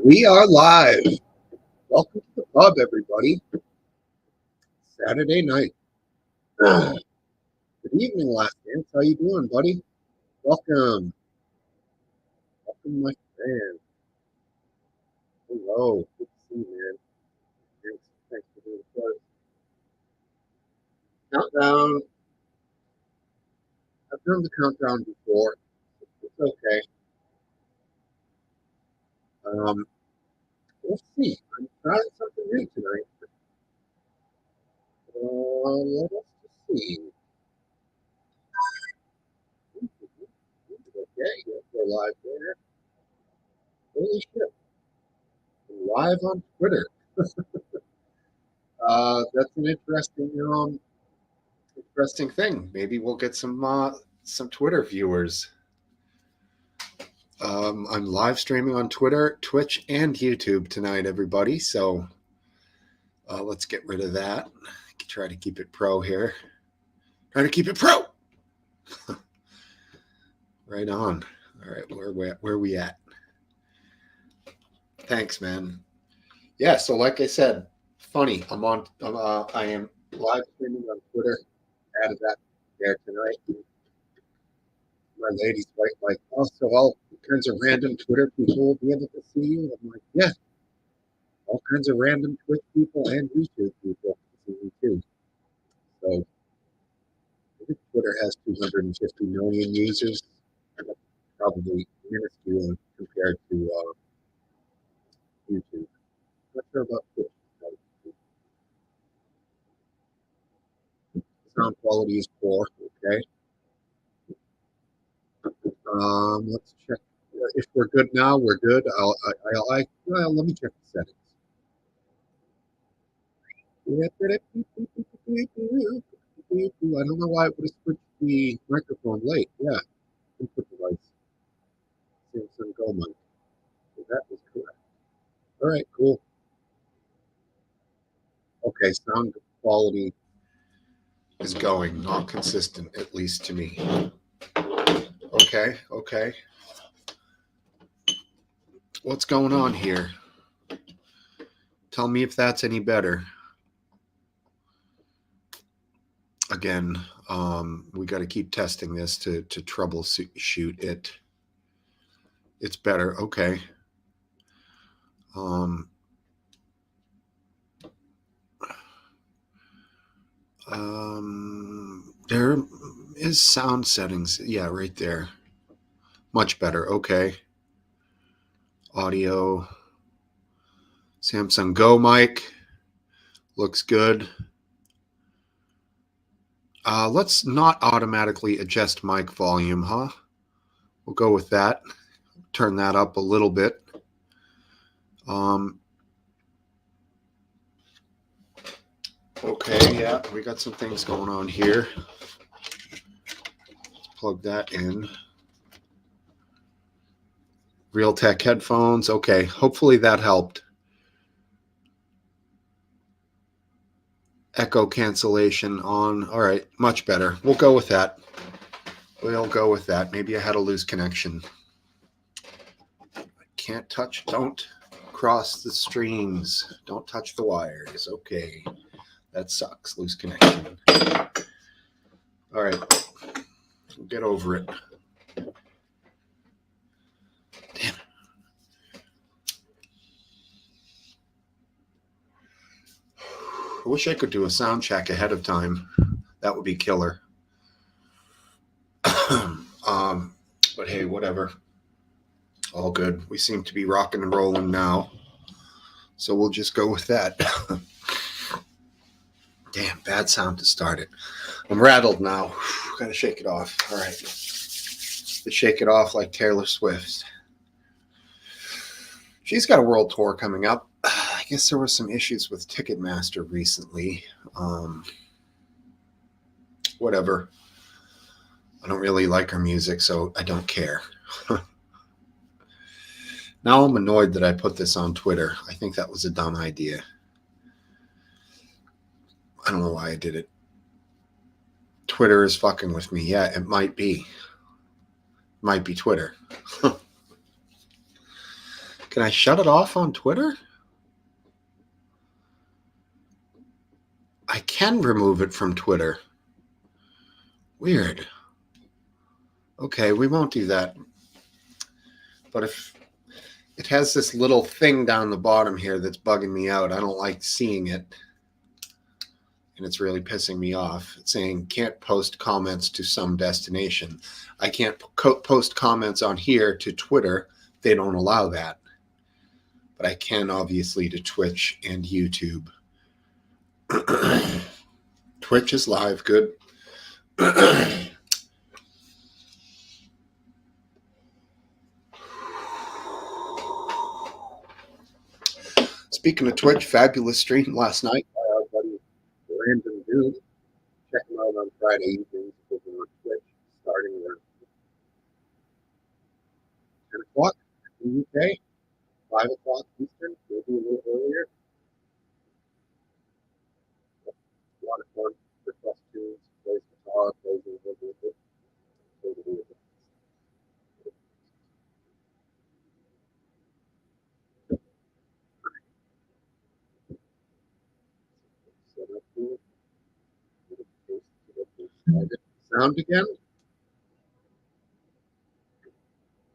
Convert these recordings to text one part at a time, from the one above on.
We are live. Welcome to the pub, everybody. Saturday night. Good evening, Last Dance. How you doing, buddy? Welcome. Welcome, my friend. Hello. Good to see you, man. Thanks for doing the countdown. I've done the countdown before. It's okay. Let's see. I'm trying something new tonight. Let us just see. Okay, yes, we're live there. Holy shit. We're live on Twitter. That's an interesting thing. Maybe we'll get some Twitter viewers. I'm live streaming on Twitter, Twitch, and YouTube tonight, everybody. So let's get rid of that. Try to keep it pro here. Trying to keep it pro. Right on. All right, where are we at? Thanks, man. Yeah. So like I said, funny. I am live streaming on Twitter. Added that there tonight. My lady's like, oh, so all kinds of random Twitter people will be able to see you. I'm like, yeah, all kinds of random Twitch people and YouTube people see me too. So I think Twitter has 250 million users, probably minuscule compared to YouTube. Not sure about Twitch. Sound quality is poor. Okay. Let's check. If we're good now, we're good. Well, let me check the settings. I don't know why it would have switched the microphone late. Yeah, input device. Samsung Go mic. So that was correct. All right, cool. Okay, sound quality is going, not consistent, at least to me. Okay. What's going on here? Tell me if that's any better. Again, we got to keep testing this to troubleshoot it. It's better. Okay. There is sound settings. Yeah, right there. Much better. Okay. Audio. Samsung Go mic. Looks good. Let's not automatically adjust mic volume, huh? We'll go with that. Turn that up a little bit. Okay, yeah, we got some things going on here. Let's plug that in. Realtek headphones. Okay, hopefully that helped. Echo cancellation on. All right, much better. We'll go with that. Maybe I had a loose connection. I can't touch. Don't cross the streams. Don't touch the wires. Okay. That sucks. Loose connection. All right. We'll get over it. Damn it. I wish I could do a sound check ahead of time. That would be killer. But hey, whatever. All good. We seem to be rocking and rolling now. So we'll just go with that. Damn, bad sound to start it. I'm rattled now. Gotta shake it off. All right. Let's shake it off like Taylor Swift. She's got a world tour coming up. I guess there were some issues with Ticketmaster recently. Whatever. I don't really like her music, so I don't care. Now I'm annoyed that I put this on Twitter. I think that was a dumb idea. I don't know why I did it. Twitter is fucking with me. Yeah, it might be. Might be Twitter. Can I shut it off on Twitter? I can remove it from Twitter. Weird. Okay, we won't do that. But if it has this little thing down the bottom here that's bugging me out, I don't like seeing it. And it's really pissing me off. It's saying can't post comments to some destination. I can't post comments on here to Twitter. They don't allow that. But I can obviously to Twitch and YouTube. Twitch is live. Good. Speaking of Twitch, fabulous stream last night by our buddy Random Dude. Check him out on Friday evenings over on Twitch, starting around 10 o'clock in the UK, 5 o'clock Eastern, maybe a little earlier. A lot of fun. Request tunes, plays guitar, plays a little bit. Sound again?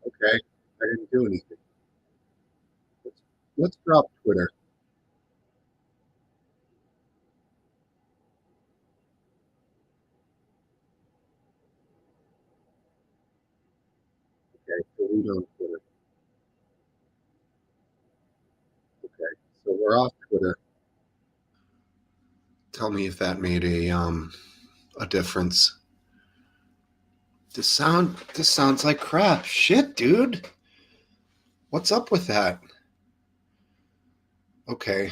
Okay. I didn't do anything. Let's drop Twitter. Okay, delete on Twitter. Okay, so we're off Twitter. Tell me if that made a difference. This sounds like crap. Shit, dude. What's up with that? Okay.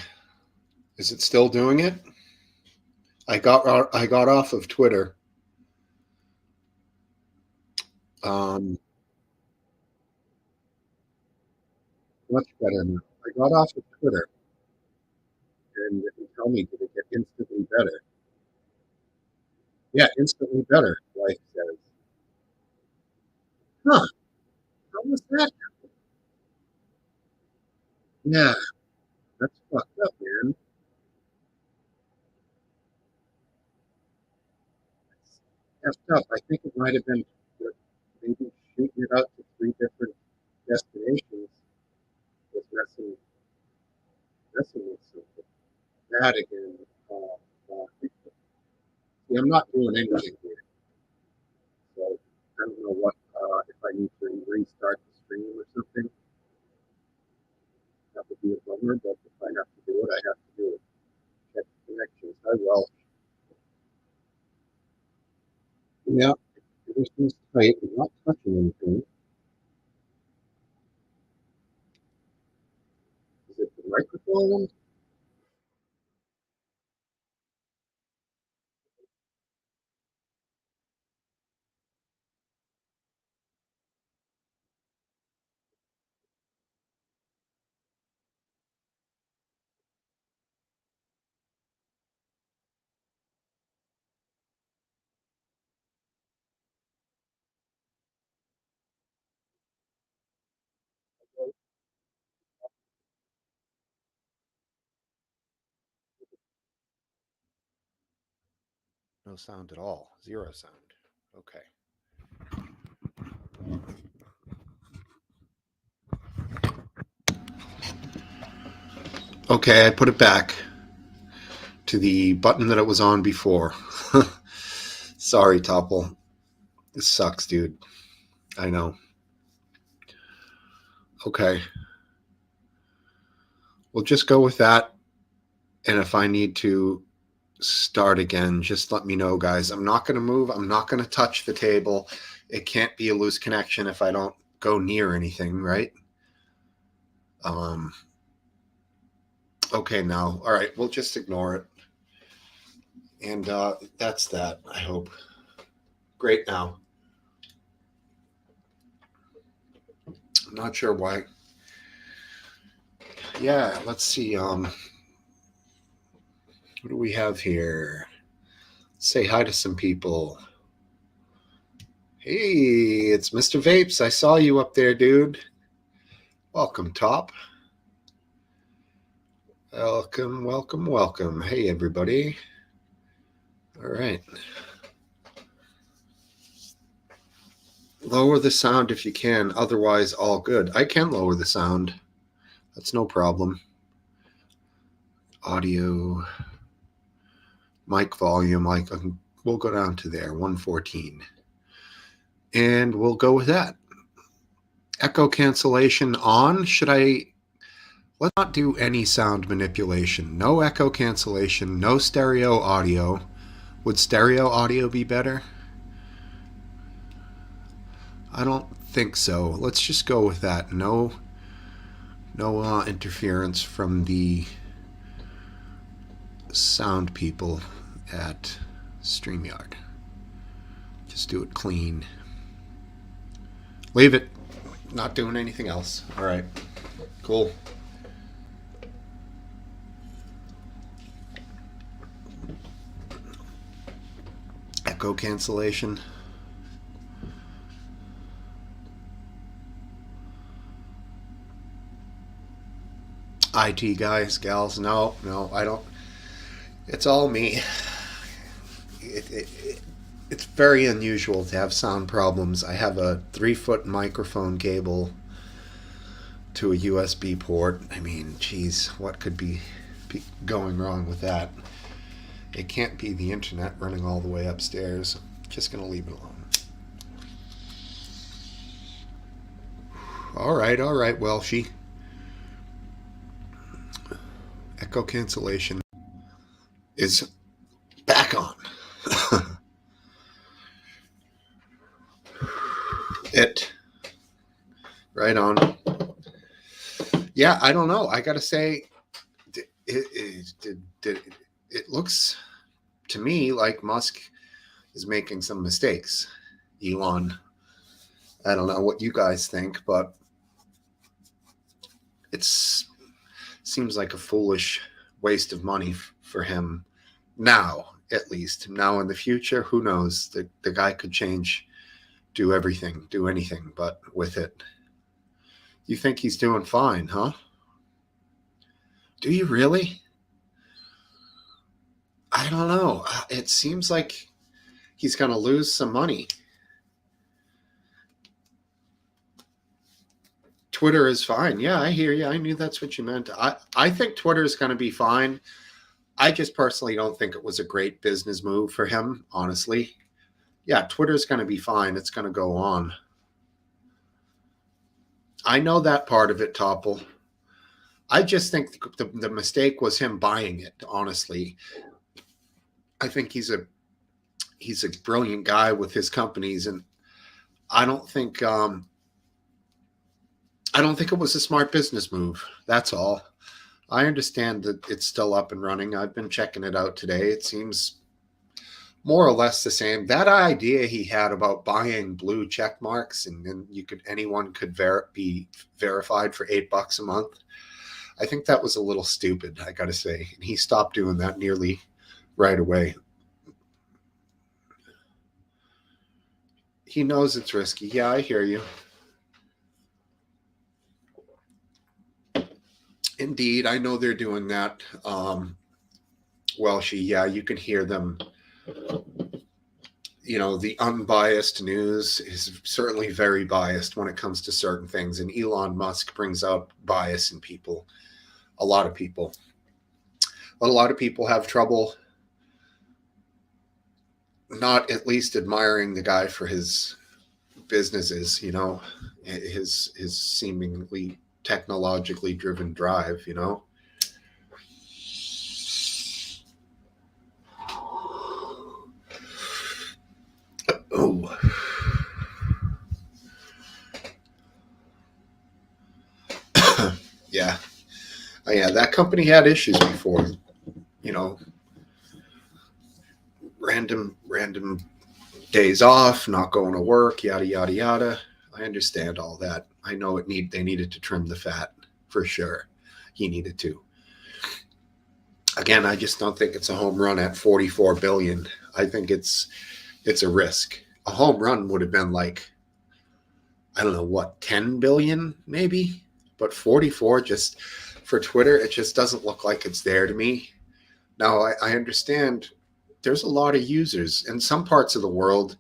Is it still doing it? I got off of Twitter. Much better now. I got off of Twitter, and it can tell me did it get instantly better? Yeah, instantly better. Life says. Huh? How was that? Yeah, that's fucked up, man. That's effed up. I think it might have been maybe shooting it out to 3 different destinations was messing with something. That again. See, I'm not doing anything here, so I don't know what if I need to restart the stream or something. That would be a bummer, but if I have to do it, I have to do it. Check the connections. I will. Yeah, everything's tight. I'm not touching anything. Is it the microphone? No sound at all. Zero sound. Okay. Okay, I put it back to the button that it was on before. Sorry, Topple. This sucks, dude. I know. Okay. We'll just go with that. And if I need to start again, just let me know, guys. I'm not going to move. I'm not going to touch the table. It can't be a loose connection if I don't go near anything, right? Okay, now. All right, we'll just ignore it. And that's that, I hope. Great now. I'm not sure why. Yeah, let's see. What do we have here? Say hi to some people. Hey, it's Mr. Vapes. I saw you up there, dude. Welcome, Top. Welcome, welcome, welcome. Hey, everybody. All right. Lower the sound if you can. Otherwise, all good. I can lower the sound. That's no problem. Audio, mic volume, we'll go down to there, 114. And we'll go with that. Echo cancellation on. Let's not do any sound manipulation. No echo cancellation, no stereo audio. Would stereo audio be better? I don't think so. Let's just go with that. No interference from the sound people at StreamYard. Just do it clean. Leave it. Not doing anything else. All right. Cool. Echo cancellation. IT guys, gals, no, I don't. It's all me. It's very unusual to have sound problems. I have a 3-foot microphone cable to a USB port. I mean, geez, what could be going wrong with that? It can't be the internet running all the way upstairs. Just gonna leave it alone. All right, well, echo cancellation is back on. It right on. Yeah, I don't know. I gotta say, it looks to me like Musk is making some mistakes. Elon, I don't know what you guys think, but it seems like a foolish waste of money for him now, at least. Now in the future, who knows? The guy could change, do everything, do anything, but with it. You think he's doing fine, huh? Do you really? I don't know. It seems like he's going to lose some money. Twitter is fine. Yeah, I hear you. I knew that's what you meant. I think Twitter is going to be fine. I just personally don't think it was a great business move for him, honestly. Yeah, Twitter's going to be fine. It's going to go on. I know that part of it, Topple. I just think the mistake was him buying it, honestly. I think he's a brilliant guy with his companies, and I don't think it was a smart business move. That's all. I understand that it's still up and running. I've been checking it out today. It seems more or less the same. That idea he had about buying blue check marks and then anyone could be verified for $8 a month. I think that was a little stupid, I got to say. And he stopped doing that nearly right away. He knows it's risky. Yeah, I hear you. Indeed, I know they're doing that. You can hear them. The unbiased news is certainly very biased when it comes to certain things. And Elon Musk brings out bias in people, a lot of people. But a lot of people have trouble not at least admiring the guy for his businesses, his seemingly technologically driven drive, Oh. Yeah. Oh, yeah, that company had issues before, random days off, not going to work, yada, yada, yada. I understand all that. I know they needed to trim the fat for sure. He needed to. Again, I just don't think it's a home run at 44 billion. I think it's a risk. A home run would have been like, I don't know what, 10 billion maybe. but 44 just for Twitter, it just doesn't look like it's there to me. Now, I understand there's a lot of users in some parts of the world.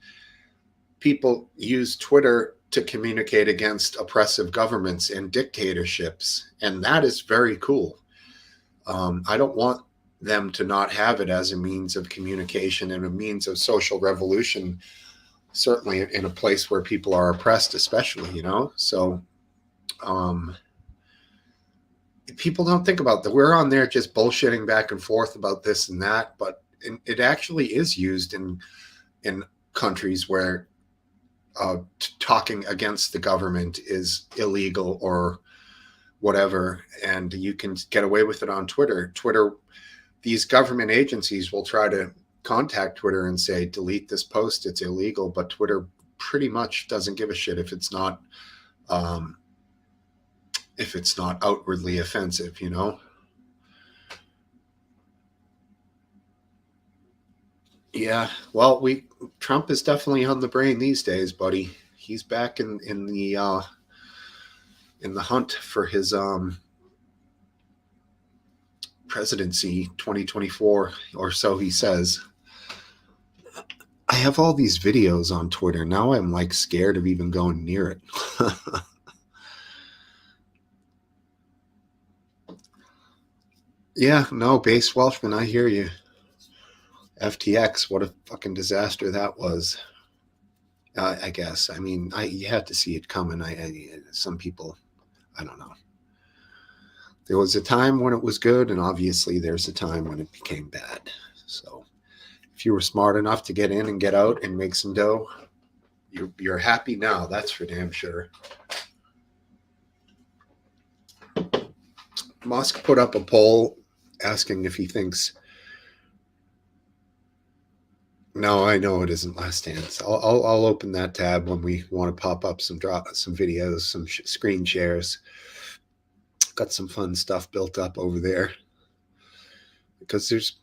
People use Twitter to communicate against oppressive governments and dictatorships, and that is very cool. I don't want them to not have it as a means of communication and a means of social revolution, certainly in a place where people are oppressed, especially, you know? So, um, people don't think about that. We're on there just bullshitting back and forth about this and that, but it actually is used in countries where talking against the government is illegal or whatever, and you can get away with it on Twitter. Twitter, these government agencies will try to contact Twitter and say, delete this post, it's illegal, but Twitter pretty much doesn't give a shit um, if it's not outwardly offensive, you know? Yeah, well, Trump is definitely on the brain these days, buddy. He's back in the hunt for his presidency 2024 or so he says. I have all these videos on Twitter. Now I'm like scared of even going near it. Yeah, no, base Welshman, I hear you. FTX, what a fucking disaster that was. I guess. I mean, you had to see it coming. Some people, I don't know. There was a time when it was good, and obviously there's a time when it became bad. So if you were smart enough to get in and get out and make some dough, you're happy now. That's for damn sure. Musk put up a poll asking if he thinks. No, I know it isn't Last Dance. I'll open that tab when we want to pop up some videos, some screen shares. Got some fun stuff built up over there because there's,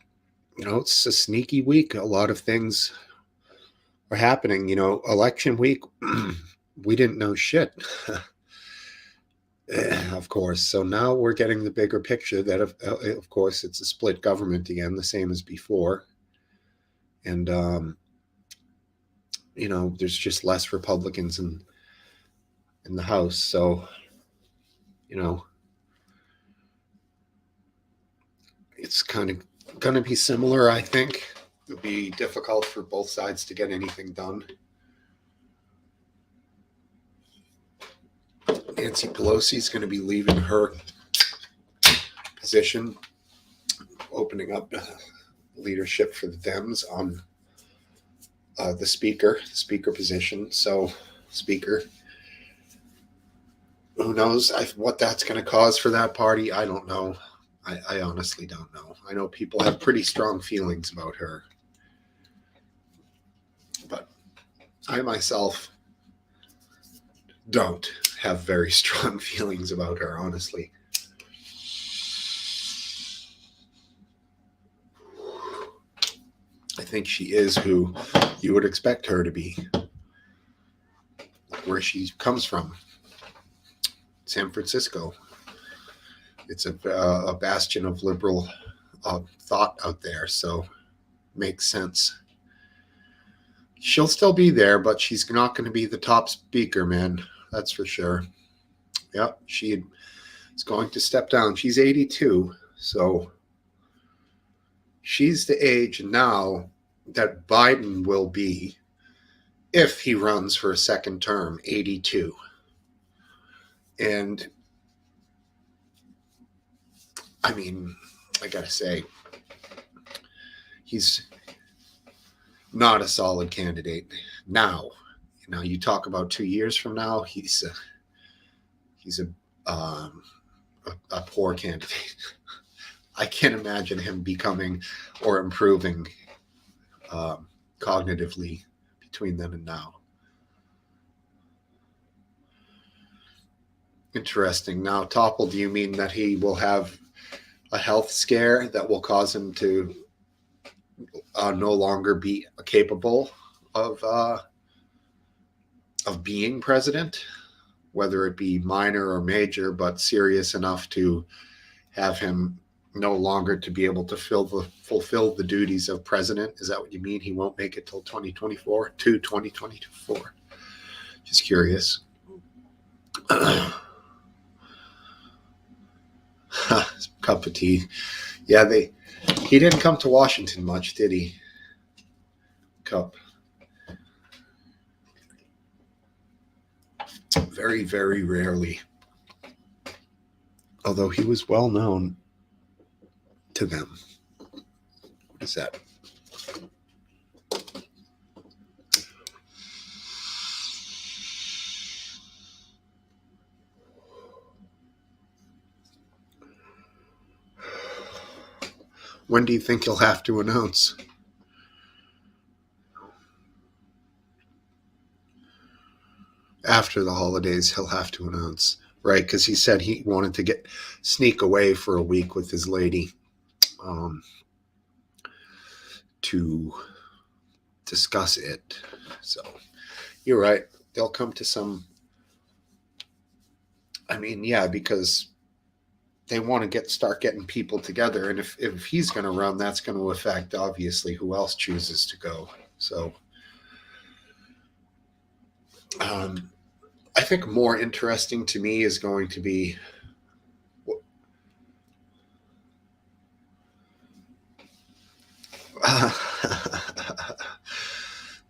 it's a sneaky week. A lot of things are happening. Election week, we didn't know shit. Of course. So now we're getting the bigger picture that, of course, it's a split government again, the same as before. And, there's just less Republicans in the House. So, it's kind of going to be similar, I think. It'll be difficult for both sides to get anything done. Nancy Pelosi is going to be leaving her position, opening up leadership for the Dems on the speaker position. So, speaker, who knows what that's going to cause for that party? I don't know. I honestly don't know. I know people have pretty strong feelings about her, but I myself don't have very strong feelings about her, honestly. I think she is who you would expect her to be, where she comes from, San Francisco. It's a bastion of liberal thought out there, so makes sense. She'll still be there, but she's not going to be the top speaker, man. That's for sure. Yep, she is going to step down. She's 82, so she's the age now that Biden will be if he runs for a second term, 82. And I mean, I gotta say, he's not a solid candidate now. You talk about 2 years from now, he's a poor candidate. I can't imagine him becoming or improving cognitively between then and now. Interesting. Now, topple, do you mean that he will have a health scare that will cause him to no longer be capable of being president? whether it be minor or major, but serious enough to have him no longer to be able to fulfill the duties of president. Is that what you mean? He won't make it till 2024 to 2024. Just curious. Cup of tea. Yeah, he didn't come to Washington much, did he? Cup. Very, very rarely. Although he was well known to them. What is that? When do you think he'll have to announce? After the holidays, he'll have to announce, right? Because he said he wanted to sneak away for a week with his lady to discuss it. So you're right. They'll come to some. I mean, yeah, because they want to start getting people together, and if he's going to run, that's going to affect obviously who else chooses to go. So, I think more interesting to me is going to be.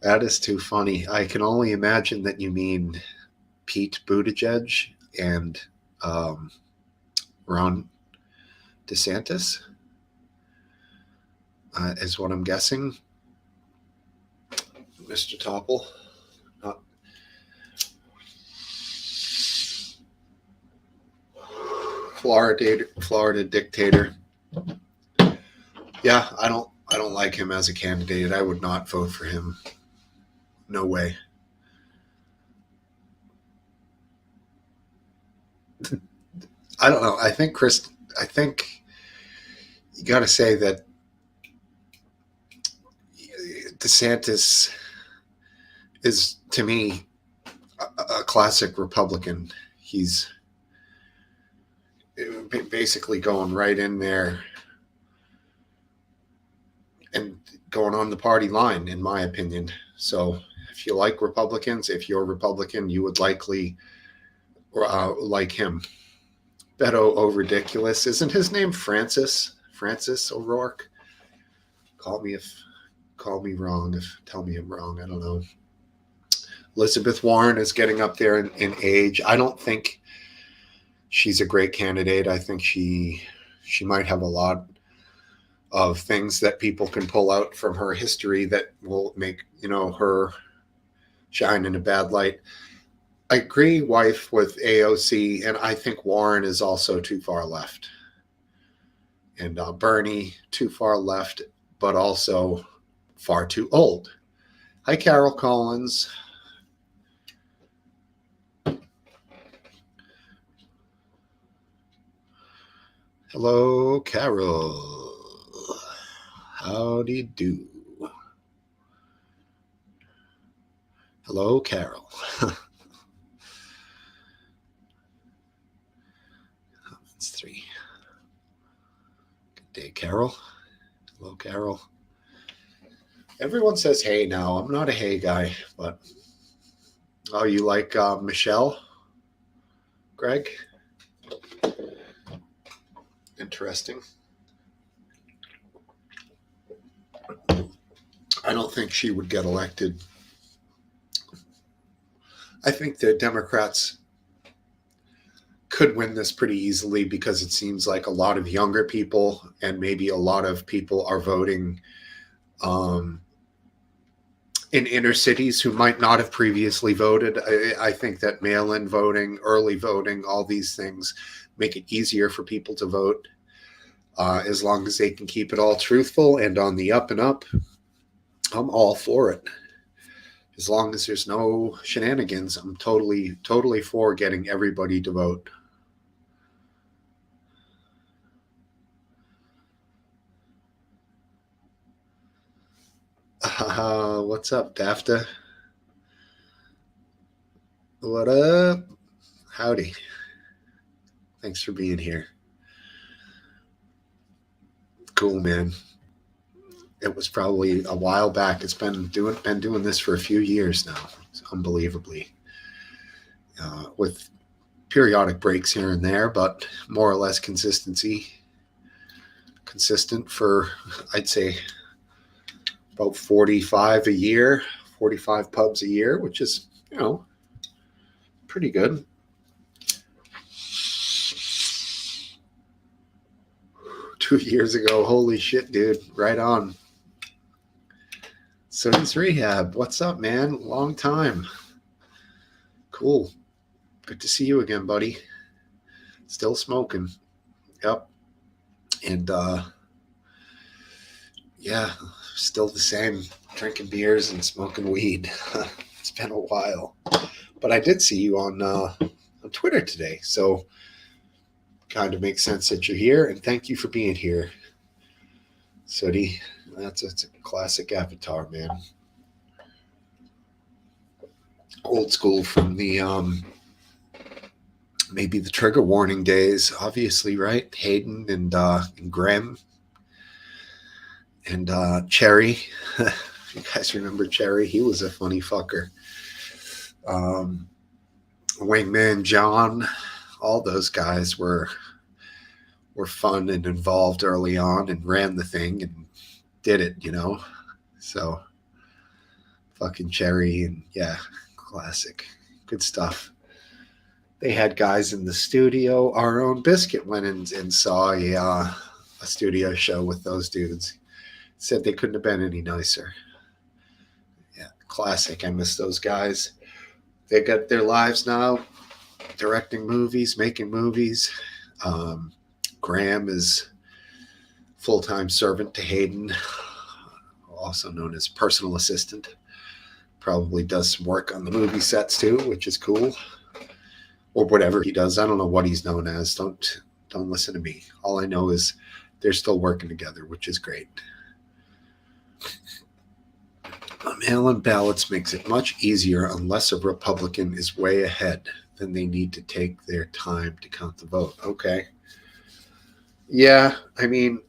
That is too funny. I can only imagine that you mean Pete Buttigieg and Ron DeSantis, is what I'm guessing. Mr. Topple. Florida dictator. Yeah, I don't like him as a candidate. I would not vote for him. No way. I don't know. I think you got to say that DeSantis is, to me, a classic Republican. He's basically going right in there and going on the party line, in my opinion. So if you like Republicans, if you're a Republican, you would likely like him. Beto O'Ridiculous. Isn't his name Francis? Francis O'Rourke? Call me wrong. Tell me I'm wrong. I don't know. Elizabeth Warren is getting up there in age. I don't think she's a great candidate. I think she might have a lot of things that people can pull out from her history that will make her shine in a bad light. I agree, wife, with AOC, and I think Warren is also too far left, and Bernie too far left, but also far too old. Hi, Carol Collins. Hello, Carol. Howdy do. Hello, Carol. That's 3. Good day, Carol. Hello, Carol. Everyone says hey now. I'm not a hey guy, but oh, you like Michelle? Greg? Interesting. I don't think she would get elected. I think the Democrats could win this pretty easily because it seems like a lot of younger people and maybe a lot of people are voting in inner cities who might not have previously voted. I think that mail-in voting, early voting, all these things make it easier for people to vote as long as they can keep it all truthful and on the up and up. I'm all for it. As long as there's no shenanigans, I'm totally for getting everybody to vote. What's up, Dafta? What up? Howdy. Thanks for being here. Cool, man. It was probably a while back. It's been doing this for a few years now. It's unbelievably, with periodic breaks here and there, but more or less consistent for, I'd say, about 45 a year, 45 pubs a year, which is, pretty good. Two years ago, holy shit, dude, right on. So it's Rehab. What's up, man? Long time. Cool. Good to see you again, buddy. Still smoking. Yep. And yeah, still the same. Drinking beers and smoking weed. It's been a while. But I did see you on Twitter today, so kind of makes sense that you're here. And thank you for being here, Sooty. That's a classic avatar, man. Old school from the maybe the trigger warning days, obviously, right? Hayden and Graham and Cherry. You guys remember Cherry? He was a funny fucker. Wingman John, all those guys were fun and involved early on and ran the thing and did it, So fucking Cherry and yeah, classic. Good stuff. They had guys in the studio. Our own Biscuit went in and saw a studio show with those dudes. Said they couldn't have been any nicer. Yeah, classic. I miss those guys. They got their lives now, directing movies, making movies. Graham is full-time servant to Hayden, also known as personal assistant. Probably does some work on the movie sets too, which is cool. Or whatever he does. I don't know what he's known as. Don't listen to me. All I know is they're still working together, which is great. Mail-in ballots makes it much easier unless a Republican is way ahead. Then they need to take their time to count the vote. Okay. Yeah, I mean,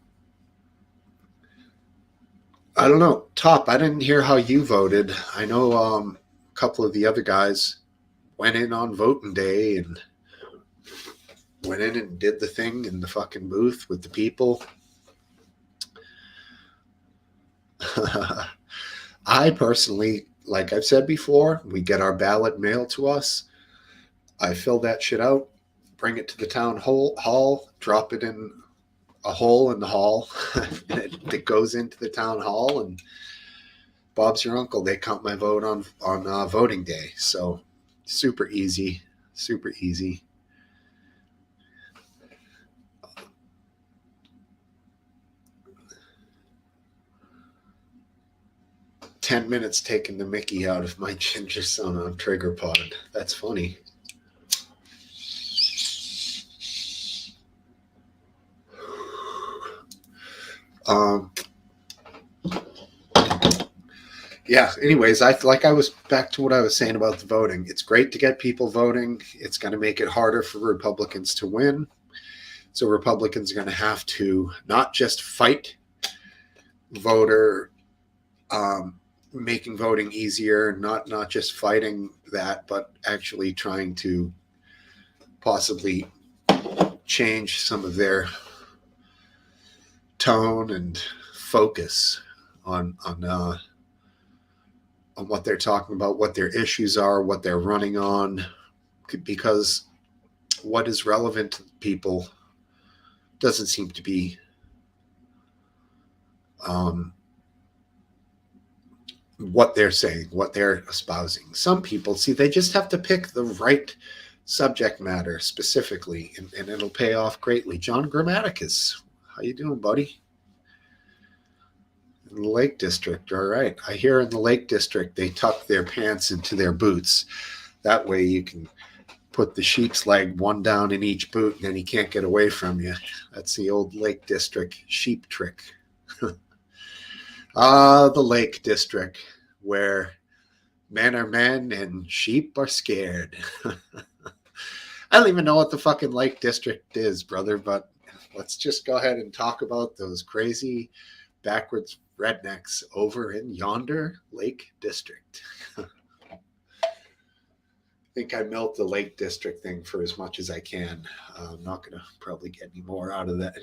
I don't know. Top, I didn't hear how you voted. I know a couple of the other guys went in on voting day and went in and did the thing in the fucking booth with the people. I personally, like I've said before, we get our ballot mailed to us. I fill that shit out, bring it to the town hall, drop it in a hole in the hall. It goes into the town hall, and Bob's your uncle. They count my vote on voting day. So super easy. 10 minutes taking the Mickey out of my ginger son on Trigger Pod. That's funny. Yeah, anyways, I was back to what I was saying about the voting. It's great to get people voting. It's going to make it harder for Republicans to win. So Republicans are going to have to not just fight voter making voting easier, not just fighting that, but actually trying to possibly change some of their tone and focus on what they're talking about, what their issues are, what they're running on, because what is relevant to people doesn't seem to be what they're saying, what they're espousing. Some people, see, they just have to pick the right subject matter specifically, and it'll pay off greatly. John Grammaticus, how you doing, buddy? In the Lake District, all right. I hear in the Lake District they tuck their pants into their boots. That way you can put the sheep's leg one down in each boot, and then he can't get away from you. That's the old Lake District sheep trick. The Lake District, where men are men and sheep are scared. I don't even know what the fucking Lake District is, brother, but let's just go ahead and talk about those crazy backwards rednecks over in yonder Lake District. I think I milked the Lake District thing for as much as I can. I'm not going to probably get any more out of that,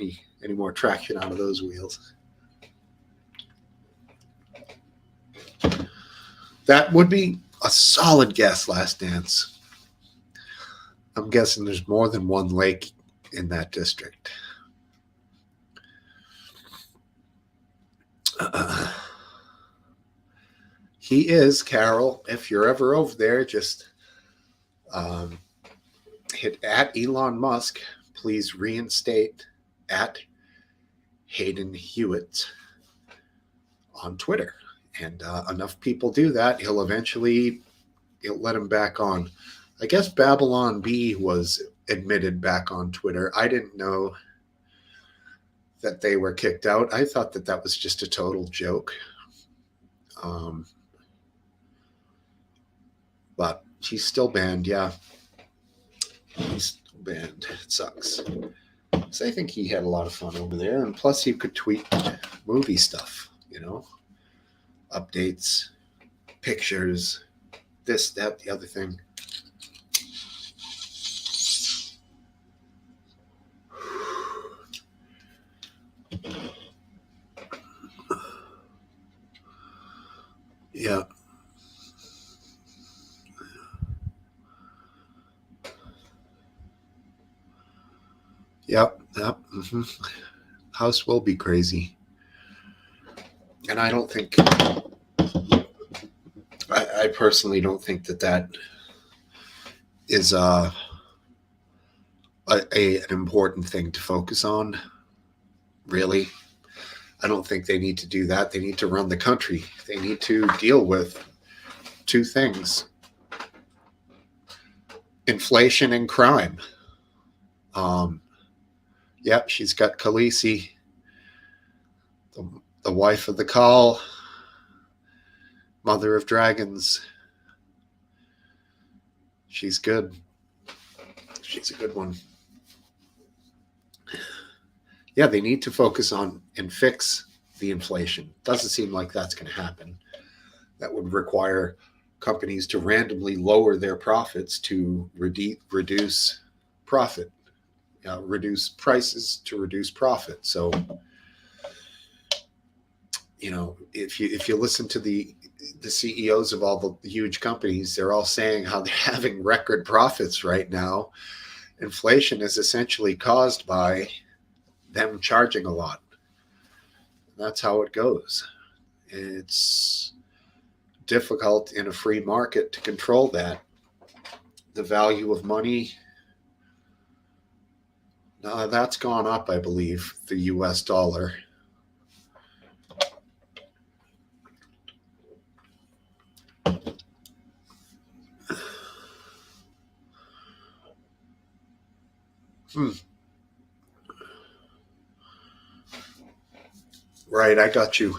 any more traction out of those wheels. That would be a solid guess, Last Dance. I'm guessing there's more than one lake in that district. He is, Carol. If you're ever over there, just hit at Elon Musk. Please reinstate at Hayden Hewitt on Twitter. And enough people do that, he'll let him back on. I guess Babylon B was admitted back on Twitter. I didn't know that they were kicked out. I thought that was just a total joke. But he's still banned, yeah. He's still banned. It sucks. So I think he had a lot of fun over there. And plus he could tweet movie stuff, updates, pictures, this, that, the other thing. Yeah. Yep. Mm-hmm. House will be crazy. And I don't think, I personally don't think that is an important thing to focus on, really. I don't think they need to do that. They need to run the country. They need to deal with two things: inflation and crime. Yep, she's got Khaleesi, the wife of the Khal, mother of dragons. She's good. She's a good one. Yeah, they need to focus on and fix the inflation. Doesn't seem like that's going to happen. That would require companies to randomly lower their profits to reduce profit, reduce prices to reduce profit. So, if you listen to the CEOs of all the huge companies, they're all saying how they're having record profits right now. Inflation is essentially caused by them charging a lot. That's how it goes. It's difficult in a free market to control that. The value of money, that's gone up, I believe, the US dollar. Right, I got you.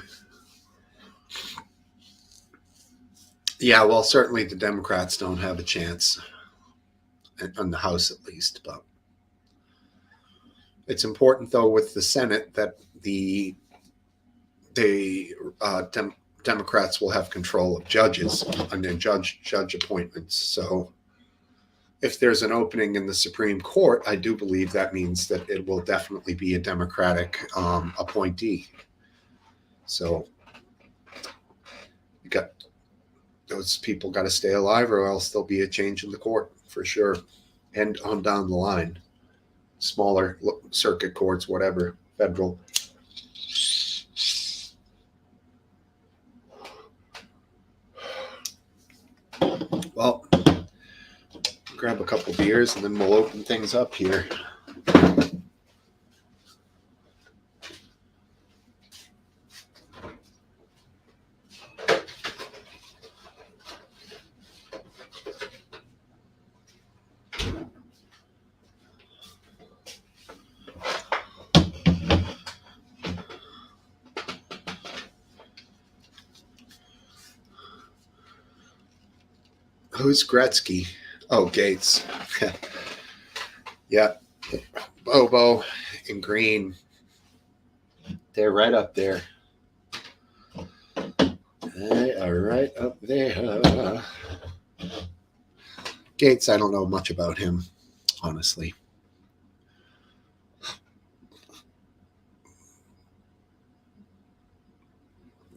Yeah, well, certainly the Democrats don't have a chance, in the House at least. But it's important, though, with the Senate that the Democrats will have control of judges and their judge appointments. So if there's an opening in the Supreme Court, I do believe that means that it will definitely be a Democratic appointee. So you got those people got to stay alive, or else there'll be a change in the court for sure. And on down the line, smaller circuit courts, whatever, federal. Well, grab a couple beers and then we'll open things up here. Who's Gretzky? Oh, Gates. Yeah, Bobo and Green. They're right up there. They are right up there. Gates, I don't know much about him, honestly.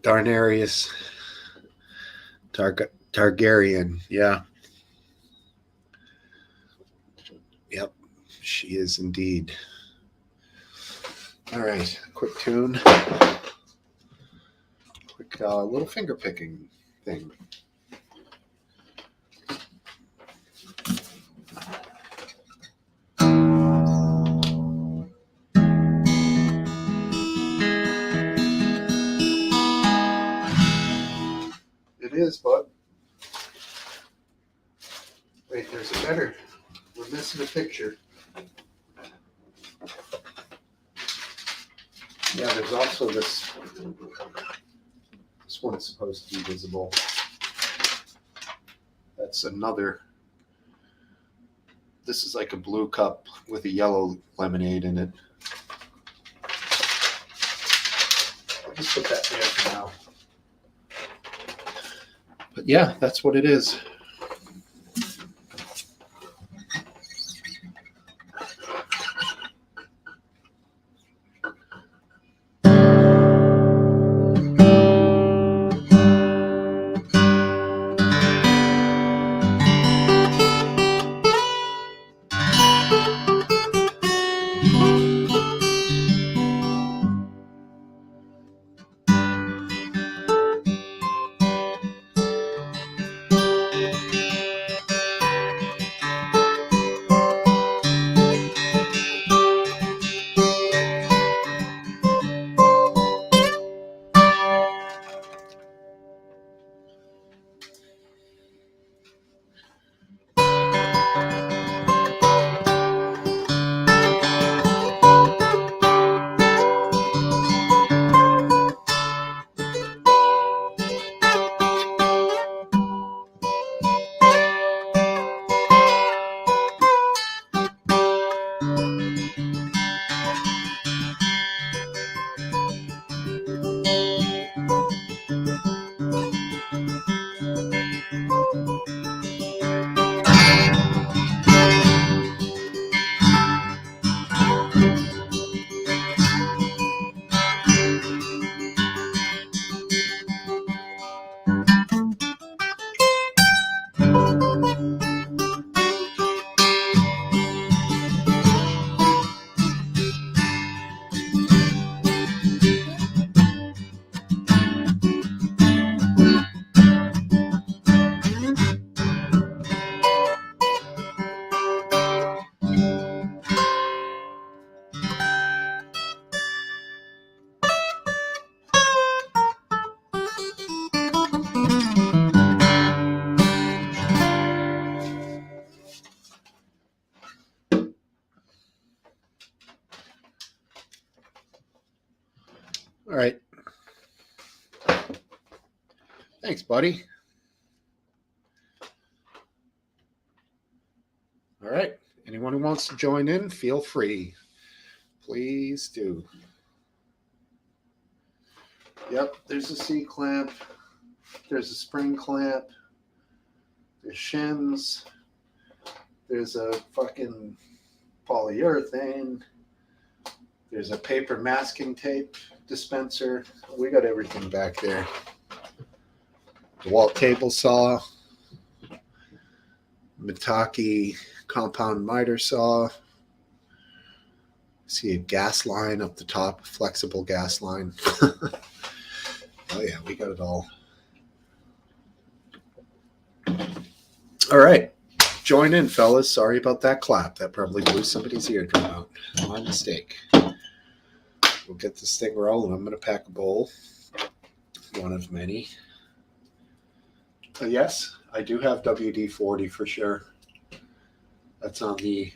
Darnarius Targaryen. Yeah. Yep. She is indeed. All right. Quick tune. Quick little finger picking thing. It is, bud. Wait, there's a better. We're missing a picture. Yeah, there's also this. This one's supposed to be visible. That's another. This is like a blue cup with a yellow lemonade in it. I'll just put that there for now. But yeah, that's what it is. All right. Thanks, buddy. All right. Anyone who wants to join in, feel free. Please do. Yep, there's a C clamp. There's a spring clamp. There's shims. There's a fucking polyurethane. There's a paper masking tape dispenser. We got everything back there. DeWalt table saw. Mitake compound miter saw. See a gas line up the top, flexible gas line. Oh yeah, we got it all. All right. Join in, fellas. Sorry about that clap. That probably blew somebody's eardrum out. My mistake. We'll get this thing rolling. I'm going to pack a bowl. One of many. Yes, I do have WD-40 for sure. That's on the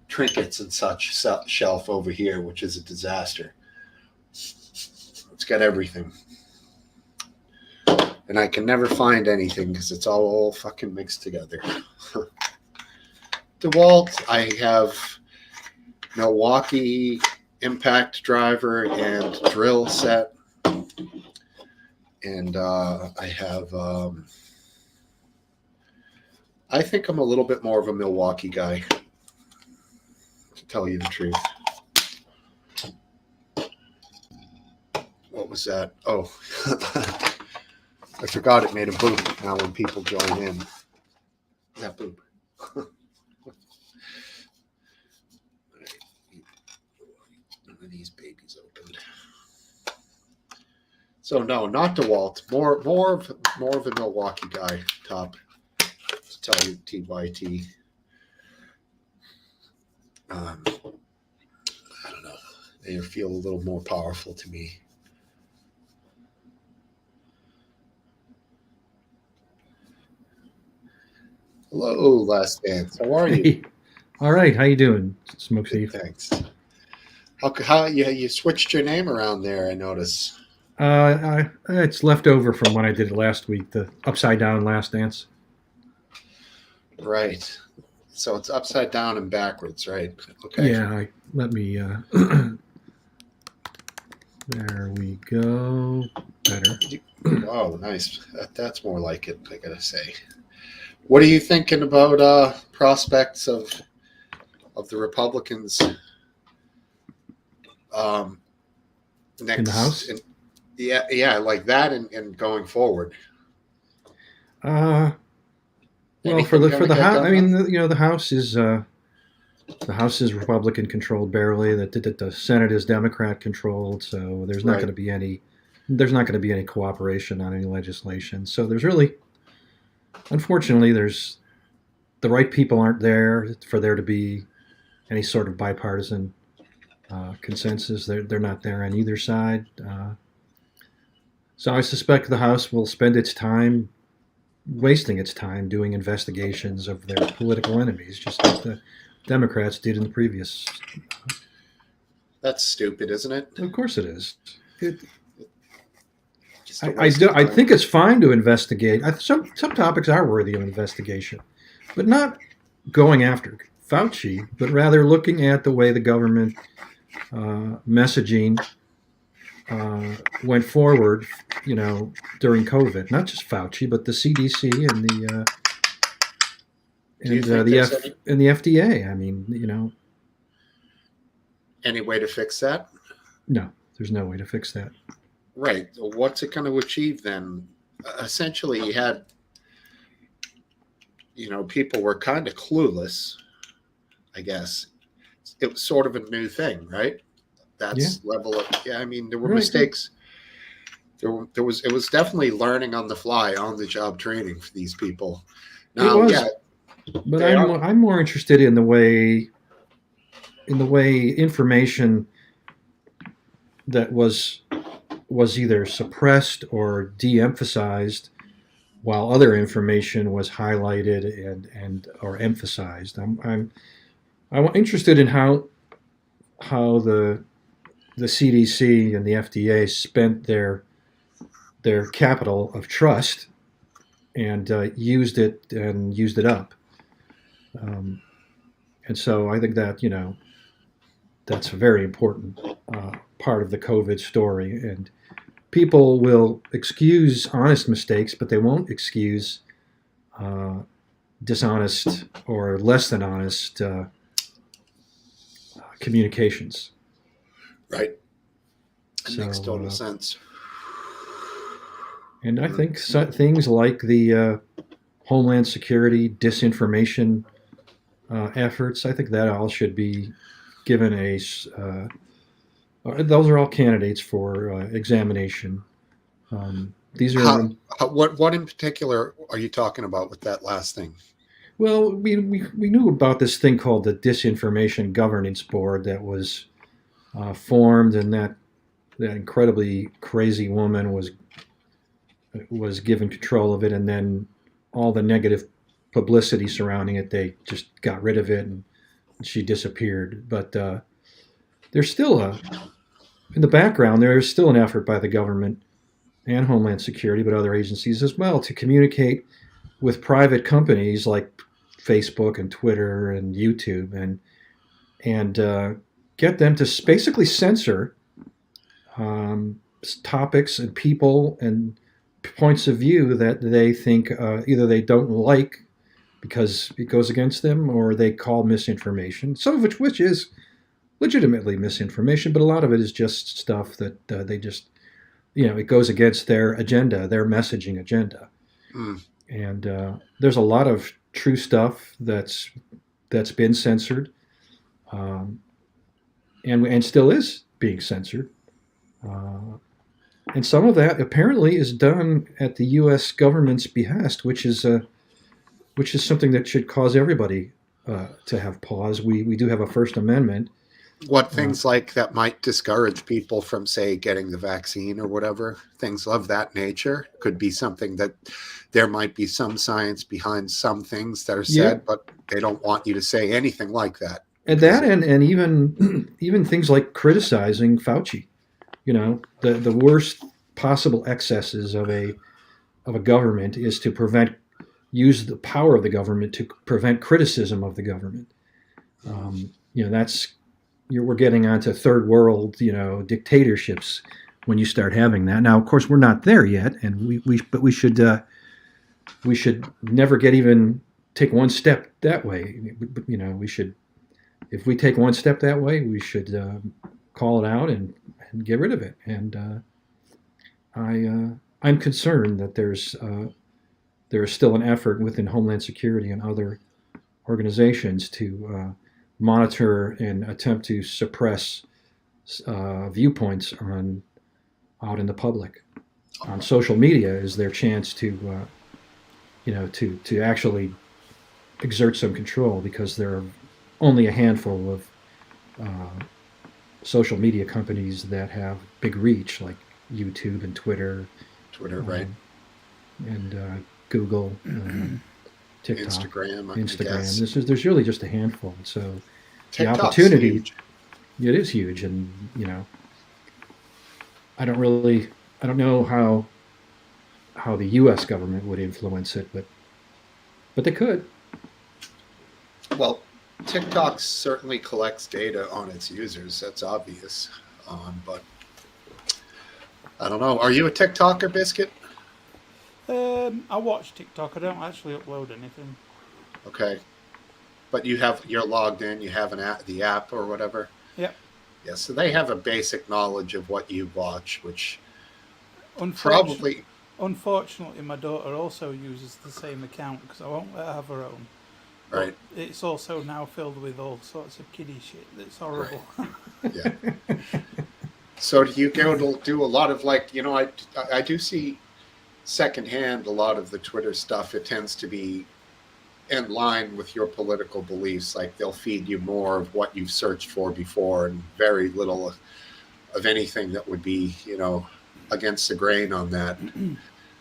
trinkets and such shelf over here, which is a disaster. It's got everything. And I can never find anything because it's all fucking mixed together. DeWalt, I have Milwaukee impact driver and drill set. And I have, I think I'm a little bit more of a Milwaukee guy, to tell you the truth. What was that? Oh, I forgot it made a boop now when people join in. That boop. One of these babies opened. So no, not DeWalt. More of a Milwaukee guy. Top. To tell you TYT. I don't know. They feel a little more powerful to me. Hello, Last Dance. How are you? Hey. All right, how you doing, Smokesteve? Thanks. How you switched your name around there? I notice. It's left over from when I did it last week, the upside down last dance. Right. So it's upside down and backwards, right? Okay. Yeah, let me. There we go. Better. Oh, nice. That's more like it, I gotta say. What are you thinking about prospects of the Republicans next In the House? Yeah, like that and going forward. Well, for Anything the gonna get House, I done? mean, the House is Republican controlled barely. The Senate is Democrat controlled, so there's not Right. going to be any cooperation on any legislation. So there's really, unfortunately, there's the right people aren't there for there to be any sort of bipartisan consensus. They're not there on either side. So I suspect the House will spend its time wasting its time doing investigations of their political enemies, just like the Democrats did in the previous. That's stupid, isn't it? Of course, it is. It, Just a waste of I time. think it's fine to investigate. Some topics are worthy of investigation, but not going after Fauci, but rather looking at the way the government messaging went forward, during COVID. Not just Fauci, but the CDC and the Do you think there's and the FDA. I mean, any way to fix that? no, there's no way to fix that. Right. What's it going to achieve then? Essentially, you had, people were kind of clueless, I guess. It was sort of a new thing, right? That's level of, yeah, I mean, there were Right. mistakes. It was definitely learning on the fly, on the job training for these people. Now, It was, yeah, but I'm more interested in the way information that was either suppressed or de-emphasized, while other information was highlighted and or emphasized. I'm interested in how the CDC and the FDA spent their capital of trust and used it up. And so I think that that's a very important part of the COVID story. And people will excuse honest mistakes, but they won't excuse dishonest or less than honest communications. right. It So, makes total sense. and I think things like the Homeland Security disinformation efforts, I think that all should be given those are all candidates for examination. These are What in particular are you talking about with that last thing? Well, we knew about this thing called the Disinformation Governance Board that was formed, and that incredibly crazy woman was given control of it, and then all the negative publicity surrounding it, they just got rid of it, and she disappeared. But there's still in the background, there is still an effort by the government and Homeland Security, but other agencies as well, to communicate with private companies like Facebook and Twitter and YouTube, and and get them to basically censor topics and people and points of view that they think either they don't like because it goes against them, or they call misinformation. Some of which is legitimately misinformation, but a lot of it is just stuff that they just, it goes against their agenda, their messaging agenda. Mm. And there's a lot of true stuff that's been censored, um, and still is being censored. And some of that apparently is done at the U.S. government's behest, which is something that should cause everybody to have pause. We do have a First Amendment. What things like that might discourage people from, say, getting the vaccine or whatever, things of that nature, could be something that there might be some science behind some things that are said, Yeah. but they don't want you to say anything like that. And that, and even even things like criticizing Fauci. The worst possible excesses of a government is to use the power of the government to prevent criticism of the government. That's we're getting onto third world, dictatorships when you start having that. Now, of course, we're not there yet, and but we should never take one step that way. We should, if we take one step that way, we should call it out and get rid of it. And I'm concerned that there is still an effort within Homeland Security and other organizations to monitor and attempt to suppress viewpoints out in the public. On social media is their chance to to actually exert some control, because there are only a handful of social media companies that have big reach, like YouTube and Twitter, Right? And Google, TikTok, Instagram. There's really just a handful. So the TikTok's opportunity, huge. it is huge, and I don't know how the U.S. government would influence it, but they could. Well, TikTok certainly collects data on its users. That's obvious. But I don't know. Are you a TikToker, Biscuit? I watch TikTok. I don't actually upload anything. Okay. But you're logged in. You have the app or whatever. Yep. Yeah. So they have a basic knowledge of what you watch, which Unfortunately, probably my daughter also uses the same account because I won't let her have her own. right. But it's also now filled with all sorts of kiddie shit that's horrible. Right. Yeah. So do you go to do a lot of, like, I do see secondhand a lot of the Twitter stuff. It tends to be in line with your political beliefs. Like, they'll feed you more of what you've searched for before, and very little of anything that would be, against the grain on that.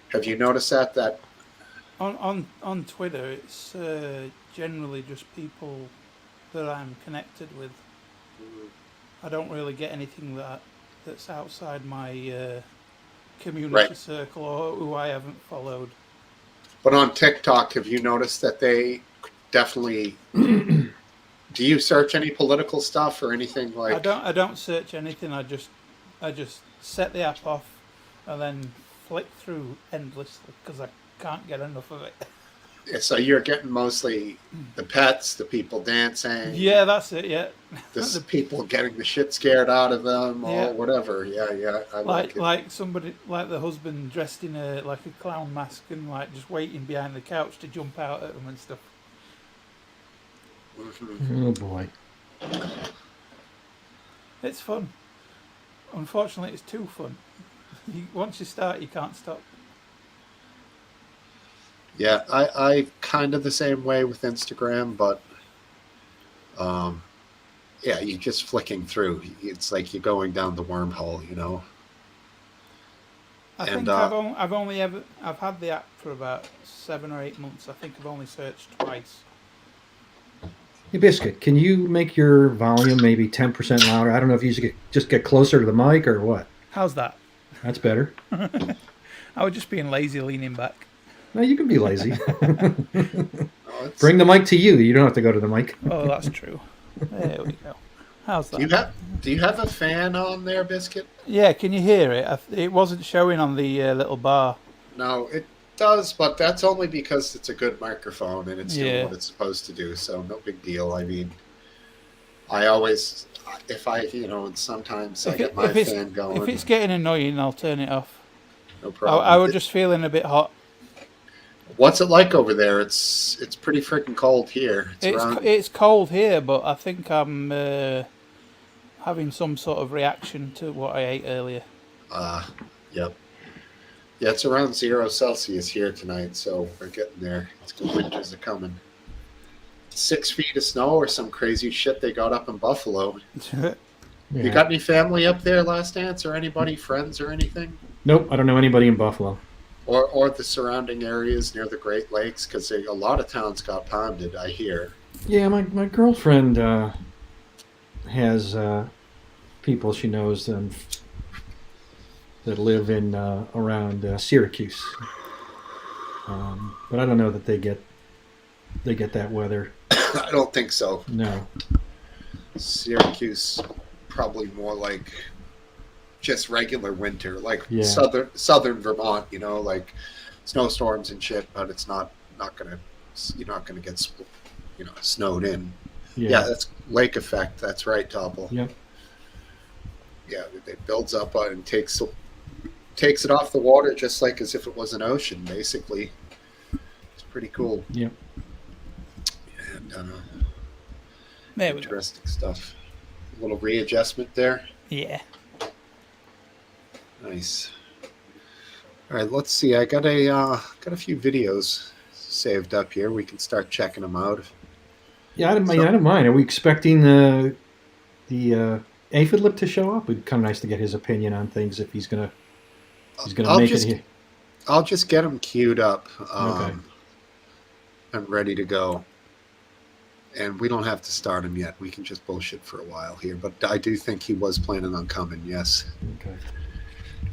Have you noticed that? On Twitter, it's generally just people that I'm connected with. I don't really get anything that's outside my community circle or who I haven't followed. But on TikTok, have you noticed that they definitely do you search any political stuff or anything like? I don't search anything. I just set the app off and then flick through endlessly because I can't get enough of it. So you're getting mostly the pets, the people dancing. Yeah, that's it. Yeah, the people getting the shit scared out of them, or Yeah. whatever. Yeah. I like it. Like somebody, like the husband dressed in a clown mask and just waiting behind the couch to jump out at them and stuff. Mm-hmm. Oh boy. It's fun. Unfortunately, it's too fun. Once you start, you can't stop. Yeah, I kind of the same way with Instagram, but yeah, you're just flicking through. It's like you're going down the wormhole, I think I've had the app for about 7 or 8 months. I think I've only searched twice. Hey, Biscuit, can you make your volume maybe 10% louder? I don't know if you should just get closer to the mic or what. How's that? That's better. I was just being lazy, leaning back. No, you can be lazy. Oh, Bring the mic to you. You don't have to go to the mic. Oh, that's true. There we go. How's Do you that? have a fan on there, Biscuit? Yeah, can you hear it? It wasn't showing on the little bar. No, it does, but that's only because it's a good microphone and it's doing Yeah. what it's supposed to do. So no big deal. I mean, I always, if I, and sometimes I If get it my fan if going. it's getting annoying, I'll turn it off. No I problem. was just feeling a bit hot. What's it like over there? It's pretty freaking cold here. It's around. It's cold here, but I think I'm having some sort of reaction to what I ate earlier. Yep. Yeah, it's around 0 Celsius here tonight, so we're getting there. It's good. Winters are coming. 6 feet of snow or some crazy shit they got up in Buffalo. Yeah. You got any family up there, Last Dance, or anybody, friends or anything? Nope, I don't know anybody in Buffalo. Or the surrounding areas near the Great Lakes, because a lot of towns got pounded, I hear. Yeah, my girlfriend has people she knows that live in around Syracuse, but I don't know that they get that weather. I don't think so. No. Syracuse, probably more like just regular winter, like Yeah. southern Vermont, like snowstorms and shit, but it's not gonna you're not gonna get snowed in. Yeah, that's lake effect. That's right, Topple. Yep. Yeah, it builds up and takes it off the water just like as if it was an ocean, basically. It's pretty cool. Yep. And There we go. interesting stuff. A little readjustment there. Yeah. Nice. All right, let's see. I got a few videos saved up here. We can start checking them out. Yeah, I don't mind. Are we expecting the aphid lip to show up? It'd be kind of nice to get his opinion on things if he's gonna make it here. I'll just get him queued up Okay. and ready to go. And we don't have to start him yet. We can just bullshit for a while here. But I do think he was planning on coming, yes. Okay.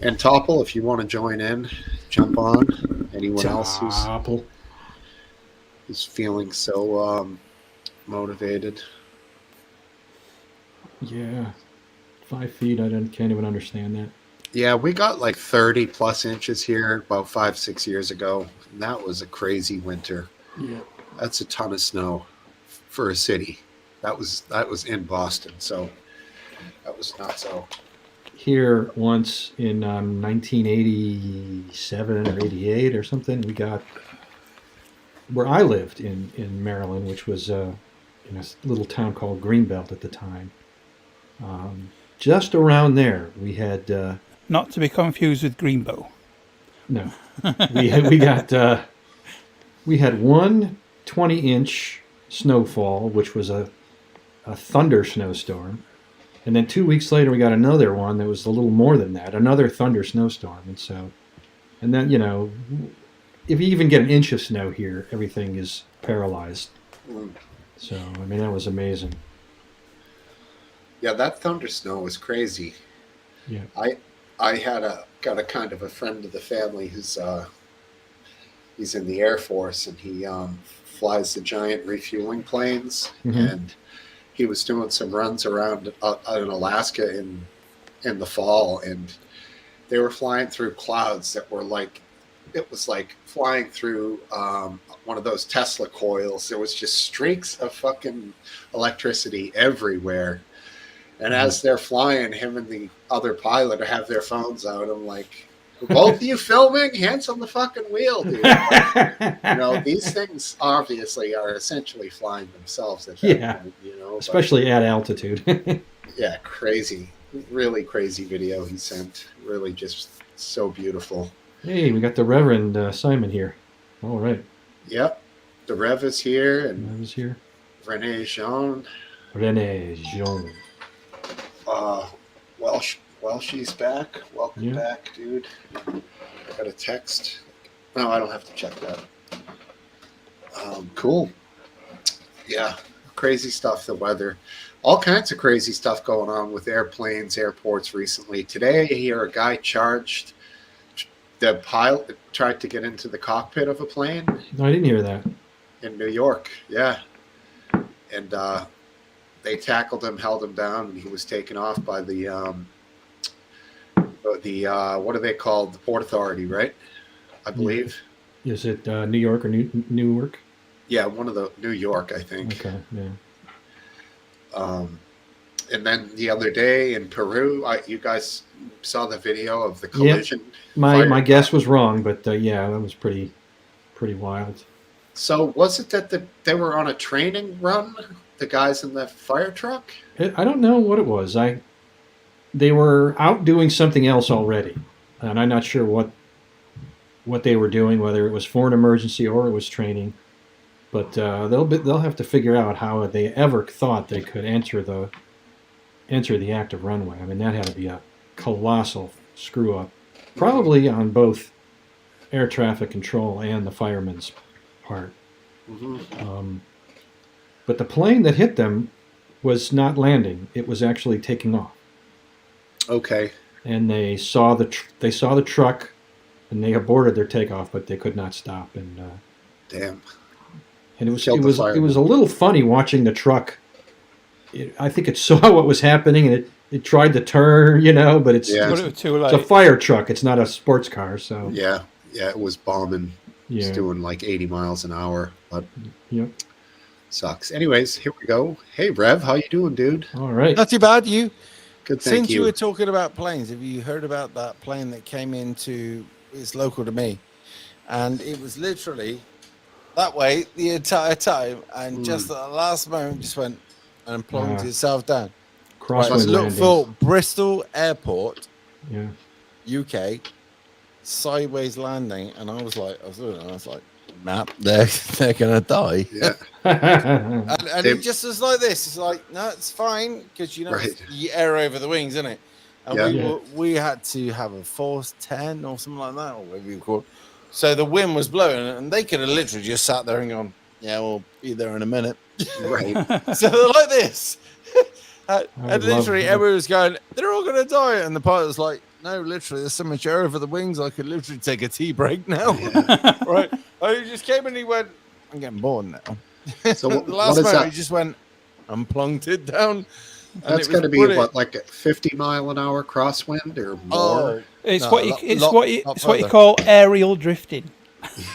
And Topple, if you want to join in, jump on. Anyone else who's feeling so motivated. Yeah. 5 feet. Can't even understand that. Yeah, we got like 30 plus inches here about 5-6 years ago. And that was a crazy winter. Yeah. That's a ton of snow for a city. That was in Boston, so that was not so. Here once in 1987 or 88 or something, we got where I lived in Maryland, which was in a little town called Greenbelt at the time. Just around there, we had Not to be confused with Greenbow. no, we got we had one 20-inch snowfall, which was a thunder snowstorm. And then 2 weeks later, we got another one that was a little more than that, another thunder snowstorm. And then, if you even get an inch of snow here, everything is paralyzed. So, I mean, that was amazing. Yeah, that thunder snow was crazy. Yeah. I got a kind of a friend of the family who's he's in the Air Force and he flies the giant refueling planes. Mhm. And he was doing some runs around in Alaska in the fall, and they were flying through clouds that were like, it was like flying through one of those Tesla coils. There was just streaks of fucking electricity everywhere. And as they're flying, him and the other pilot have their phones out. I'm like, both of you filming? Hands on the fucking wheel, dude. These things obviously are essentially flying themselves at that point, Especially at altitude. Yeah, crazy. Really crazy video he sent. Really just so beautiful. Hey, we got the Reverend Simon here. All right. Yep. The Rev is here, and I was here. Renee Jean. Well, she's back. Welcome back, dude. I got a text. No, I don't have to check that. Cool. Yeah, crazy stuff. The weather, all kinds of crazy stuff going on with airplanes, airports recently. Today, I hear a guy charged. The pilot tried to get into the cockpit of a plane. No, I didn't hear that. In New York, yeah. And they tackled him, held him down, and he was taken off by the what are they called? The Port Authority, right? I believe. Is it New York or Newark? Yeah, one of the New York, I think. Okay, yeah. And then the other day in Peru, you guys saw the video of the collision. My guess was wrong, but yeah, that was pretty wild. So was it that they were on a training run, the guys in the fire truck? I don't know what it was. They were out doing something else already, and I'm not sure what they were doing, whether it was for an emergency or it was training. But they'll have to figure out how they ever thought they could enter the active runway. I mean, that had to be a colossal screw up, probably on both air traffic control and the firemen's part. Mm-hmm. But the plane that hit them was not landing; it was actually taking off. Okay. And they saw the truck, and they aborted their takeoff, but they could not stop. And damn. And it was a little funny watching the truck. I think it saw what was happening, and it tried to turn, but it's a fire truck. It's not a sports car, so yeah, it was bombing. Yeah. It's doing like 80 miles an hour, but yep. Sucks. Anyways, here we go. Hey, Rev, how you doing, dude? All right. Not too bad. You? Good, thank Since you. you were talking about planes, have you heard about that plane that came into? It's local to me, and it was literally that way the entire time, and just at the last moment, just went and plunged itself down. Crosswind Look for Bristol Airport, yeah, UK, sideways landing, and I was like, map, they're gonna die. Yeah. and it just was like this. It's like, no, it's fine because it's the air over the wings, isn't it? And we had to have a force 10 or something like that, or whatever you call it. So the wind was blowing, and they could have literally just sat there and gone, "Yeah, we'll be there in a minute." Right. So they're like this, and literally everyone was going, "They're all gonna die," and the pilot was like, "No, literally, there's so much air over the wings, I could literally take a tea break now." Yeah. Right? He just came and he went, "I'm getting bored now." So the last moment he just went and plunked it down. That's got to be what, like a 50-mile-an-hour crosswind or more? It's what you call aerial drifting.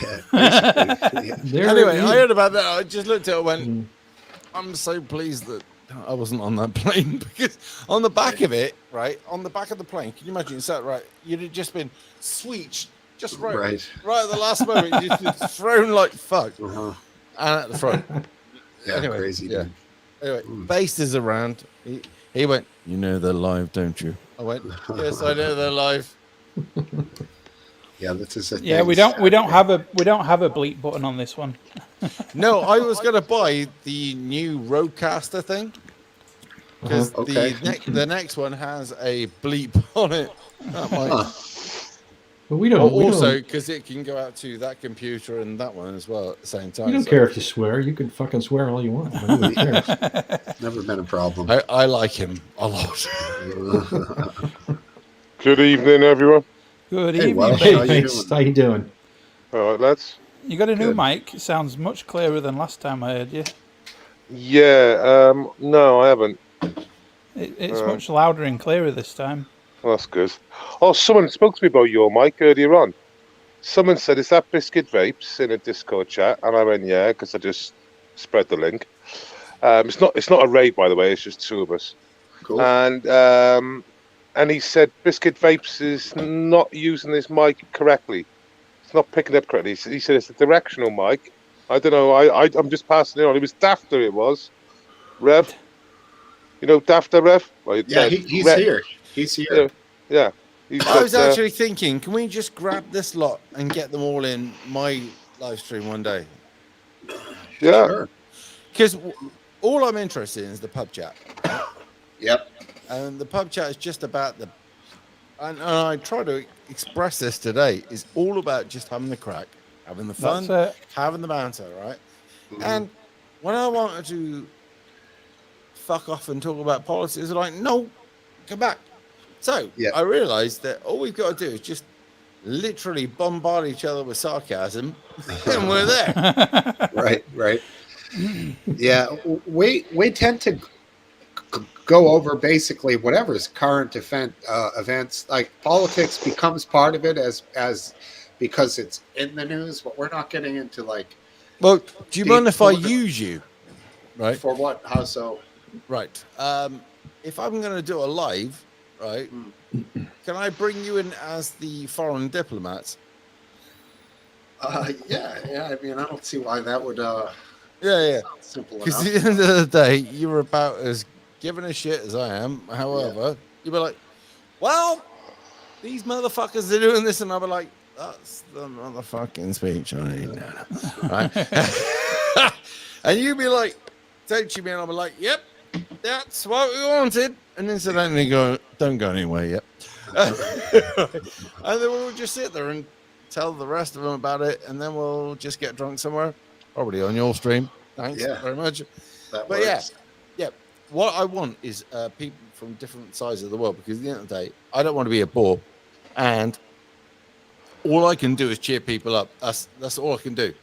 Yeah. Anyway, I heard about that. I just looked at it and went, I'm so pleased that I wasn't on that plane, because on the back of it, right, on the back of the plane, can you imagine you sat right, you'd have just been sweeched just right at the last moment, you'd been thrown like fuck, and at the front. Yeah, anyway, crazy. Yeah. Anyway, Based is around. He went, "You know they're live, don't you?" I went, "Yes, I know they're live." Yeah, this is a thing. Yeah, we don't have a bleep button on this one. No, I was gonna buy the new Roadcaster thing because the next one has a bleep on it. That might. But we don't. Also, because it can go out to that computer and that one as well at the same time. You don't care if you swear. You can fucking swear all you want. Nobody cares. Never been a problem. I like him a lot. Good evening, everyone. Good evening. How you doing? All right, lads. You got a new mic. It sounds much clearer than last time I heard you. Yeah. No, I haven't. It's much louder and clearer this time. Well, that's good. Oh, someone spoke to me about your mic earlier on. Someone said, "Is that Biscuit Vapes?" in a Discord chat, and I went, "Yeah," because I just spread the link. It's not a raid, by the way. It's just two of us. Cool. And he said Biscuit Vapes is not using this mic correctly. It's not picking up correctly. He said it's a directional mic. I don't know. I'm just passing it on. It was Dafter. It was Rev. You know Dafter, Rev? Well, yeah, he's Rev. Here. He's here. Yeah. I was actually thinking, can we just grab this lot and get them all in my live stream one day? Yeah. Because all I'm interested in is the pub chat. Yep. And the pub chat is just about and I try to express this today, is all about just having the crack, having the fun, having the banter, right? Mm-hmm. And when I wanted to fuck off and talk about politics, they're like, no, come back. So I realized that all we've got to do is just literally bombard each other with sarcasm, and we're there. Right. Yeah, we tend to go over basically whatever's current events. Like politics becomes part of it as because it's in the news, but we're not getting into like Well, do you mind deep if I political. use you? Right. For what? How so? Right. If I'm going to do a live, right, can I bring you in as the foreign diplomat? Yeah. I mean, I don't see why that would. Yeah. Simple Because enough. at the end of the day, you're about as given a shit as I am. However, you'd be like, well, these motherfuckers are doing this, and I'll be like, that's the motherfucking speech I need now. Right? And you'd be like, don't you mean? I'll be like, yep, that's what we wanted. And incidentally, don't go anywhere yet. And then we'll just sit there and tell the rest of them about it, and then we'll just get drunk somewhere, probably on your stream. Thanks very much. That but works. yeah. What I want is people from different sides of the world, because at the end of the day, I don't want to be a bore, and all I can do is cheer people up. That's all I can do.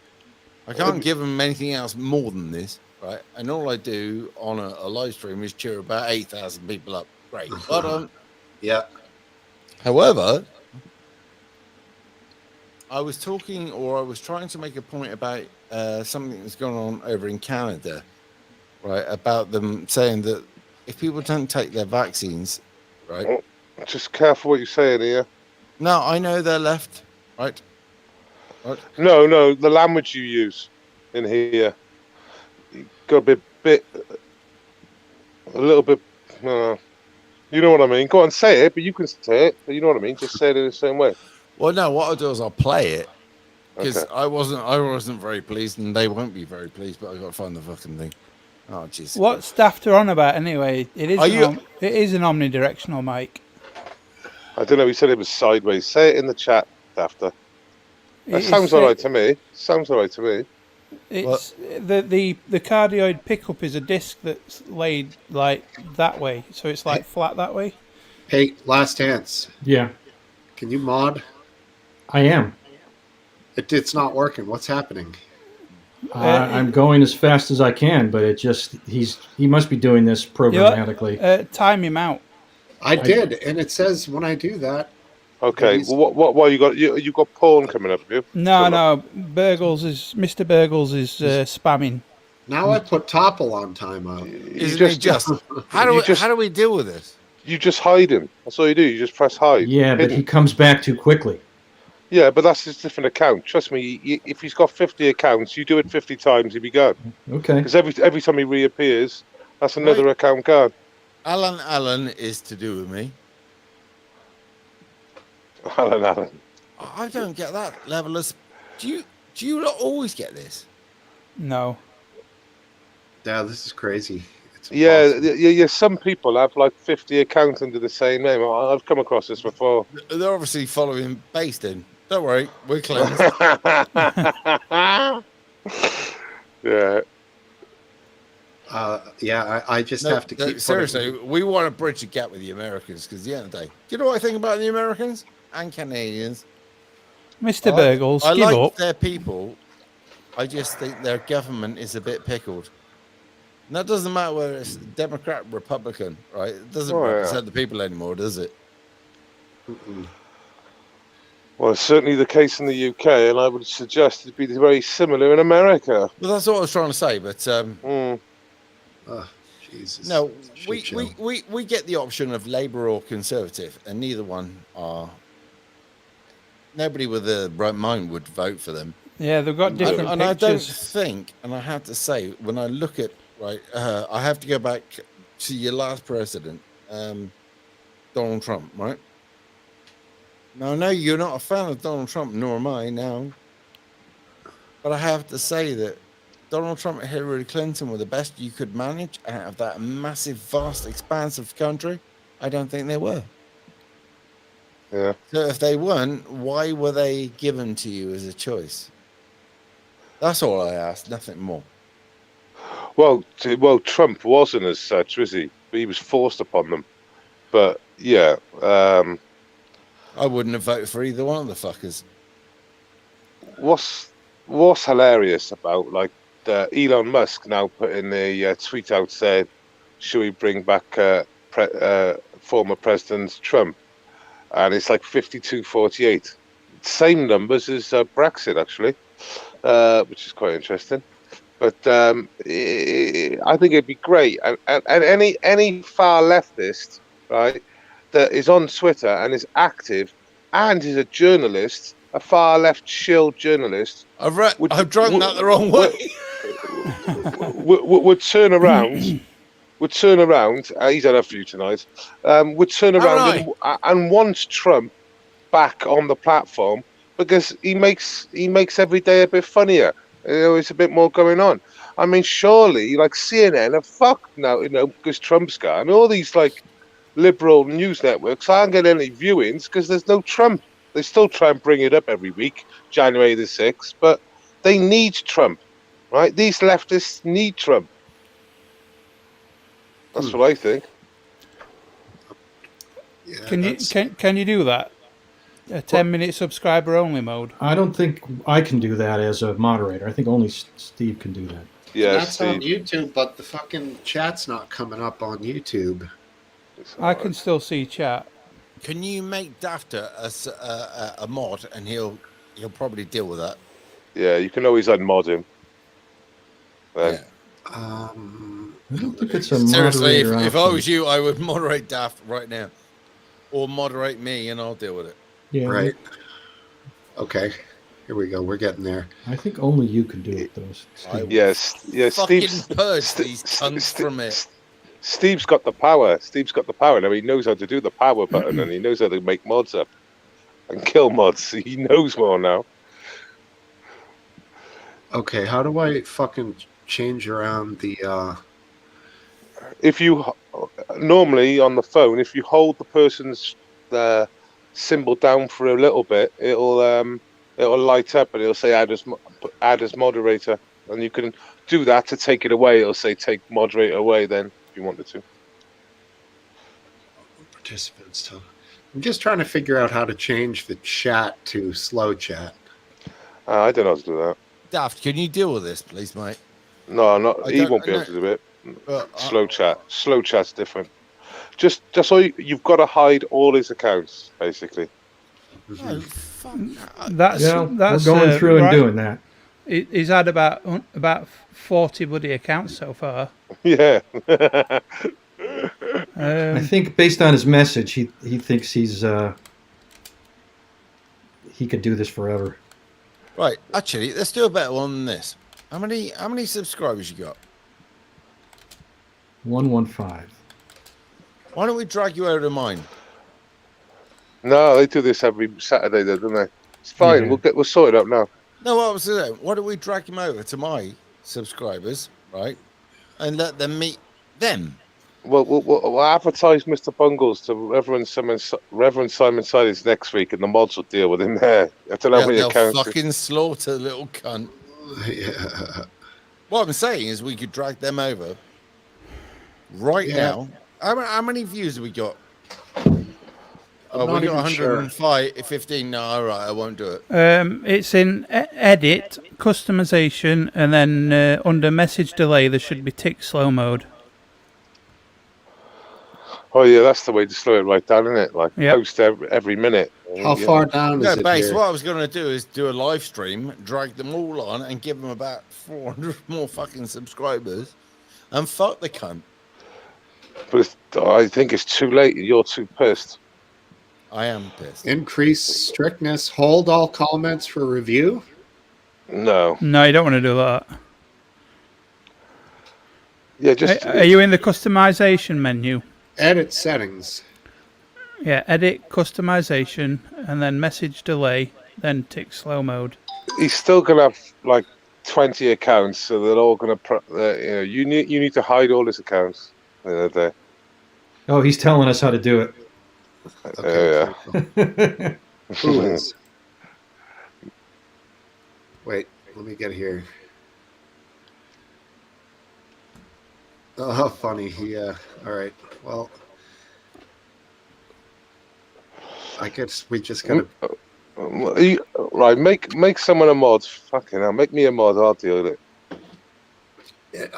I can't give them anything else more than this, right? And all I do on a live stream is cheer about 8,000 people up. Great. Well done. Yeah. However, I was trying to make a point about something that's going on over in Canada, right? About them saying that if people don't take their vaccines, right? Oh, just careful what you're saying here. No, I know they're left, right? No, the language you use in here, you got to be a little bit. You know what I mean? Go on, say it, but you can say it. But you know what I mean? Just say it in the same way. Well, no, what I'll do is I'll play it because I wasn't very pleased, and they won't be very pleased. But I got to find the fucking thing. Oh, jeez. What's Dafter on about anyway? It is an omnidirectional mic. I don't know. He said it was sideways. Say it in the chat, Dafter. That sounds all right to me. It's the cardioid pickup is a disc that's laid like that way, so it's like flat that way. Hey, last chance. Yeah. Can you mod? I am. It's not working. What's happening? I'm going as fast as I can, but he must be doing this programmatically. Time him out. I did, and it says when I do that. Okay. Well, what you got? You got porn coming up, have you? No. Mr. Burgles is spamming. Now I put Topple on timeout. How do we deal with this? You just hide him. That's all you do. You just press hide. Yeah, but he comes back too quickly. Yeah, but that's his different account. Trust me, if he's got 50 accounts, you do it 50 times, he'll be gone. Okay. Because every time he reappears, that's another account gone. Alan is to do with me. Alan. I don't get that level of. Do you not always get this? No. Yeah, this is crazy. Yeah. Some people have like 50 accounts under the same name. I've come across this before. They're obviously following based in. Don't worry, we're cleansed. Yeah. I just have to keep. Seriously, we want to bridge the gap with the Americans because at the end of the day, do you know what I think about the Americans and Canadians? Mr. Burgles, I give like up. their people. I just think their government is a bit pickled. And that doesn't matter whether it's Democrat, Republican, right? It doesn't represent the people anymore, does it? Well, it's certainly the case in the UK, and I would suggest it'd be very similar in America. Well, that's what I was trying to say, but Jesus. No, we get the option of Labour or Conservative, and neither one are. Nobody with a right mind would vote for them. Yeah, they've got different and pictures. I don't think, and I have to say, when I look at I have to go back to your last president, Donald Trump, right? Now, I know you're not a fan of Donald Trump, nor am I now, but I have to say that Donald Trump and Hillary Clinton were the best you could manage out of that massive, vast, expansive country. I don't think they were. Yeah. So if they weren't, why were they given to you as a choice? That's all I asked, nothing more. Well, Trump wasn't as such, was he? He was forced upon them. But yeah, I wouldn't have voted for either one of the fuckers. What's hilarious about Elon Musk now putting a tweet out saying should we bring back former President Trump? And it's like 52-48. Same numbers as Brexit, actually, which is quite interesting. But I think it'd be great. And any far leftist, right, that is on Twitter and is active and is a journalist, a far left shill journalist. I've drawn that the wrong way. Would turn around. Would turn around. He's had a few tonight. Would turn around and want Trump back on the platform because he makes every day a bit funnier. It's a bit more going on. I mean, surely, like CNN are fucked now, because Trump's gone. And all these like liberal news networks aren't getting any viewings because there's no Trump. They still try and bring it up every week, January the 6th, but they need Trump, right? These leftists need Trump. That's what I think. Yeah, can you do that? A 10-minute subscriber only mode? I don't think I can do that as a moderator. I think only Steve can do that. Yeah, that's Steve. On YouTube, but the fucking chat's not coming up on YouTube. I can still see chat. Can you make Daft a mod, and he'll probably deal with that? Yeah, you can always unmod him. Yeah. I don't think it's a seriously. moderator If I was you, I would moderate Daft right now, or moderate me, and I'll deal with it. Yeah. Right. Okay. Here we go. We're getting there. I think only you can do it, though. Steve. Yes. Fucking purge these cunts from it. Steve's got the power. Steve's got the power. Now he knows how to do the power button, and he knows how to make mods up and kill mods. He knows more now. Okay. How do I fucking change around the? If you normally on the phone, if you hold the person's symbol down for a little bit, it'll light up and it'll say add as moderator, and you can do that to take it away. It'll say take moderator away then if you wanted to. Participants. I'm just trying to figure out how to change the chat to slow chat. I don't know how to do that. Daft, can you deal with this, please, mate? No, not. He won't be able to do it. Slow chat. Slow chat's different. Just so you've got to hide all his accounts, basically. Oh, fuck. That's we're going through and doing that. He's had about 40 bloody accounts so far. Yeah. I think based on his message, he thinks he could do this forever. Right. Actually, let's do a better one than this. How many subscribers you got? 115. Why don't we drag you over to mine? No, they do this every Saturday, though, don't they? It's fine. Yeah. We'll sort it out now. No, what I was saying, why don't we drag him over to my subscribers, right, and let them meet them? Well, we'll advertise Mr. Bungles to Reverend Simon Sides next week, and the mods will deal with him there. I don't know how many accounts. Fucking slaughter, little cunt. Yeah. What I'm saying is we could drag them over right now. How many views have we got? We got 115. No, all right, I won't do it. It's in edit, customization, and then under message delay there should be tick slow mode. Oh yeah, that's the way to slow it right down, isn't it? Like post every minute. How far down is it? Base. What I was going to do is do a live stream, drag them all on, and give them about 400 more fucking subscribers, and fuck the cunt. But I think it's too late. You're too pissed. I am pissed. Increase strictness. Hold all comments for review. No, you don't want to do that. Yeah, just. Are you in the customization menu? Edit settings. Yeah, edit customization, and then message delay, then tick slow mode. He's still gonna have like 20 accounts, so they're all gonna. You need to hide all his accounts. Oh, he's telling us how to do it. Okay, Who is? Wait, let me get here. Oh, funny. All right. Well, I guess we just gotta. Right, make someone a mod. Fucking hell, make me a mod. I'll deal with it.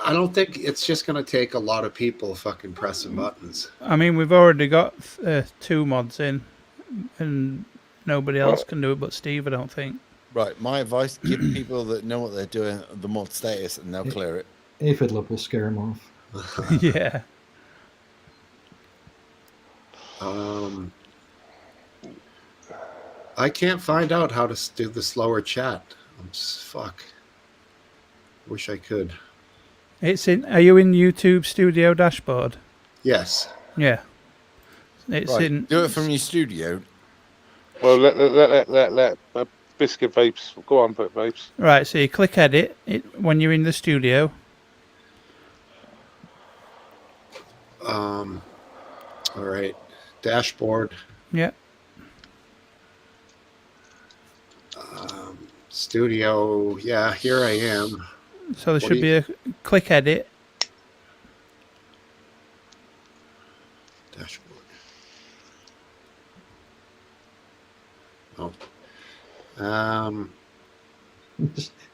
I don't think it's just going to take a lot of people fucking pressing buttons. I mean, we've already got 2 mods in, and nobody else can do it but Steve, I don't think. Right, my advice: give people that know what they're doing the mod status, and they'll clear it. Aphid will scare them off. Yeah. I can't find out how to do the slower chat. Fuck. Wish I could. It's in. Are you in YouTube Studio dashboard? Yes. Yeah. It's Right, in. do it from your studio. Well, let Biscuit Vapes go on, but Vapes. Right. So you click edit it when you're in the studio. All right. Dashboard. Yeah. Studio. Yeah, here I am. So there should be a click edit. Dashboard. Oh.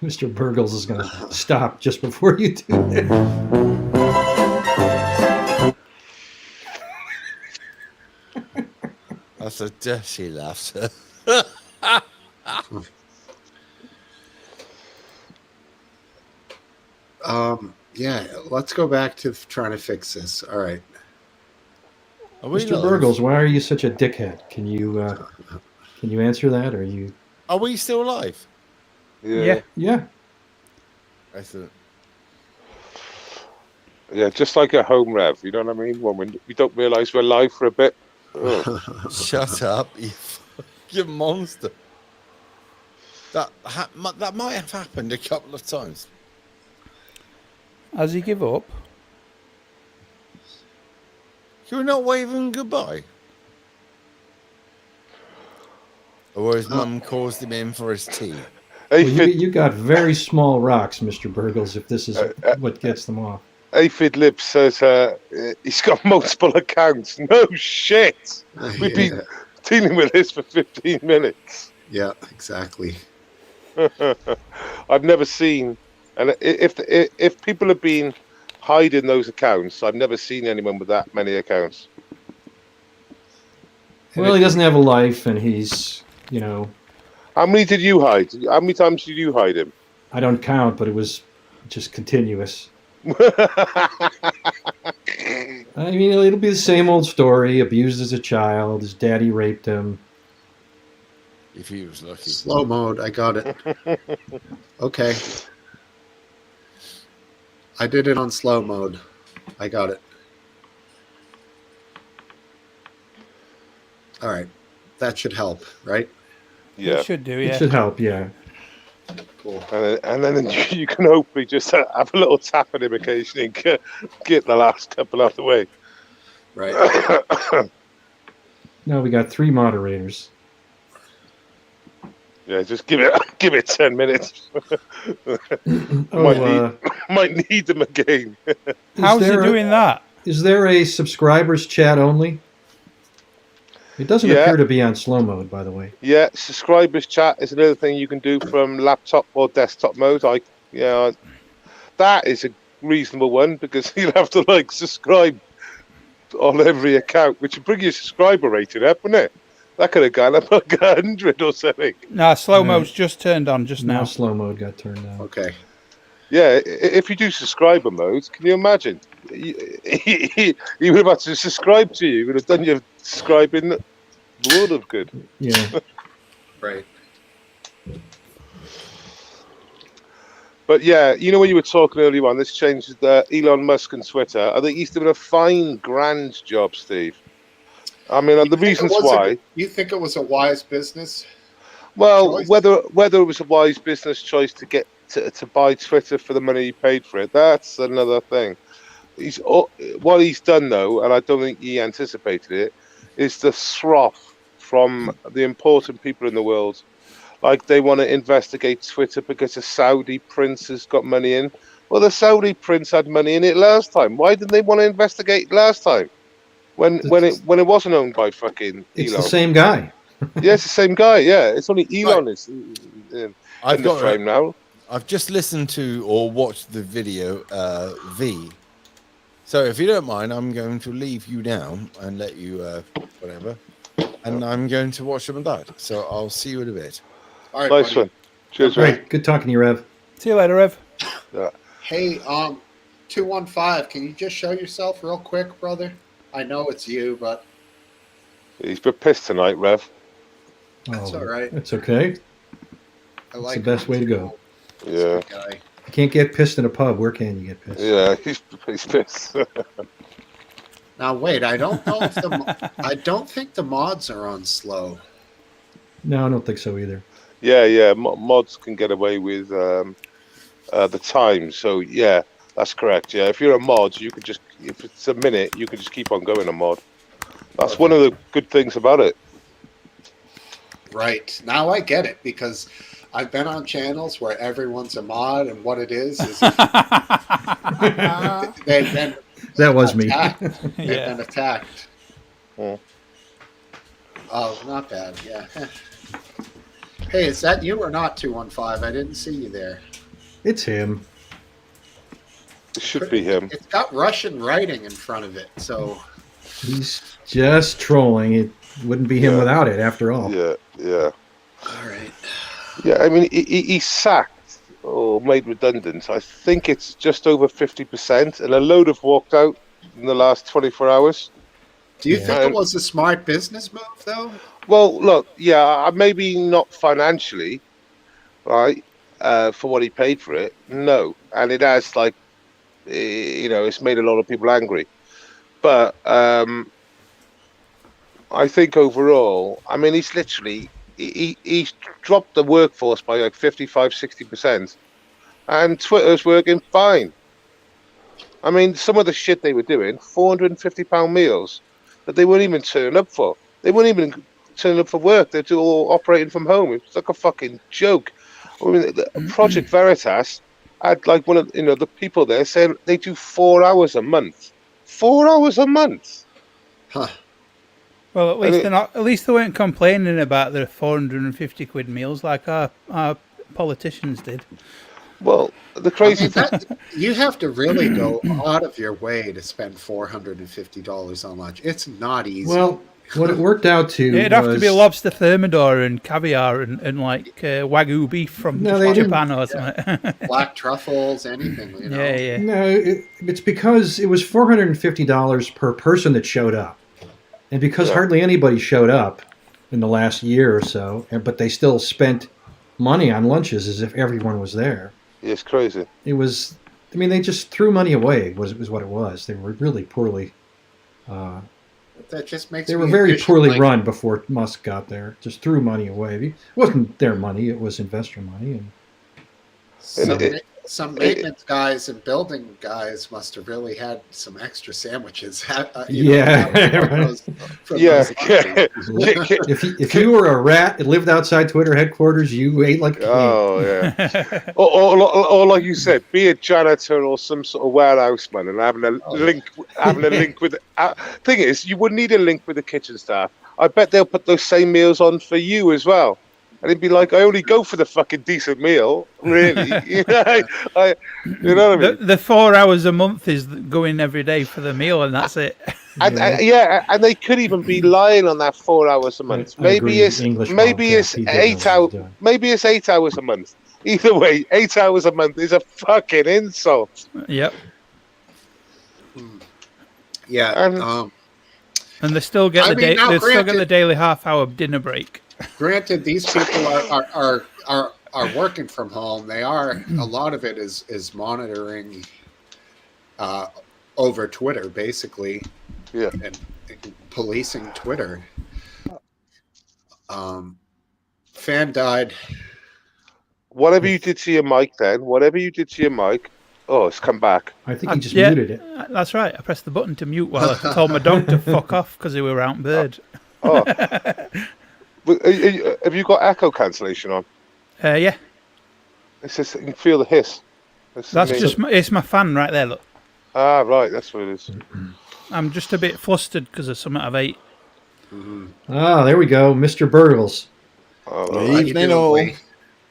Mr. Burgles is going to stop just before you do that. That's a dirty laughter. Yeah, let's go back to trying to fix this. All right. Mr. Burgles, why are you such a dickhead? Can you answer that? Or you? Are we still live? Yeah. Yeah. Excellent. Yeah, just like a home rev, you know what I mean? When we don't realise we're live for a bit. Oh. Shut up, you fucking monster. That might have happened a couple of times. Has he give up? You're not waving goodbye. Or his mum caused him in for his tea. Well, you got very small rocks, Mr. Burgles, if this is what gets them off. Aphid Lips says he's got multiple accounts. No shit. We've been dealing with this for 15 minutes. Yeah, exactly. I've never seen, and if people have been hiding those accounts, I've never seen anyone with that many accounts. Well, he doesn't have a life, and he's, How many did you hide? How many times did you hide him? I don't count, but it was just continuous. I mean, it'll be the same old story. Abused as a child. His daddy raped him. If he was lucky. Slow mode. I got it. Okay. I did it on slow mode. I got it. All right. That should help, right? Yeah. It should do, yeah. It should help, yeah. Cool. And then you can hopefully just have a little tap at him occasionally and get the last couple out of the way. Right. No, we got 3 moderators. Yeah, just give it 10 minutes. Might need them again. How's he doing that? Is there a subscribers chat only? It doesn't appear to be on slow mode, by the way. Yeah, subscribers chat is another thing you can do from laptop or desktop mode. That is a reasonable one because you'll have to subscribe on every account, which would bring your subscriber rating up, wouldn't it? That could have gone up 100 or something. No, slow mode's just turned on just now. Now slow mode got turned on. Okay. Yeah, if you do subscriber modes, can you imagine? He would have had to subscribe to you. He would have done your subscribing the world of good. Yeah. Right. But yeah, when you were talking earlier on, this changed Elon Musk and Twitter. I think he's doing a fine, grand job, Steve. I mean, the reasons why. You think it was a wise business? Well, choice? whether it was a wise business choice to get to buy Twitter for the money he paid for it, that's another thing. What he's done though, and I don't think he anticipated it, is the froth from the important people in the world. Like they want to investigate Twitter because a Saudi prince has got money in. Well, the Saudi prince had money in it last time. Why didn't they want to investigate last time? When it wasn't owned by fucking It's Elon. the same guy. Yeah, it's the same guy. Yeah, it's only Elon is in the frame now. I've just listened to or watched the video V. So if you don't mind, I'm going to leave you now and let you whatever. And I'm going to watch some of that. So I'll see you in a bit. All right, Nice buddy. one. Cheers, All Rev. right, good talking to you, Rev. See you later, Rev. Yeah. Hey, 215, can you just show yourself real quick, brother? I know it's you, but He's been pissed tonight, Rev. that's all right. That's okay. I It's like the best him way to too. go. He's a Yeah. good guy. You can't get pissed in a pub. Where can you get pissed? Yeah, he's pissed. Now wait, I don't know if I don't think the mods are on slow. No, I don't think so either. Yeah. Mods can get away with the time. So yeah, that's correct. Yeah, if you're a mod, you could just, if it's a minute, you can just keep on going a mod. That's one of the good things about it. Right. Now I get it, because I've been on channels where everyone's a mod, and what it is they've been That was me. attacked. They've Yeah. been attacked. Hmm. Oh, not bad. Yeah. Hey, is that you or not, 215? I didn't see you there. It's him. It should be him. It's got Russian writing in front of it, so He's just trolling. It wouldn't be him Yeah. without it, after all. Yeah. all right. Yeah, I mean, he's sacked or made redundant. I think it's just over 50%, and a load have walked out in the last 24 hours. Do you Yeah. think it was a smart business move, though? Well, look, yeah, maybe not financially, right, for what he paid for it. No, and it has, like, it's made a lot of people angry. But I think overall, I mean, he's literally, he's dropped the workforce by like 55, 60%, and Twitter's working fine. I mean, some of the shit they were doing, £450 meals that they weren't even turning up for. They weren't even turning up for work. They're all operating from home. It's like a fucking joke. I mean, Project Veritas had like one of the people there saying they do 4 hours a month. 4 hours a month. Huh. Well, at least they're not. At least they weren't complaining about their 450 quid meals like our politicians did. Well, the crazy thing. You have to really go out of your way to spend $450 on lunch. It's not easy. Well, what it worked out to It'd have to be lobster thermidor and caviar and like Wagyu beef from Japan or something. Black truffles, anything. Yeah. No, it's because it was $450 per person that showed up. And because hardly anybody showed up in the last year or so, but they still spent money on lunches as if everyone was there. It's crazy. It was, I mean, they just threw money away, was what it was. They were really poorly. That just makes They were very poorly run before Musk got there. Just threw money away. It wasn't their money; it was investor money. And some maintenance guys and building guys must have really had some extra sandwiches. If you were a rat and lived outside Twitter headquarters, you ate like a king. Oh yeah. or like you said, be a janitor or some sort of warehouseman and having a link with. Thing is, you would need a link with the kitchen staff. I bet they'll put those same meals on for you as well. And it'd be like, I only go for the fucking decent meal, really. You know what I mean? The 4 hours a month is going every day for the meal, and that's it. And they could even be lying on that 4 hours a month. Maybe it's 8 hours. Maybe it's 8 hours a month. Either way, 8 hours a month is a fucking insult. Yep. Yeah. And they still get the daily half-hour dinner break. Granted, these people are working from home. They are, a lot of it is monitoring over Twitter, basically. Yeah. And policing Twitter. Fan died. Whatever you did to your mic then, oh, it's come back. I think he just muted it. That's right. I pressed the button to mute while I told my dog to fuck off because he were out bird. Oh. Have you got echo cancellation on? Yeah. It says you can feel the hiss. It's my fan right there, look. Ah, right, that's what it is. I'm just a bit flustered because of something I've ate. Mm-hmm. Ah, there we go, Mr. Burgles. Oh, evening all.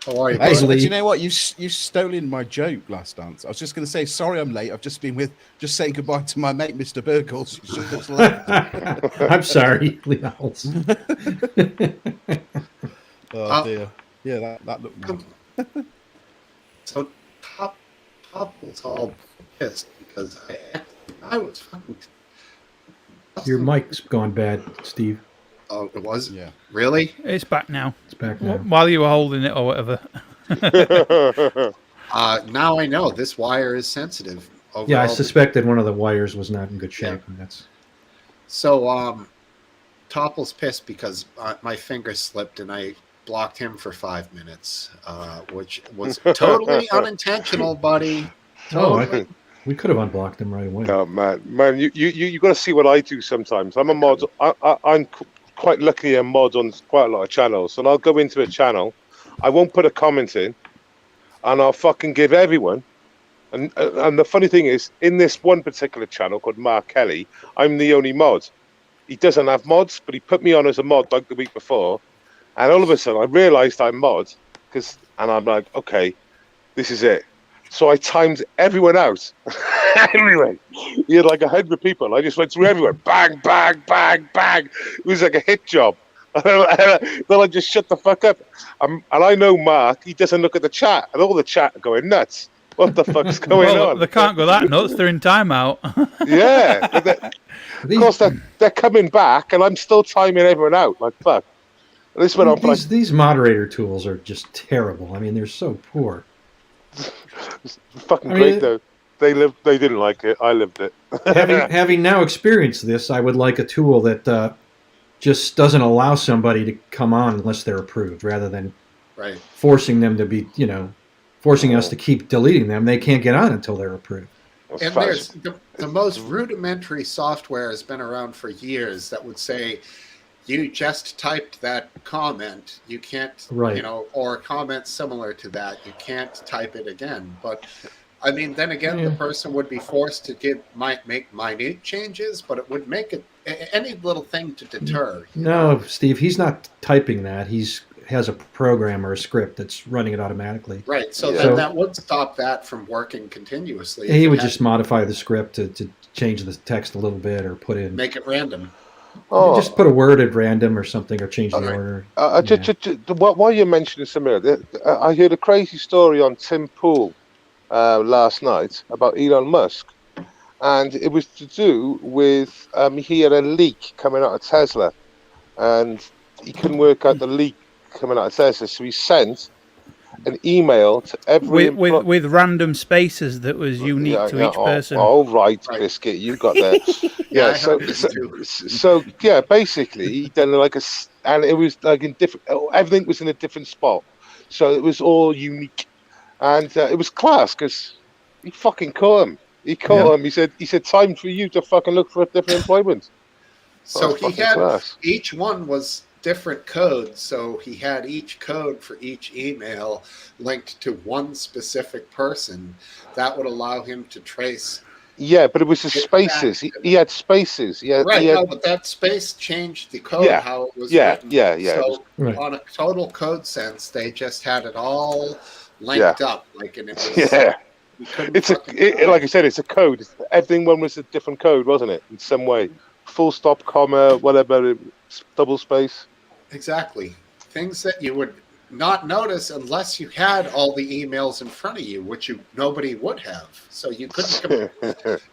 How are you, Hey, bud? Lee. Do you know what? You've stolen my joke, Last Dance. I was just going to say, sorry I'm late. I've just been just saying goodbye to my mate, Mr. Burgles, who's just left. I'm sorry, Lee Owls. Oh, dear. Yeah, that looked mad. So Top was all pissed because I was fucking. Your mic's gone bad, Steve. Oh, it was? Yeah. Really? It's back now. It's back now. While you were holding it or whatever. Now I know this wire is sensitive. Yeah, I suspected one of the wires was not in good shape, and that's. So, Topple's pissed because my finger slipped and I blocked him for 5 minutes, which was totally unintentional, buddy. Totally. We could have unblocked him right away. No, man, you got to see what I do sometimes. I'm a mod. I'm quite lucky. I'm mod on quite a lot of channels, and I'll go into a channel. I won't put a comment in, and I'll fucking give everyone. And the funny thing is, in this one particular channel called Mark Kelly, I'm the only mod. He doesn't have mods, but he put me on as a mod like the week before, and all of a sudden I realised I'm mod and I'm like, okay, this is it. So I timed everyone out. Anyway, he had like 100 people. I just went through everyone. Bang, bang, bang, bang. It was like a hit job. Then I just shut the fuck up. And I know Mark, he doesn't look at the chat. And all the chat are going nuts. What the fuck's going on? They can't go that nuts. They're in timeout. Yeah. Of course, they're coming back, and I'm still timing everyone out. Like, fuck. This went on for These moderator tools are just terrible. I mean, they're so poor. Fucking great though. They didn't like it. I lived it. having now experienced this, I would like a tool that just doesn't allow somebody to come on unless they're approved, rather than forcing them to be, forcing us to keep deleting them. They can't get on until they're approved. And there's the most rudimentary software has been around for years that would say, you just typed that comment, you can't, or a comment similar to that, you can't type it again. But I mean, then again, the person would be forced to make minute changes, but it would make it any little thing to deter. No, Steve, he's not typing that. He's has a program or a script that's running it automatically. Right. So then that would stop that from working continuously. He would just modify the script to change the text a little bit or make it random. Oh. Just put a word at random or something, or change the order. While you're mentioning Samir, I heard a crazy story on Tim Pool last night about Elon Musk, and it was to do with he had a leak coming out of Tesla, and he couldn't work out the leak coming out of Tesla, so he sent an email to every with random spaces that was unique to each person. Oh, right, Biscuit, you got that. Yeah, so basically he done like and it was like in different. Everything was in a different spot, so it was all unique, and it was class because he fucking caught him. He caught him. He said, time for you to fucking look for a different employment. So he had each one was different codes, so he had each code for each email linked to one specific person. That would allow him to trace. Yeah, but it was the spaces. He had spaces. Yeah, but that space changed the code how it was written. So on a total code sense, they just had it all linked up, like, and it was. Yeah, it's like I said, it's a code. Everything one was a different code, wasn't it? In some way, full stop, comma, whatever, double space. Exactly. Things that you would not notice unless you had all the emails in front of you, which nobody would have. So you couldn't.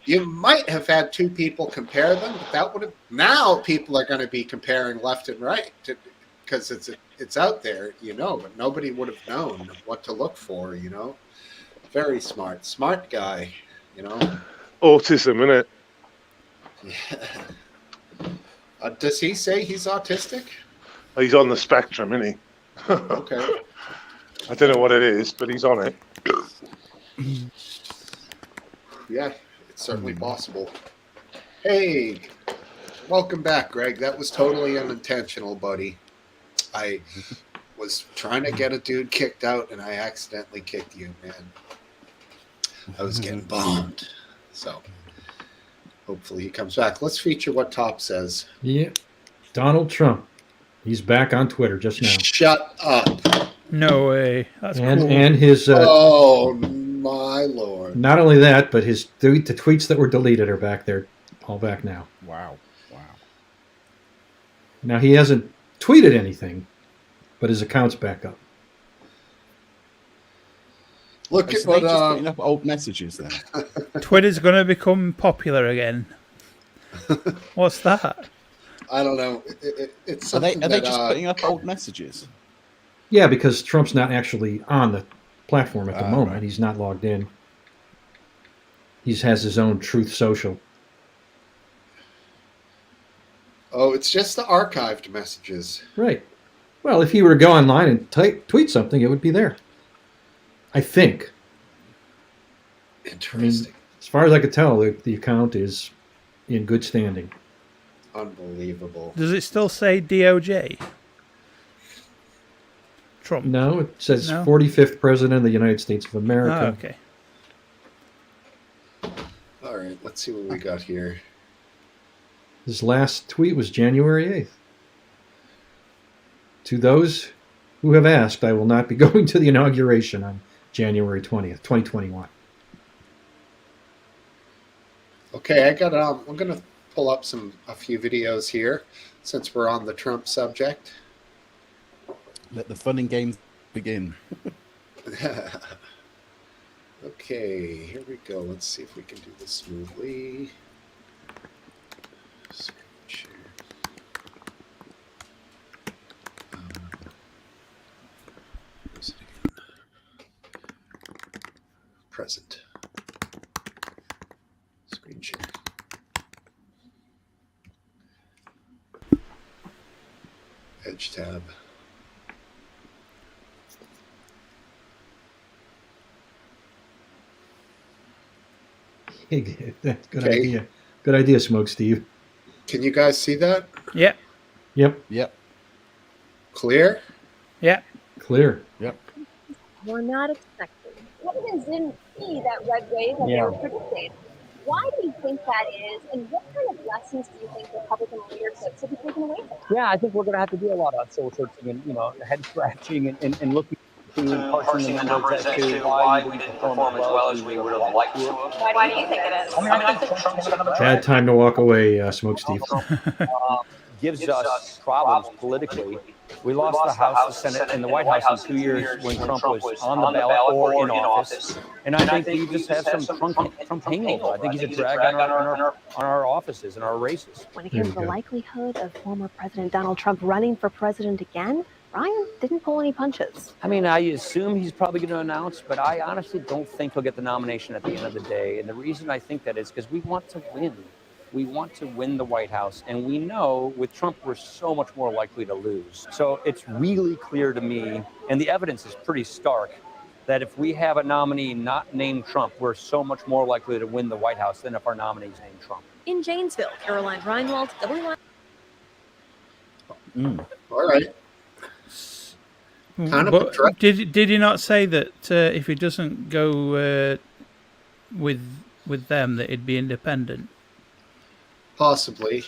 You might have had two people compare them, but that would have. Now people are going to be comparing left and right because it's out there, but nobody would have known what to look for. Very smart guy. Autism, innit? Yeah. Does he say he's autistic? He's on the spectrum, isn't he? Okay. I don't know what it is, but he's on it. Yeah, it's certainly possible. Hey, welcome back, Greg. That was totally unintentional, buddy. I was trying to get a dude kicked out, and I accidentally kicked you, man. I was getting bombed. So hopefully he comes back. Let's feature what Top says. Yeah. Donald Trump. He's back on Twitter just now. Shut up. No way. That's and cool. and his Oh my lord! not only that, but the tweets that were deleted are back there, all back now. Wow. Wow. Now he hasn't tweeted anything, but his account's back up. Look So at they just what. putting up old messages then. Twitter's going to become popular again. What's that? I don't know. It's Are something they just putting up old messages? Yeah, because Trump's not actually on the platform at the moment. Right. He's not logged in. He has his own Truth Social. Oh, it's just the archived messages. Right. Well, if he were to go online and tweet something, it would be there. I think. Interesting. As far as I could tell, the account is in good standing. Unbelievable. Does it still say DOJ? Trump? No, it says No? 45th President of the United States of America. Oh, okay. All right, let's see what we got here. His last tweet was January 8th. To those who have asked, I will not be going to the inauguration on January 20th, 2021. Okay, I got. I'm gonna pull up a few videos here since we're on the Trump subject. Let the fun and games begin. Okay, here we go. Let's see if we can do this smoothly. Screen share. Where's it again? Present. Screen share. Edge tab. That's good Okay. idea. Good idea, Smokesteve. Can you guys see that? Yep. Yep, Yep. Clear? Yep. clear. Yep. We're not expecting. Republicans didn't see that red wave that they were predicting. Why do you think that is, and what kind of lessons do you think Republican leadership should be taking away from that? Yeah, I think we're going to have to do a lot of soul searching and head scratching and looking to parsing the numbers as to why we didn't perform as well as we would have liked to. Why do you think it is? I think Trump's going to Bad time to walk away, Smokesteve. gives us problems politically. We lost the House, the Senate, and the White House in 2 years when Trump was on the ballot or in office. And I think we just have some Trump hangover. I think he's a drag on our offices and our races. When it There came you to the go. likelihood of former President Donald Trump running for president again, Ryan didn't pull any punches. I mean, I assume he's probably going to announce, but I honestly don't think he'll get the nomination at the end of the day. And the reason I think that is because we want to win. We want to win the White House. And we know with Trump, we're so much more likely to lose. So it's really clear to me, and the evidence is pretty stark, that if we have a nominee not named Trump, we're so much more likely to win the White House than if our nominee is named Trump. In Janesville, Caroline Reinwald, WI. All right. Kind of But a did he not say that if he doesn't go with them, that he'd be independent? Possibly.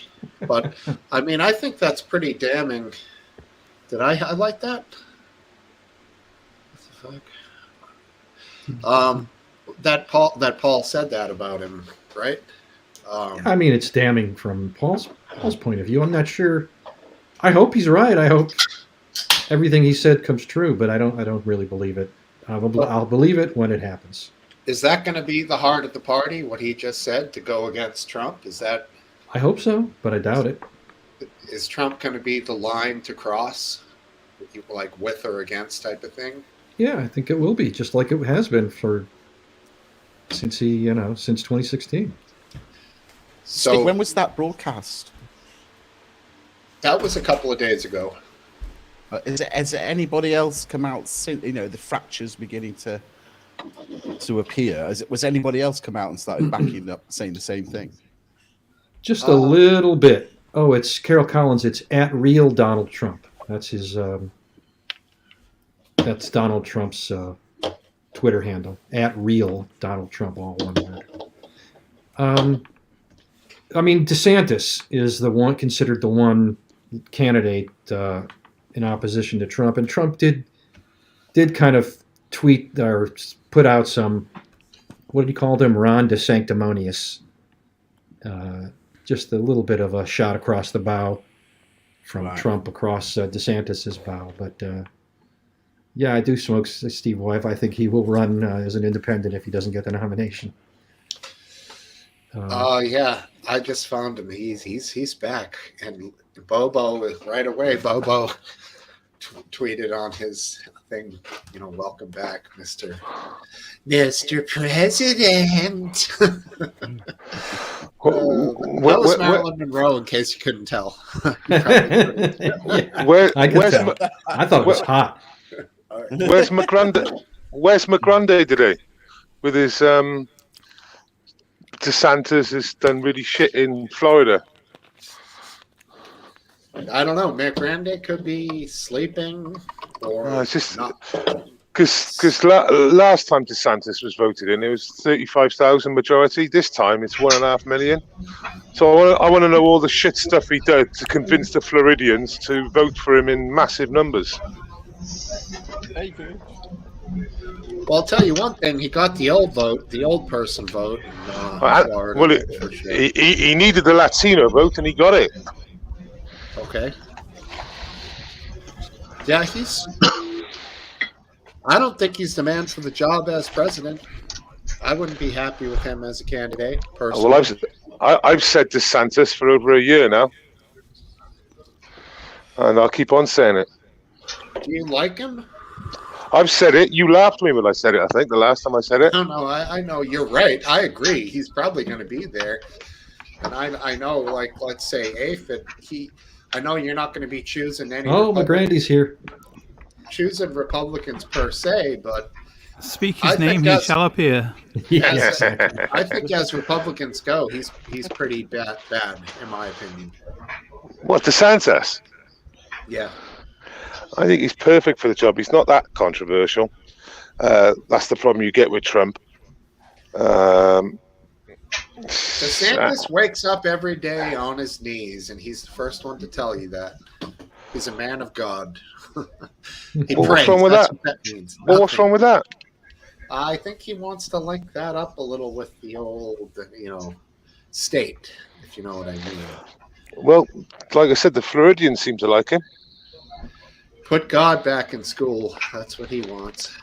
But, I mean, I think that's pretty damning. Did I highlight that? What the fuck? That Paul said that about him, right? I mean, it's damning from Paul's point of view. I'm not sure. I hope he's right. I hope everything he said comes true, but I don't really believe it. I'll believe it when it happens. Is that going to be the heart of the party, what he just said, to go against Trump? I hope so, but I doubt it. Is Trump going to be the line to cross, like with or against type of thing? Yeah, I think it will be, just like it has been since 2016. So when was that broadcast? that was a couple of days ago. Has anybody else come out since? The fractures beginning to appear. Was anybody else come out and started backing up, saying the same thing? Just a little bit. Oh, it's Carol Collins. It's at real Donald Trump. That's his. That's Donald Trump's Twitter handle. At real Donald Trump, all one word. I mean, DeSantis is considered the one candidate in opposition to Trump, and Trump did did kind of tweet or put out some, what did he call them? Ron DeSanctimonious. Just a little bit of a shot across the bow from Trump across DeSantis's bow. But yeah, I do smoke Steve Wife. I think he will run as an independent if he doesn't get the nomination. Yeah, I just found him. He's back, and Bobo right away. Bobo tweeted on his thing, welcome back, Mr. President. That was Marilyn Monroe, in case you couldn't tell. Yeah, I could tell. I thought it was hot. Where's McGrande today? With his DeSantis has done really shit in Florida. I don't know. McGrande could be sleeping, or it's just not. Because last time DeSantis was voted in, it was 35,000 majority. This time it's 1.5 million. So I want to know all the shit stuff he did to convince the Floridians to vote for him in massive numbers. Well, I'll tell you one thing. He got the old person vote. He needed the Latino vote, and he got it. Okay. Yeah, I don't think he's the man for the job as president. I wouldn't be happy with him as a candidate, personally. Well, I've said DeSantis for over a year now, and I'll keep on saying it. Do you like him? I've said it. You laughed at me when I said it, I think, the last time I said it. No, I know. You're right. I agree. He's probably going to be there. And I know, like, let's say, Aphid, I know you're not going to be choosing any. Oh, McGrandy's here. Choosing Republicans per se, but speak his name, he shall appear. Yes, I think as Republicans go, he's pretty bad, in my opinion. What, DeSantis? Yeah. I think he's perfect for the job. He's not that controversial. That's the problem you get with Trump. DeSantis wakes up every day on his knees, and he's the first one to tell you that. He's a man of God. He prays. What's wrong with that? What that means. What's wrong with that? I think he wants to link that up a little with the old, state, if you know what I mean. Well, like I said, the Floridians seem to like him. Put God back in school. That's what he wants.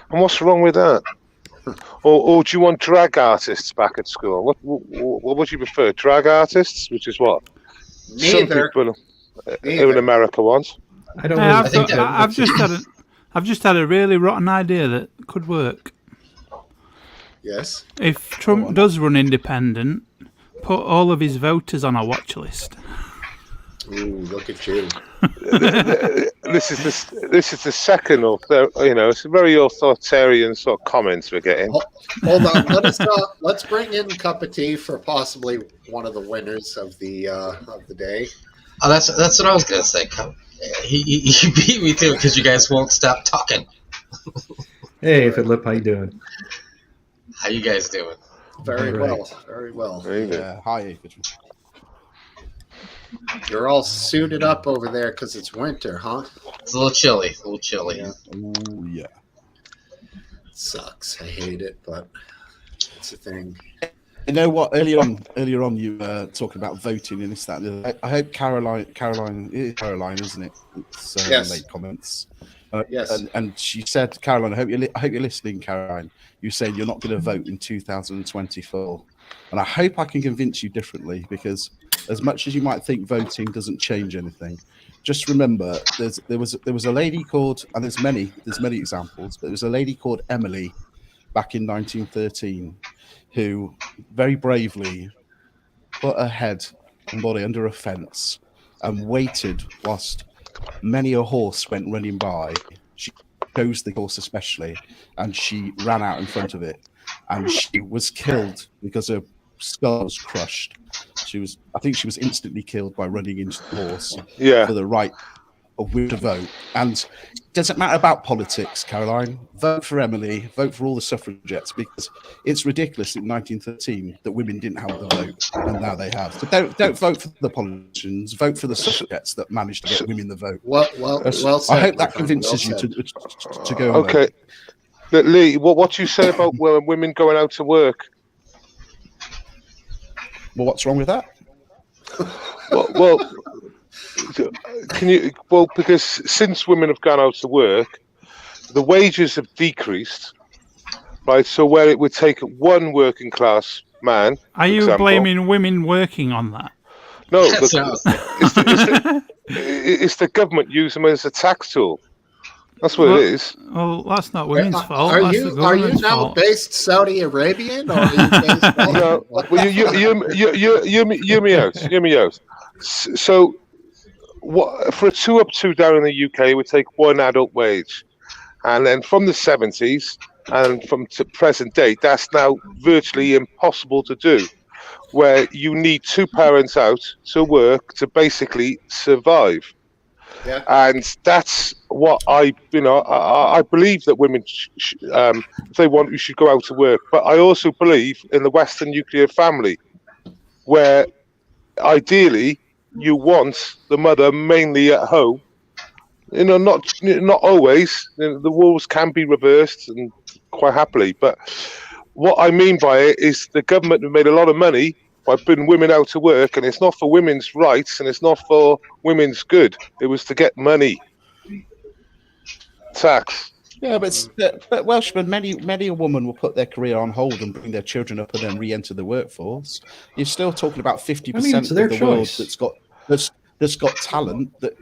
And what's wrong with that? Or do you want drag artists back at school? What would you prefer? Drag artists, which is what Neither. some people here in America want. I don't. I've just had a really rotten idea that could work. Yes. If Trump does run independent, put all of his voters on a watch list. Ooh, look at you. This is the second, it's a very authoritarian sort of comments we're getting. Hold on, let's bring in a cup of tea for possibly one of the winners of the day. Oh, that's what I was gonna say. He beat me too because you guys won't stop talking. Hey, Philip, how you doing? How you guys doing? Very well, very well. Hi, You're all suited up over there because it's winter, huh? It's a little chilly. Yeah. Ooh, yeah. Sucks. I hate it, but it's a thing. You know what? Earlier on, you were talking about voting and this, that. And the other. I hope Caroline, isn't it? It's yes. late comments. Yes. And she said, Caroline, I hope you're listening, Caroline. You said you're not going to vote in 2024, and I hope I can convince you differently, because as much as you might think voting doesn't change anything, just remember there was a lady called, and there's many examples, but there was a lady called Emily back in 1913 who very bravely put her head and body under a fence and waited whilst many a horse went running by. She chose the horse especially, and she ran out in front of it, and she was killed because her skull was crushed. I think she was instantly killed by running into the horse for the right of women to vote. And it doesn't matter about politics, Caroline. Vote for Emily, vote for all the suffragettes, because it's ridiculous in 1913 that women didn't have the vote, and now they have. So don't vote for the politicians, vote for the suffragettes that managed to get women the vote. Well said, I hope my that friend, convinces well you said. to go. Okay. Lee, what you say about women going out to work? Well, what's wrong with that? Well, can you? Well, because since women have gone out to work, the wages have decreased, right? So where it would take one working class man, are you blaming women working on that? No, it's the government using them as a tax tool. That's what it is. Well, that's not women's fault. Are That's you the government's now fault. based Saudi Arabian, or are you based? No, well, you me out. Hear me out. So, what for a 2 up, 2 down in the UK, it would take one adult wage, and then from the 70s and from to present date, that's now virtually impossible to do, where you need 2 parents out to work to basically survive. Yeah. And that's what I believe that women, if they want, you should go out to work. But I also believe in the Western nuclear family, where ideally you want the mother mainly at home. Not always. The roles can be reversed, and quite happily. But what I mean by it is the government have made a lot of money by putting women out to work, and it's not for women's rights, and it's not for women's good. It was to get money. Tax. Yeah, but Welshman, many a woman will put their career on hold and bring their children up and then re-enter the workforce. You're still talking about 50% of the world that's got talent that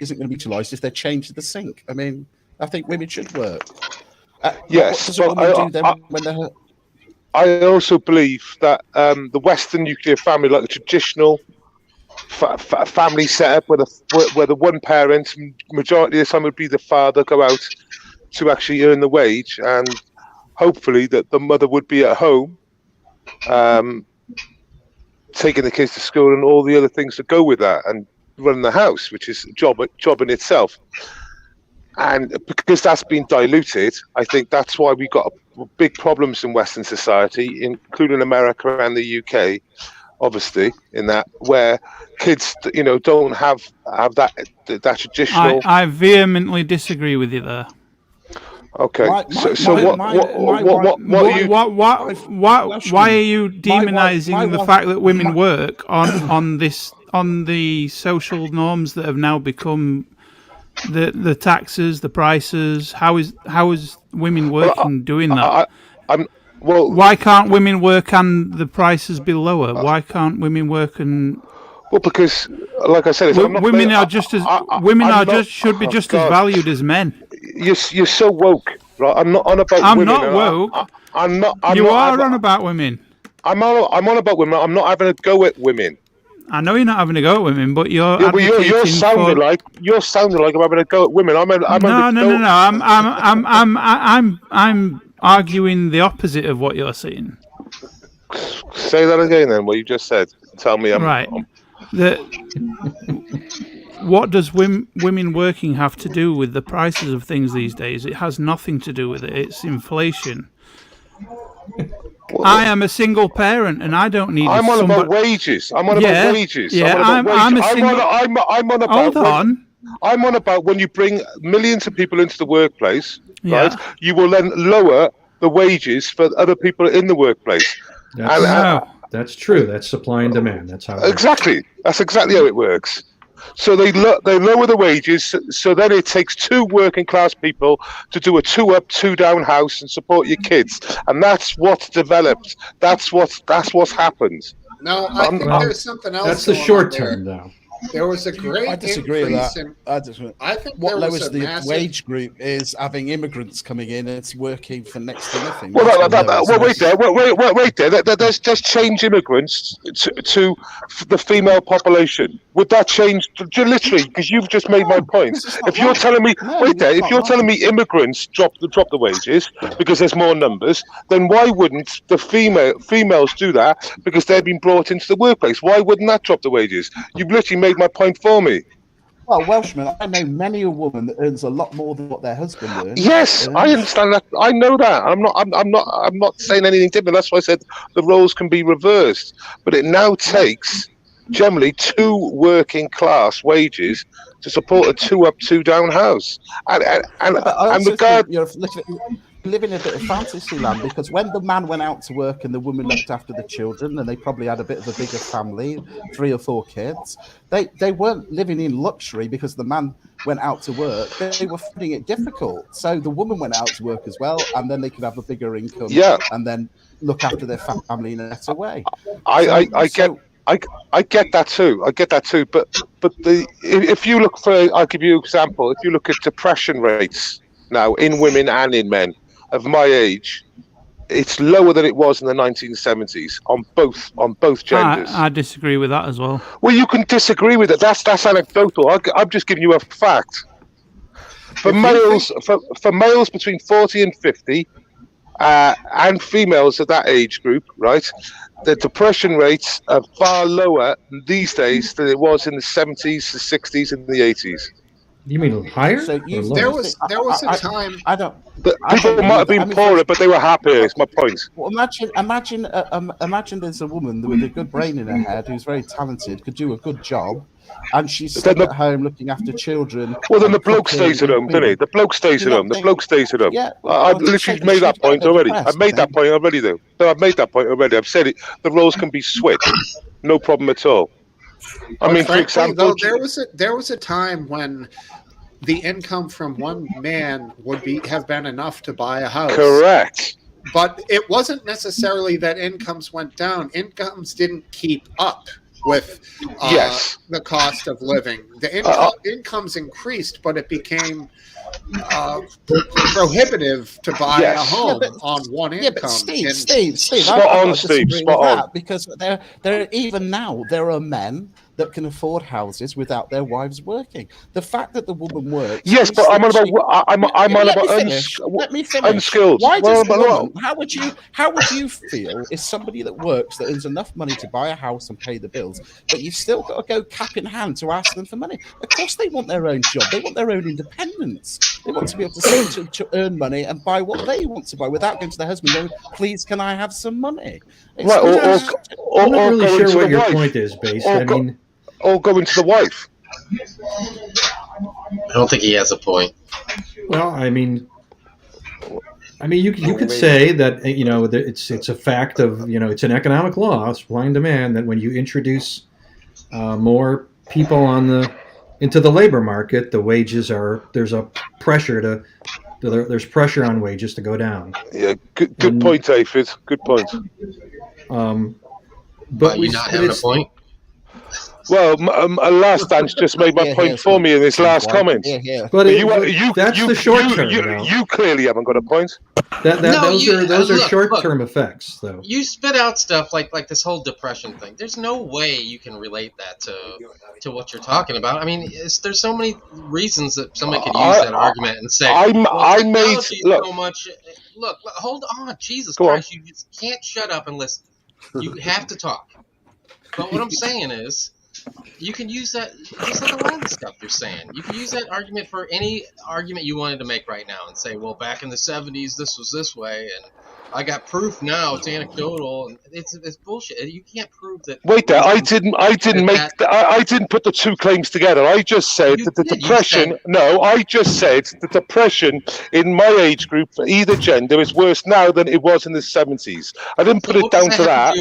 isn't going to be utilised if they're chained to the sink. I mean, I think women should work. Yes, what does a woman do then when they're hurt? I also believe that the Western nuclear family, like the traditional family setup, where the one parent, majority of the time would be the father, go out to actually earn the wage, and hopefully that the mother would be at home, taking the kids to school and all the other things that go with that, and running the house, which is a job in itself. And because that's been diluted, I think that's why we got big problems in Western society, including America and the UK, obviously, in that where kids, don't have that traditional. I vehemently disagree with you there. Okay, why are you demonizing the fact that women work on the social norms that have now become the taxes, the prices? How is women working doing that? Why can't women work and the prices be lower? Why can't women work and? Well, because, like I said, women should be just as valued as men. You're so woke, right? I'm not on about women. I'm not woke. You are on about women. I'm on about women. I'm not having a go at women. I know you're not having a go at women, but you're you're sounding like I'm having a go at women. No. I'm arguing the opposite of what you're saying. Say that again, then. What you just said. Tell me. What does women working have to do with the prices of things these days? It has nothing to do with it. It's inflation. I am a single parent, and I don't need. I'm on about wages. I'm on about wages. Yeah, I'm a single. I'm on about. Hold on. I'm on about when you bring millions of people into the workplace, right? You will then lower the wages for other people in the workplace. That's true. That's supply and demand. That's how. Exactly. That's exactly how it works. So they lower the wages. So then it takes 2 working class people to do a 2 up, 2 down house and support your kids, and that's what's developed. That's what's happened. No, I think there's something else. That's the short term, though. There was a great. I disagree with that. I think what lowers the wage group is having immigrants coming in and it's working for next to nothing. Well, wait there. There's just change immigrants to the female population. Would that change literally? Because you've just made my point. If you're telling me, if you're telling me immigrants drop the wages because there's more numbers, then why wouldn't the females do that because they've been brought into the workplace? Why wouldn't that drop the wages? You've literally made my point for me. Well, Welshman, I know many a woman that earns a lot more than what their husband earns. Yes, I understand that. I know that. I'm not saying anything different. That's why I said the roles can be reversed. But it now takes generally 2 working class wages to support a 2 up, 2 down house. And But I also regard. think you're living in a bit of fantasy land, because when the man went out to work and the woman looked after the children, and they probably had a bit of a bigger family, 3 or 4 kids, they weren't living in luxury because the man went out to work. They were finding it difficult. So the woman went out to work as well, and then they could have a bigger income, and then look after their family in a better way. I get that too. I get that too. But if you look for, I'll give you an example. If you look at depression rates now in women and in men of my age, it's lower than it was in the 1970s on both genders. I disagree with that as well. Well, you can disagree with it. That's anecdotal. I'm just giving you a fact. For males between 40 and 50, and females of that age group, right, the depression rates are far lower these days than it was in the 70s, the 60s, and the 80s. You mean higher? So there was a time. People might have been poorer, but they were happier. Is my point. Well, imagine there's a woman with a good brain in her head who's very talented, could do a good job, and she's stuck at home looking after children. Well, then the bloke stays at home, doesn't he? The bloke stays at home. The bloke stays at home. Yeah, I've literally made that point already. I've made that point already, though. No, I've made that point already. I've said it. The roles can be switched. No problem at all. I mean, for example, there was a time when the income from one man would have been enough to buy a house. Correct. But it wasn't necessarily that incomes went down. Incomes didn't keep up with the cost of living. The incomes increased, but it became prohibitive to buy a home on one income. Steve, spot on. Because there even now there are men that can afford houses without their wives working. The fact that the woman works. Yes, but I'm on about let me finish. Unskilled. Why does woman, how would you feel if somebody that works that earns enough money to buy a house and pay the bills, but you've still got to go cap in hand to ask them for money? Of course they want their own job. They want their own independence. They want to be able to earn money and buy what they want to buy without going to their husband and going, please, can I have some money? I'm not really sure what your point is, Based. Or going to the wife. I don't think he has a point. Well, I mean, you could say that it's a fact of it's an economic law, supply and demand, that when you introduce more people into the labor market, the wages there's pressure on wages to go down. Yeah, good point, David. Good point. But you not having a point. Well, last dance just made my point for me in this last comment. But that's the short term. You clearly haven't got a point. Those are short-term effects, though. You spit out stuff like this whole depression thing. There's no way you can relate that to what you're talking about. I mean, there's so many reasons that somebody could use that argument and say, so much. Look, hold on, Jesus Christ! You just can't shut up and listen. You have to talk. But what I'm saying is, you can use that just like a lot of the stuff you're saying. You can use that argument for any argument you wanted to make right now and say, well, back in the 70s, this was this way, and I got proof now. It's anecdotal, and it's bullshit. You can't prove that. Wait, there. I didn't put the two claims together. I just said that the depression. No, I just said the depression in my age group for either gender is worse now than it was in the 70s. I didn't put it down to that.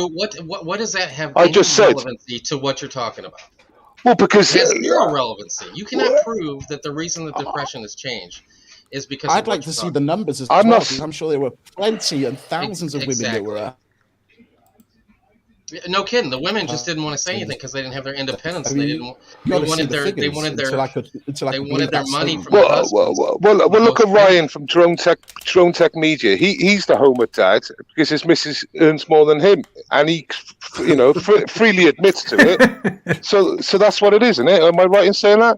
What does that have? I just said relevancy to what you're talking about. Well, because it has zero relevancy. You cannot prove that the reason that depression has changed is because I'd like to see the numbers as well. I'm sure there were plenty and thousands of women that were. No kidding. The women just didn't want to say anything because they didn't have their independence. They wanted their money from their husbands. Well, look at Ryan from Drone Tech Media. He's the homer dad because his missus earns more than him, and he, freely admits to it. So that's what it is, isn't it? Am I right in saying that?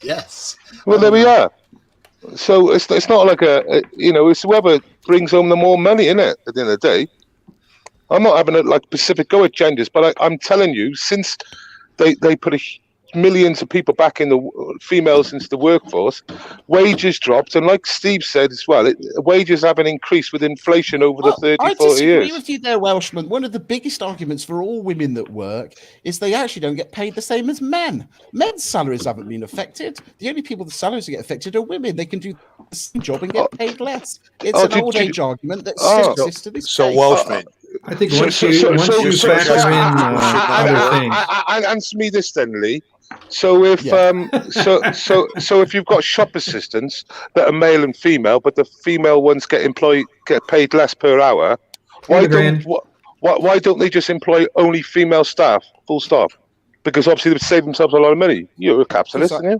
Yes. Well, there we are. So it's not like it's whoever brings home the more money, isn't it? At the end of the day. I'm not having a specific go at genders, but I'm telling you, since they put millions of people back in the females into the workforce, wages dropped, and like Steve said as well, wages haven't increased with inflation over the 30, I 40 disagree years. with you there, Welshman. One of the biggest arguments for all women that work is they actually don't get paid the same as men. Men's salaries haven't been affected. The only people the salaries that get affected are women. They can do the same job and get paid less. It's an old age argument that still exists to this day. So Welshman, I think once you factor in other things. Answer me this then, Lee. So if so if you've got shop assistants that are male and female, but the female ones get paid less per hour, why don't they just employ only female staff? Full stop. Because obviously they would save themselves a lot of money. You're a capitalist, aren't you?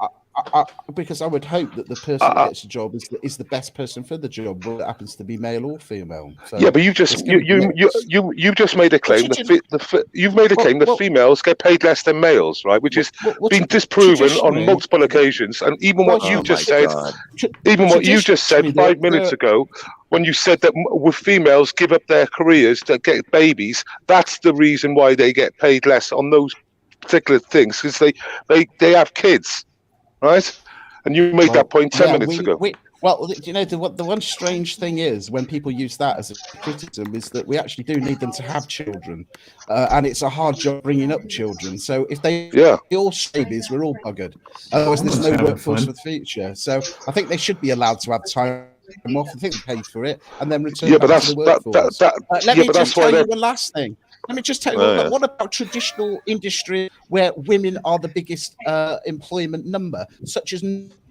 Because I would hope that the person that gets a job is the best person for the job, whether it happens to be male or female. So yeah, but you just made a claim that females get paid less than males, right? Which is been disproven on multiple occasions. And even what you just said, 5 minutes ago, when you said that with females give up their careers to get babies, that's the reason why they get paid less on those particular things, because they have kids. Right, and you made that point 10 minutes ago. Well, you know, the one strange thing is when people use that as a criticism is that we actually do need them to have children, and it's a hard job bringing up children. So if they all babies, we're all buggered. Otherwise, there's no workforce for the future. So I think they should be allowed to have time off. I think they pay for it and then return back to the workforce. Let me just tell you one last thing. Let me just tell you, what about traditional industry where women are the biggest employment number, such as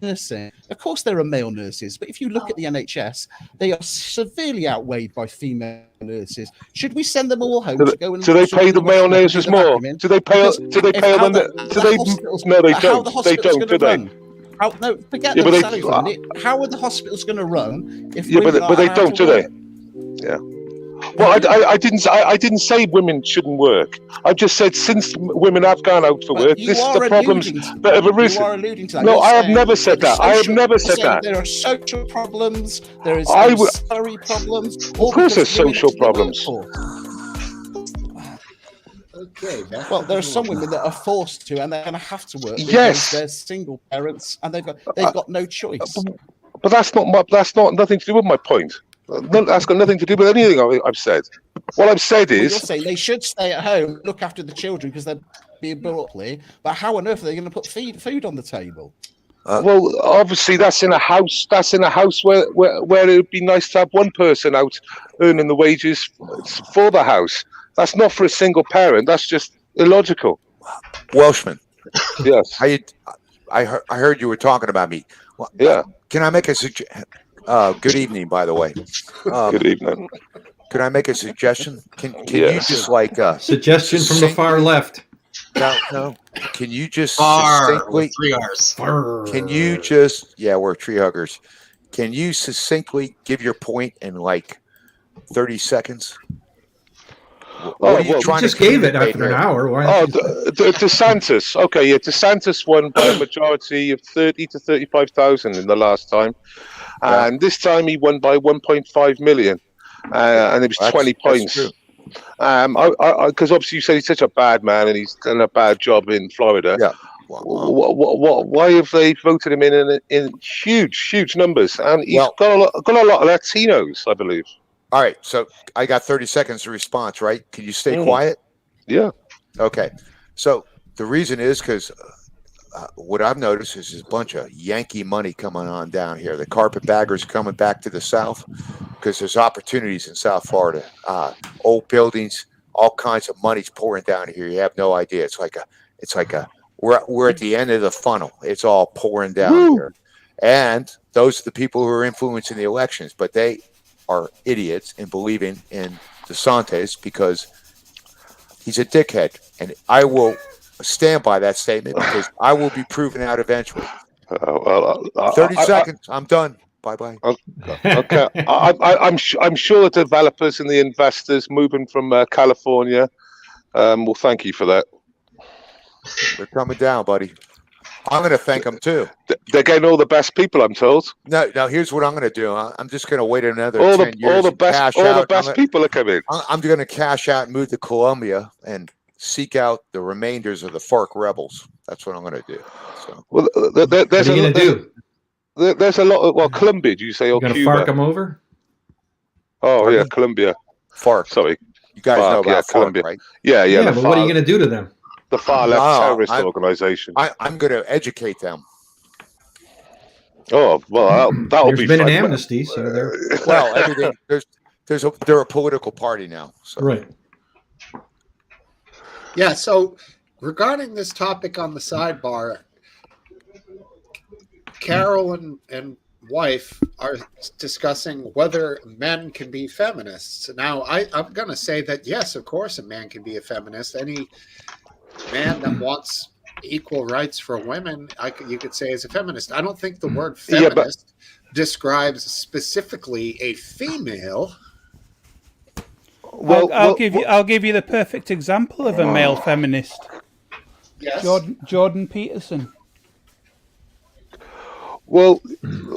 nursing? Of course, there are male nurses, but if you look at the NHS, they are severely outweighed by female nurses. Should we send them all home to go and? Do they pay the male nurses more? Do they pay? Do they pay them? No, they don't. They don't, do they? No, forget the salary fund. How are the hospitals going to run if? But they don't, do they? Yeah. Well, I didn't say women shouldn't work. I just said since women have gone out for work, this is the problems that have arisen. You are alluding to that. No, I have never said that. I have never said that. There are social problems. There is salary problems. Of course, there's social problems. Okay. Well, there are some women that are forced to, and they're going to have to work. Yes, they're single parents, and they've got no choice. But that's not nothing to do with my point. That's got nothing to do with anything I've said. What I've said is... You're saying they should stay at home, look after the children because they're being brought up, but how on earth are they going to put food on the table? Well, obviously that's in a house. That's in a house where it would be nice to have one person out earning the wages for the house. That's not for a single parent. That's just illogical. Welshman. Yes. I heard you were talking about me. Well, yeah. Can I make a suggestion? Good evening, by the way. Good evening. Could I make a suggestion? Can you just like suggestion from the far left? No. Can you just succinctly 3 R's? Can you just we're tree huggers. Can you succinctly give your point in like 30 seconds? You just gave it after an hour. DeSantis. Okay, yeah, DeSantis won by a majority of 30 to 35,000 in the last time, and this time he won by 1.5 million, and it was 20 points. Because obviously you said he's such a bad man and he's done a bad job in Florida. Yeah. Why have they voted him in huge numbers? And he's got a lot of Latinos, I believe. All right, so I got 30 seconds to response, right? Can you stay quiet? Yeah. Okay. So the reason is because what I've noticed is there's a bunch of Yankee money coming on down here. The carpetbaggers coming back to the South because there's opportunities in South Florida. Old buildings, all kinds of money's pouring down here. You have no idea. It's like we're at the end of the funnel. It's all pouring down here, and those are the people who are influencing the elections. But they are idiots in believing in DeSantis because he's a dickhead, and I will stand by that statement because I will be proven out eventually. 30 seconds. I'm done. Bye. Okay. I'm sure the developers and the investors moving from California will thank you for that. They're coming down, buddy. I'm going to thank them too. They're getting all the best people, I'm told. No. Here's what I'm going to do. I'm just going to wait another 10 years. All the best people are coming. I'm going to cash out and move to Colombia and seek out the remainders of the FARC rebels. That's what I'm going to do. So, well, What are you going to do? There's a lot of Colombia. Do you say or You're going to Cuba? FARC them over? Oh Pardon yeah, me? Colombia. FARC. Sorry, You guys know FARC. Yeah, about FARC, Colombia. right? Yeah. Yeah, The but what are you far, going to do to them? the far left No, terrorist organization. I'm going to educate them. Oh well, that'll There's be been fun. an amnesty, so they're Well, everything they're a political party now. So. right. Yeah. So regarding this topic on the sidebar, Carol and wife are discussing whether men can be feminists. Now, I'm going to say that yes, of course, a man can be a feminist. Any man that wants equal rights for women, you could say is a feminist. I don't think the word feminist describes specifically a female. Well, I'll give you the perfect example of a male feminist. Yes. Jordan Peterson. Well,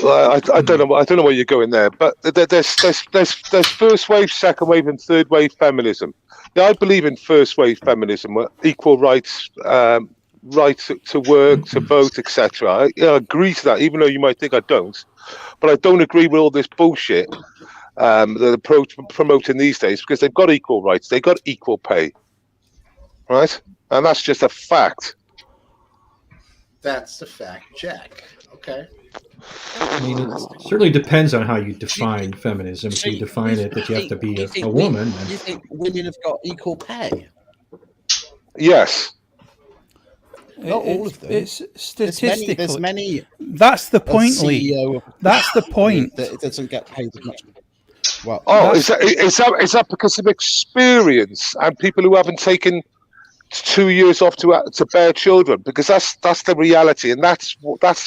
I don't know. I don't know where you're going there, but there's first wave, second wave, and third wave feminism. Yeah, I believe in first wave feminism, equal rights, rights to work, to vote, etc. I agree to that, even though you might think I don't. But I don't agree with all this bullshit that they're promoting these days, because they've got equal rights, they've got equal pay, right? And that's just a fact. That's the fact, Jack. Okay. I mean, it certainly depends on how you define feminism. If you define it that you have to be a woman. You think women have got equal pay? Yes. Not all of them. It's statistically. There's many. That's the point, Lee. That's the point. That it doesn't get paid as much. Well, is that because of experience and people who haven't taken 2 years off to bear children? Because that's the reality, and that's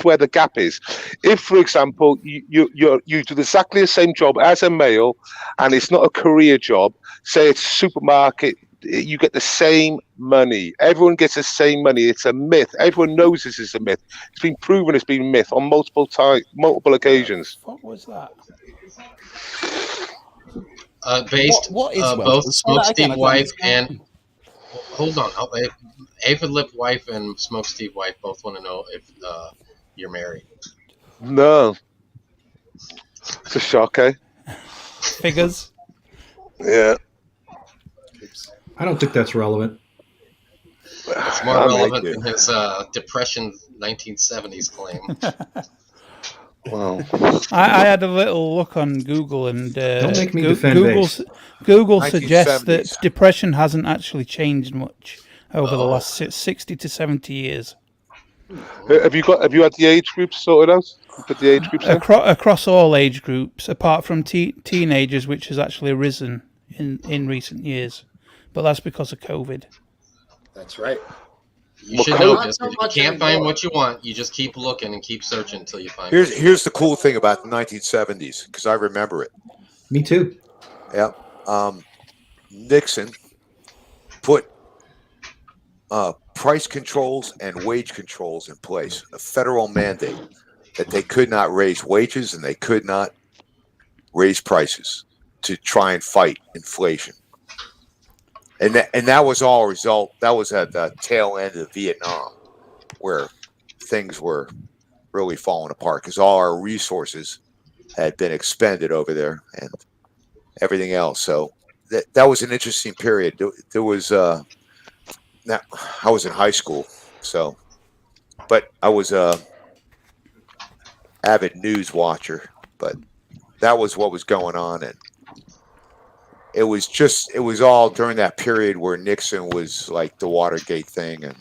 where the gap is. If, for example, you do exactly the same job as a male, and it's not a career job, say it's a supermarket, you get the same money. Everyone gets the same money. It's a myth. Everyone knows this is a myth. It's been proven it's been a myth on multiple occasions. What was that? Based what is both Smokesteve wife and hold on, Aphid Lip wife and Smokesteve wife both want to know if you're married. No, it's a shock, eh? Figures. Yeah. I don't think that's relevant. It's more relevant than his depression 1970s claim. Wow. I had a little look on Google, and don't make me defend Google suggests that depression hasn't actually changed much over the last 60 to 70 years. Have you had the age groups sorted out? Put the age groups across all age groups, apart from teenagers, which has actually risen in recent years, but that's because of COVID. That's right. You should know this. If you can't find what you want, you just keep looking and keep searching until you find it. Here's the cool thing about the 1970s, because I remember it. Me too. Yeah. Nixon put price controls and wage controls in place, a federal mandate that they could not raise wages and they could not raise prices to try and fight inflation. And that was all a result. That was at the tail end of Vietnam, where things were really falling apart because all our resources had been expended over there and everything else. So that was an interesting period. There was I was in high school, so, but I was a avid news watcher. But that was what was going on, and it was all during that period where Nixon was like the Watergate thing, and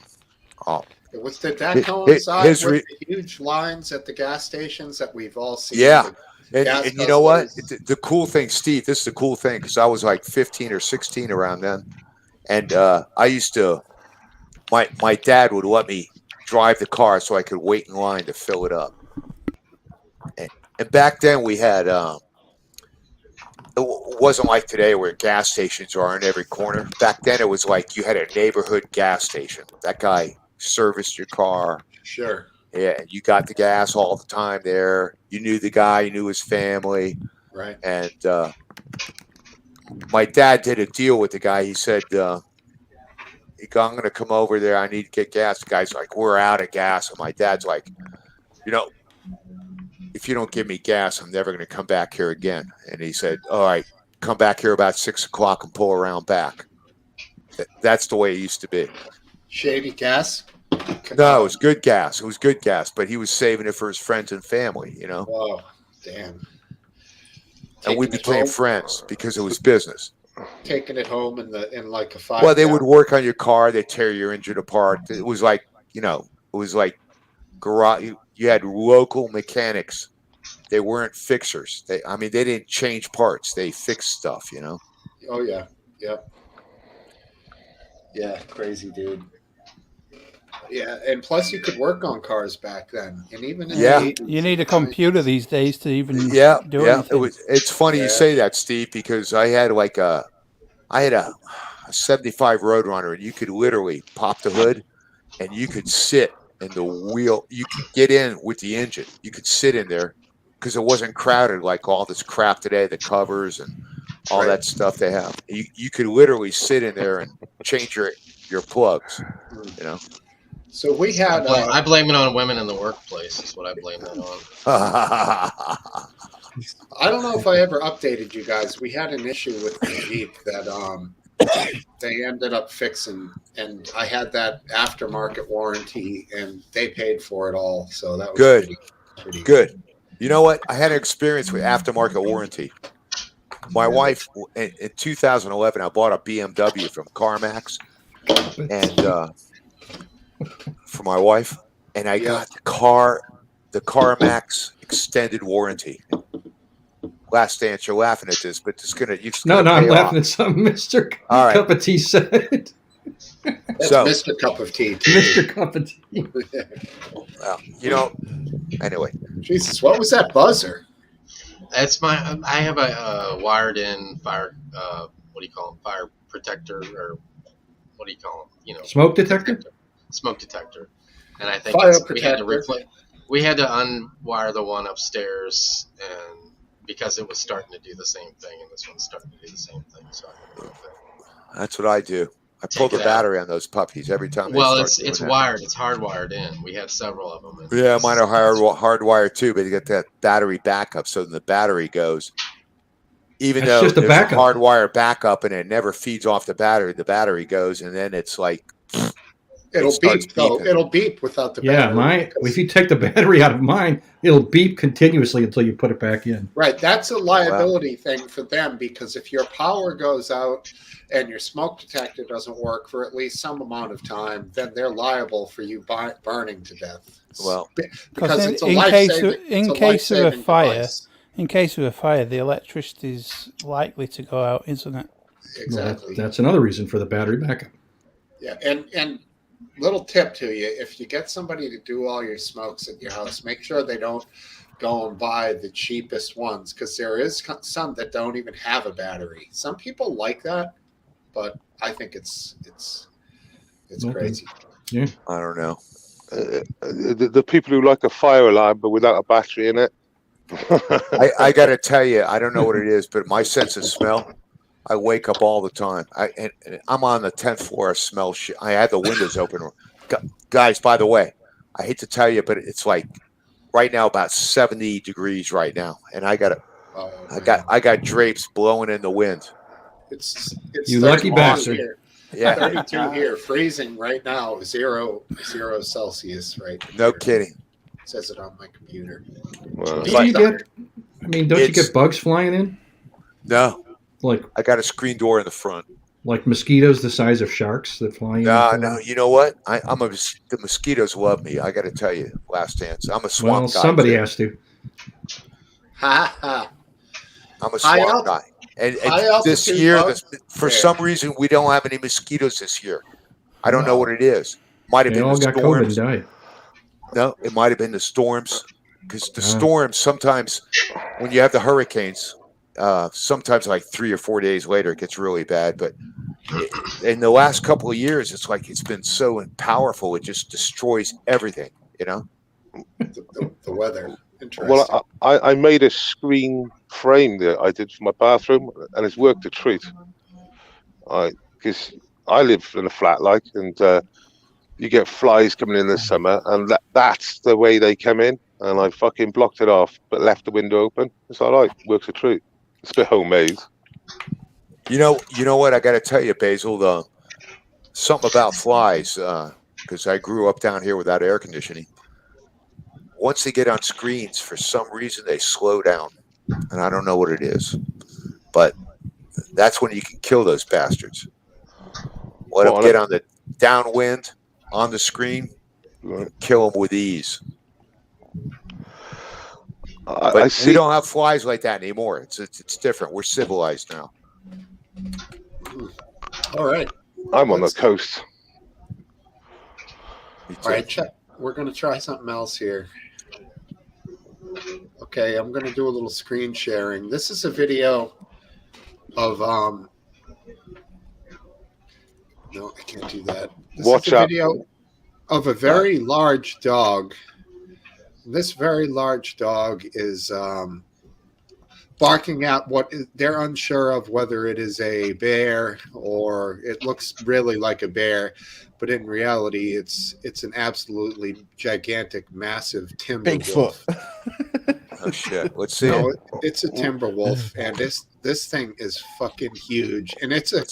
did that coincide with the huge lines at the gas stations that we've all seen? Yeah, and you know what? The cool thing, Steve, this is the cool thing, because I was like 15 or 16 around then, and I used to. My dad would let me drive the car so I could wait in line to fill it up, and back then we had. It wasn't like today where gas stations are in every corner. Back then, it was like you had a neighborhood gas station. That guy serviced your car. Sure. Yeah, and you got the gas all the time there. You knew the guy, you knew his family. Right. And my dad did a deal with the guy. He said, I'm going to come over there. I need to get gas. The guy's like, we're out of gas. And my dad's like, if you don't give me gas, I'm never going to come back here again. And he said, all right, come back here about 6 o'clock and pull around back. That's the way it used to be. Shady gas? No, it was good gas. It was good gas, but he was saving it for his friends and family, Oh, damn. And we became friends because it was business. Taking it home in like a 5. Well, they would work on your car. They'd tear your engine apart. It was like, it was like garage. You had local mechanics. They weren't fixers. They didn't change parts. They fixed stuff, Oh, yeah. Yep. Yeah, crazy, dude. Yeah, and plus you could work on cars back then, and even in the 80s, you need a computer these days to even do anything. It's funny you say that, Steve, because I had a 75 Roadrunner, and you could literally pop the hood, and you could sit in the wheel. You could get in with the engine. You could sit in there because it wasn't crowded like all this crap today, the covers and all that stuff they have. You could literally sit in there and change your plugs, So we had. I blame it on women in the workplace. Is what I blame that on. I don't know if I ever updated you guys. We had an issue with the Jeep that they ended up fixing, and I had that aftermarket warranty, and they paid for it all. So that was good. Pretty good. You know what? I had an experience with aftermarket warranty. My wife, in 2011, I bought a BMW from CarMax, and for my wife, and I got the CarMax extended warranty. Last dance, you're laughing at this, but No, I'm laughing at something Mr. Cup of Tea said. That's Mr. Cup of Tea. Mr. Cup of Tea. Well, anyway. Jesus, what was that buzzer? That's I have a wired-in fire. What do you call them? Fire protector, or what do you call them? Smoke detector. Smoke detector, and I think we had to unwire the one upstairs, and because it was starting to do the same thing, and this one's starting to do the same thing. So that's what I do. I pull the battery on those puppies every time. Well, it's wired. It's hardwired in. We had several of them. Yeah, mine are hardwired too, but you get that battery backup, so the battery goes. Even though there's a hardwire backup and it never feeds off the battery goes, and then it's like it'll beep. It'll beep without the battery. Yeah, if you take the battery out of mine, it'll beep continuously until you put it back in. Right, that's a liability thing for them, because if your power goes out and your smoke detector doesn't work for at least some amount of time, then they're liable for you burning to death. Well, because it's in case of a fire, in case of a fire, the electricity is likely to go out, isn't it? Exactly. Well, that's another reason for the battery backup. Yeah, and little tip to you: if you get somebody to do all your smokes at your house, make sure they don't go and buy the cheapest ones, because there is some that don't even have a battery. Some people like that, but I think it's crazy. Yeah, I don't know. The people who like a fire alarm but without a battery in it. I got to tell you, I don't know what it is, but my sense of smell, I wake up all the time. I'm on the 10th floor. I smell shit. I had the windows open. Guys, by the way, I hate to tell you, but it's like right now about 70 degrees right now, and I got drapes blowing in the wind. It's you lucky bastard. Here. Yeah, 32 here, freezing right now, zero Celsius. Right. No kidding. It says it on my computer. Don't you get bugs flying in? No. Like I got a screen door in the front. Like mosquitoes the size of sharks that fly in? No. You know what? The mosquitoes love me. I got to tell you, last dance. I'm a swamp guy. Somebody has to. Ha ha. I'm a swamp guy. And this year, for some reason, we don't have any mosquitoes this year. I don't know what it is. Might have been the storms. COVID and died. No, it might have been the storms, because the storms sometimes, when you have the hurricanes, sometimes like 3 or 4 days later it gets really bad. But in the last couple of years, it's like it's been so powerful, it just destroys everything. The weather. Well, I made a screen frame that I did for my bathroom, and it's worked a treat. Because I live in a flat, like, and you get flies coming in the summer, and that's the way they come in. And I fucking blocked it off, but left the window open. It's all right. Works a treat. It's a bit homemade. You know what? I got to tell you, Basil, something about flies, because I grew up down here without air conditioning. Once they get on screens, for some reason, they slow down. And I don't know what it is. But that's when you can kill those bastards. Let them get on the downwind, on the screen, kill them with ease. But we don't have flies like that anymore. It's different. We're civilized now. All right. I'm on the coast. All right, check. We're going to try something else here. Okay, I'm going to do a little screen sharing. This is a video of no, I can't do that. This is a video of a very large dog. This very large dog is barking at they're unsure of whether it is a bear or it looks really like a bear, but in reality, it's an absolutely gigantic, massive timber wolf. Oh shit! Let's see. No, it's a timber wolf, and this thing is fucking huge, and it's a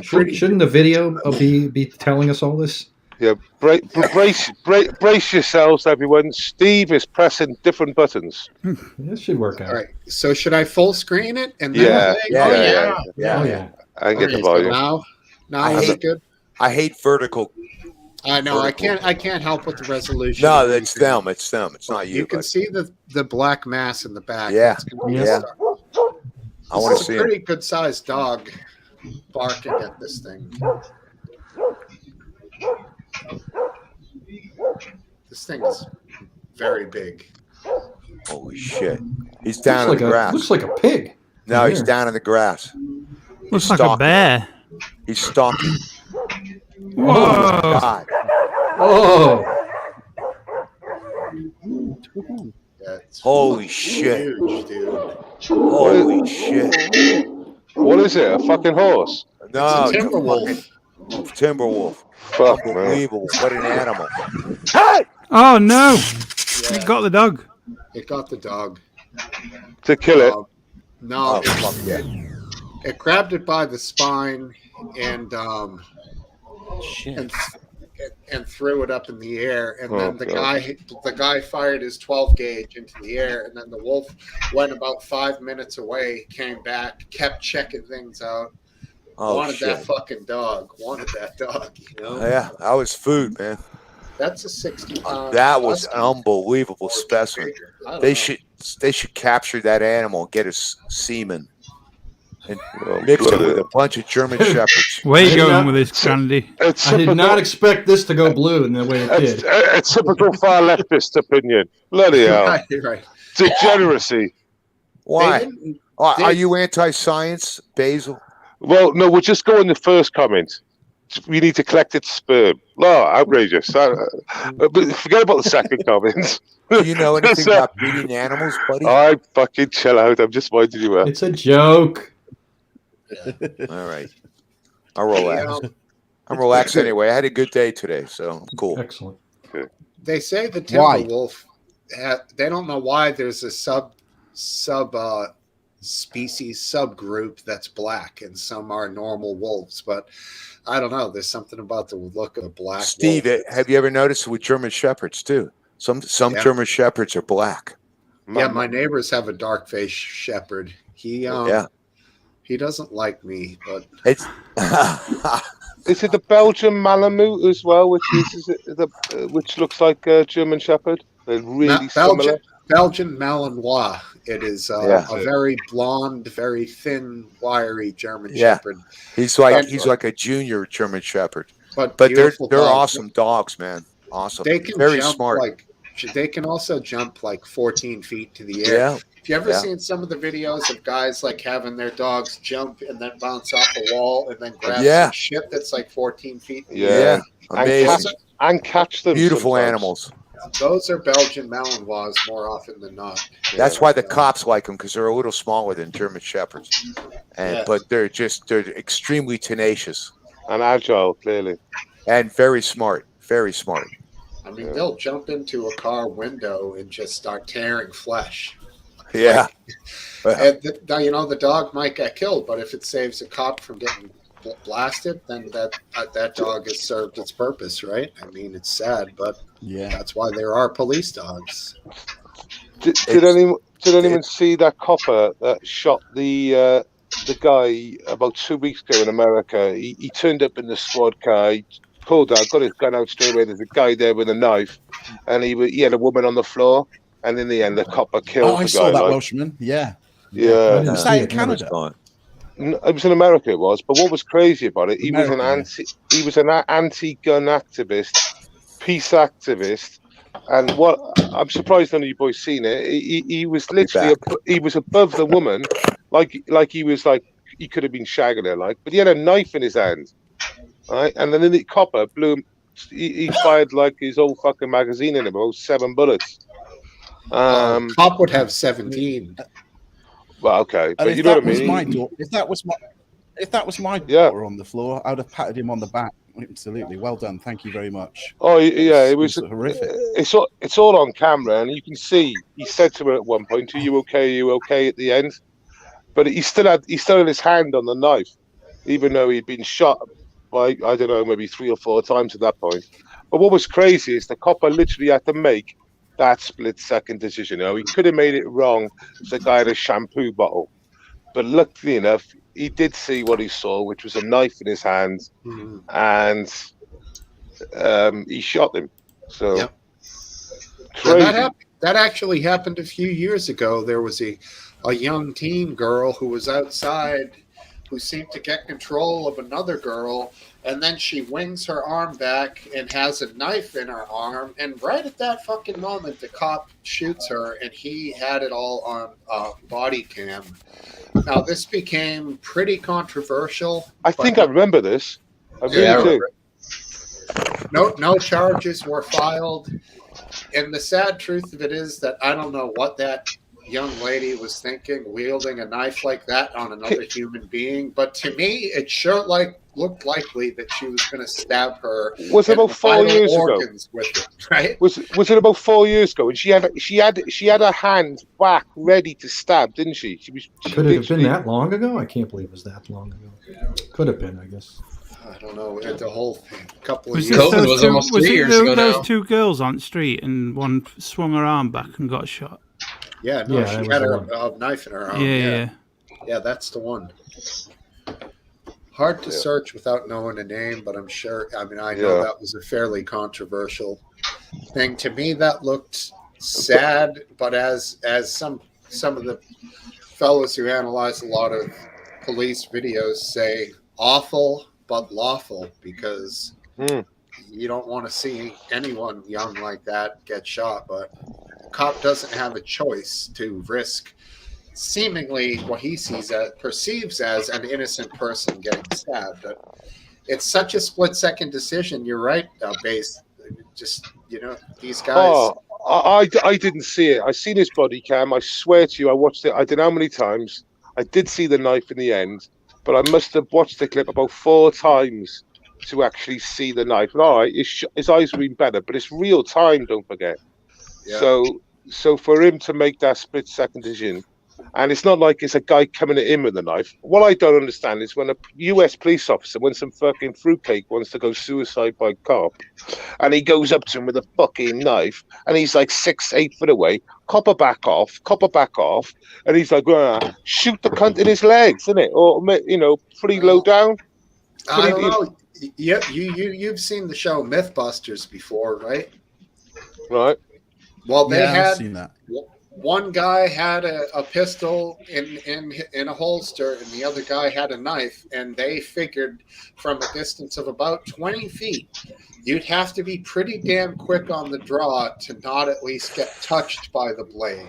pretty. Shouldn't the video be telling us all this? Yeah, brace yourselves, everyone. Steve is pressing different buttons. This should work out. All right. So should I full screen it and then yeah. I get the volume. So now is it good? I hate vertical. I know. I can't help with the resolution. No, it's them. It's them. It's not you. You can see the black mass in the back. Yeah. Yeah. I want to see a pretty good sized dog barking at this thing. This thing is very big. Holy shit! He's down in the grass. Looks like a pig. No, he's down in the grass. Looks like a bear. He's stalking. Whoa! Oh my God! Oh! Holy shit! Huge, dude. Holy shit! What is it? A fucking horse? No, it's a timber wolf. Timber wolf. Fuck, unbelievable! What an animal! Hey! Oh no! Yeah. It got the dog. It got the dog. To kill it? No. It grabbed it by the spine and and threw it up in the air, and then the guy fired his 12 gauge into the air, and then the wolf went about 5 minutes away, came back, kept checking things out. Wanted that fucking dog. Wanted that dog, you know? Yeah, that was food, man. That's a 60-pound. That was an unbelievable specimen. They should capture that animal and get his semen and mix it with a bunch of German shepherds. Where you going with this, Sandy? I did not expect this to go blue in the way it did. A typical far leftist opinion. Bloody hell. Right. Degeneracy. Why? Are you anti-science, Basil? Well, no, we'll just go on the first comment. We need to collect its sperm. Oh, outrageous. But forget about the second comment. Do you know anything about breeding animals, buddy? I fucking chill out. I'm just winding you up. It's a joke. All right. I'll relax. I'm relaxed anyway. I had a good day today, so I'm cool. Excellent. They say the timber wolf, they don't know why there's a species subgroup that's black and some are normal wolves, but I don't know. There's something about the look of a black Steve, wolf. have you ever noticed with German shepherds too? Some German shepherds are black. Yeah, my neighbors have a dark faced shepherd. He doesn't like me, but it's is it the Belgian Malamute as well, which which looks like a German shepherd? They're really similar. Belgian Malinois. It is a very blonde, very thin, wiry German shepherd. He's like a junior German shepherd. But they're awesome dogs, man. Awesome. They can very jump smart. They can also jump like 14 feet to the air. Yeah. Have you ever seen some of the videos of guys like having their dogs jump and then bounce off a wall and then grab some shit that's like 14 feet? Yeah. Amazing. And catch them. Beautiful sometimes. animals. those are Belgian Malinois more often than not. That's why the cops like them, because they're a little smaller than German Shepherds, but they're extremely tenacious and agile, clearly, and very smart. Very smart. I mean, they'll jump into a car window and just start tearing flesh. Yeah. And the dog might get killed, but if it saves a cop from getting blasted, then that dog has served its purpose, right? I mean, it's sad, but that's why there are police dogs. Did anyone see that copper that shot the guy about 2 weeks ago in America? He turned up in the squad car, he pulled out, got his gun out straight away. There's a guy there with a knife, and he had a woman on the floor, and in the end, the copper killed the guy. I saw that Welshman. Yeah. Was that in Canada? It was in America. It was, but what was crazy about it? He was an anti-gun activist, peace activist, and what I'm surprised none of you boys seen it. He was literally he was above the woman, like he could have been shagging her, but he had a knife in his hand, right? And then the copper blew him. He fired like his whole fucking magazine in him, about 7 bullets. Cop would have 17. Well, okay, And but if you know that what I was mean. my daughter, if that was my daughter on the floor, I'd have patted him on the back. Absolutely, well done. Thank you very much. Oh yeah, it was horrific. It's all on camera, and you can see he said to her at one point, "Are you okay? Are you okay?" At the end, but he still had his hand on the knife, even though he'd been shot by, I don't know, maybe 3 or 4 times at that point. But what was crazy is the copper literally had to make that split-second decision. He could have made it wrong if the guy had a shampoo bottle, but luckily enough, he did see what he saw, which was a knife in his hand, and he shot him. So crazy. That actually happened a few years ago. There was a young teen girl who was outside who seemed to get control of another girl, and then she wings her arm back and has a knife in her arm, and right at that fucking moment the cop shoots her, and he had it all on body cam. Now this became pretty controversial. I think I remember this. I really do. No charges were filed, and the sad truth of it is that I don't know what that young lady was thinking, wielding a knife like that on another human being. But to me, it sure looked likely that she was going to stab her. Was it about 4 years ago? With it, right? Was it about 4 years ago? And she had her hand back ready to stab, didn't she? Could it have been that long ago? I can't believe it was that long ago. Could have been, I guess. I don't know. The whole thing, couple of Was years. COVID was almost 3 years ago now. Those 2 girls on the street, and one swung her arm back and got shot. Yeah, no, she had a knife in her arm. Yeah, that's the one. Hard to search without knowing a name, but I'm sure. I mean, I know that was a fairly controversial thing. To me, that looked sad, but as some of the fellows who analyze a lot of police videos say, awful but lawful, because you don't want to see anyone young like that get shot, but cop doesn't have a choice to risk seemingly what he perceives as an innocent person getting stabbed. It's such a split-second decision. You're right, Base. Just these guys. Oh, I didn't see it. I seen his body cam. I swear to you, I watched it. I don't know how many times. I did see the knife in the end, but I must have watched the clip about 4 times to actually see the knife. And all right, his eyes have been better, but it's real time. Don't forget. Yeah. So for him to make that split-second decision, and it's not like it's a guy coming at him with a knife. What I don't understand is when a US police officer, when some fucking fruitcake wants to go suicide by cop, and he goes up to him with a fucking knife, and he's like 6-8 foot away, copper back off, and he's like, shoot the cunt in his legs, isn't it? Or pretty low down. I don't know. You've seen the show Mythbusters before, right? Right. Well, they had I've seen that. One guy had a pistol in a holster, and the other guy had a knife, and they figured from a distance of about 20 feet, you'd have to be pretty damn quick on the draw to not at least get touched by the blade.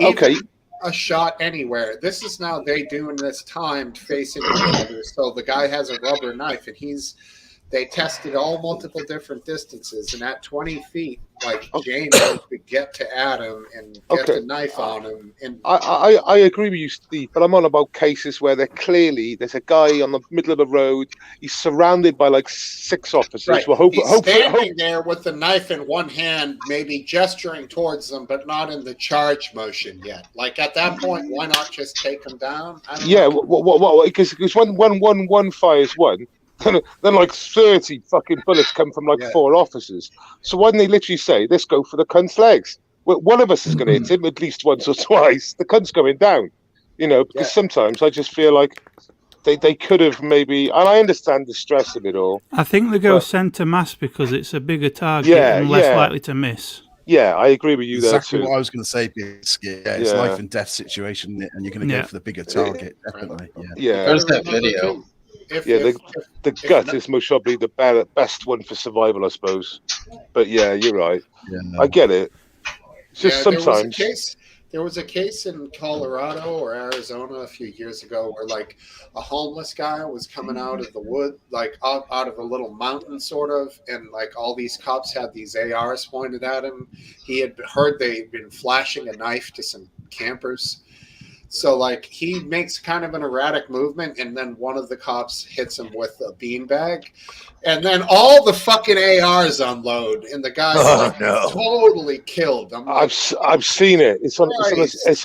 Okay. Even a shot anywhere. This is now they doing this timed facing each other, so the guy has a rubber knife, and he's they tested all multiple different distances, and at 20 feet, like James could get to Adam and get the knife on him. And I agree with you, Steve, but I'm on about cases where there's a guy on the middle of the road. He's surrounded by like 6 officers. Right. Well, He's standing there with the knife in one hand, maybe gesturing towards them, but not in the charge motion yet. Like at that point, why not just take them down? Because when one fires one, then like 30 fucking bullets come from like 4 officers. So why didn't they literally say, let's go for the cunt's legs? Well, one of us is going to hit him at least once or twice. The cunt's going down, because sometimes I just feel like they could have maybe, and I understand the stress of it all. I think they go centre mass because it's a bigger target and less likely to miss. Yeah, I agree with you exactly there too. What I was going to say, Biscuit. Yeah, it's life and death situation, and you're going to go for the bigger target, definitely. Yeah. There's that video. The gut is most probably the best one for survival, I suppose. But yeah, you're right. Yeah, I get it. It's just sometimes. There was a case in Colorado or Arizona a few years ago where like a homeless guy was coming out of the wood, like out of a little mountain sort of, and like all these cops had these ARs pointed at him. He had heard they'd been flashing a knife to some campers. So like he makes kind of an erratic movement, and then one of the cops hits him with a beanbag, and then all the fucking ARs unload, and the guy's totally killed. I've seen it. It's on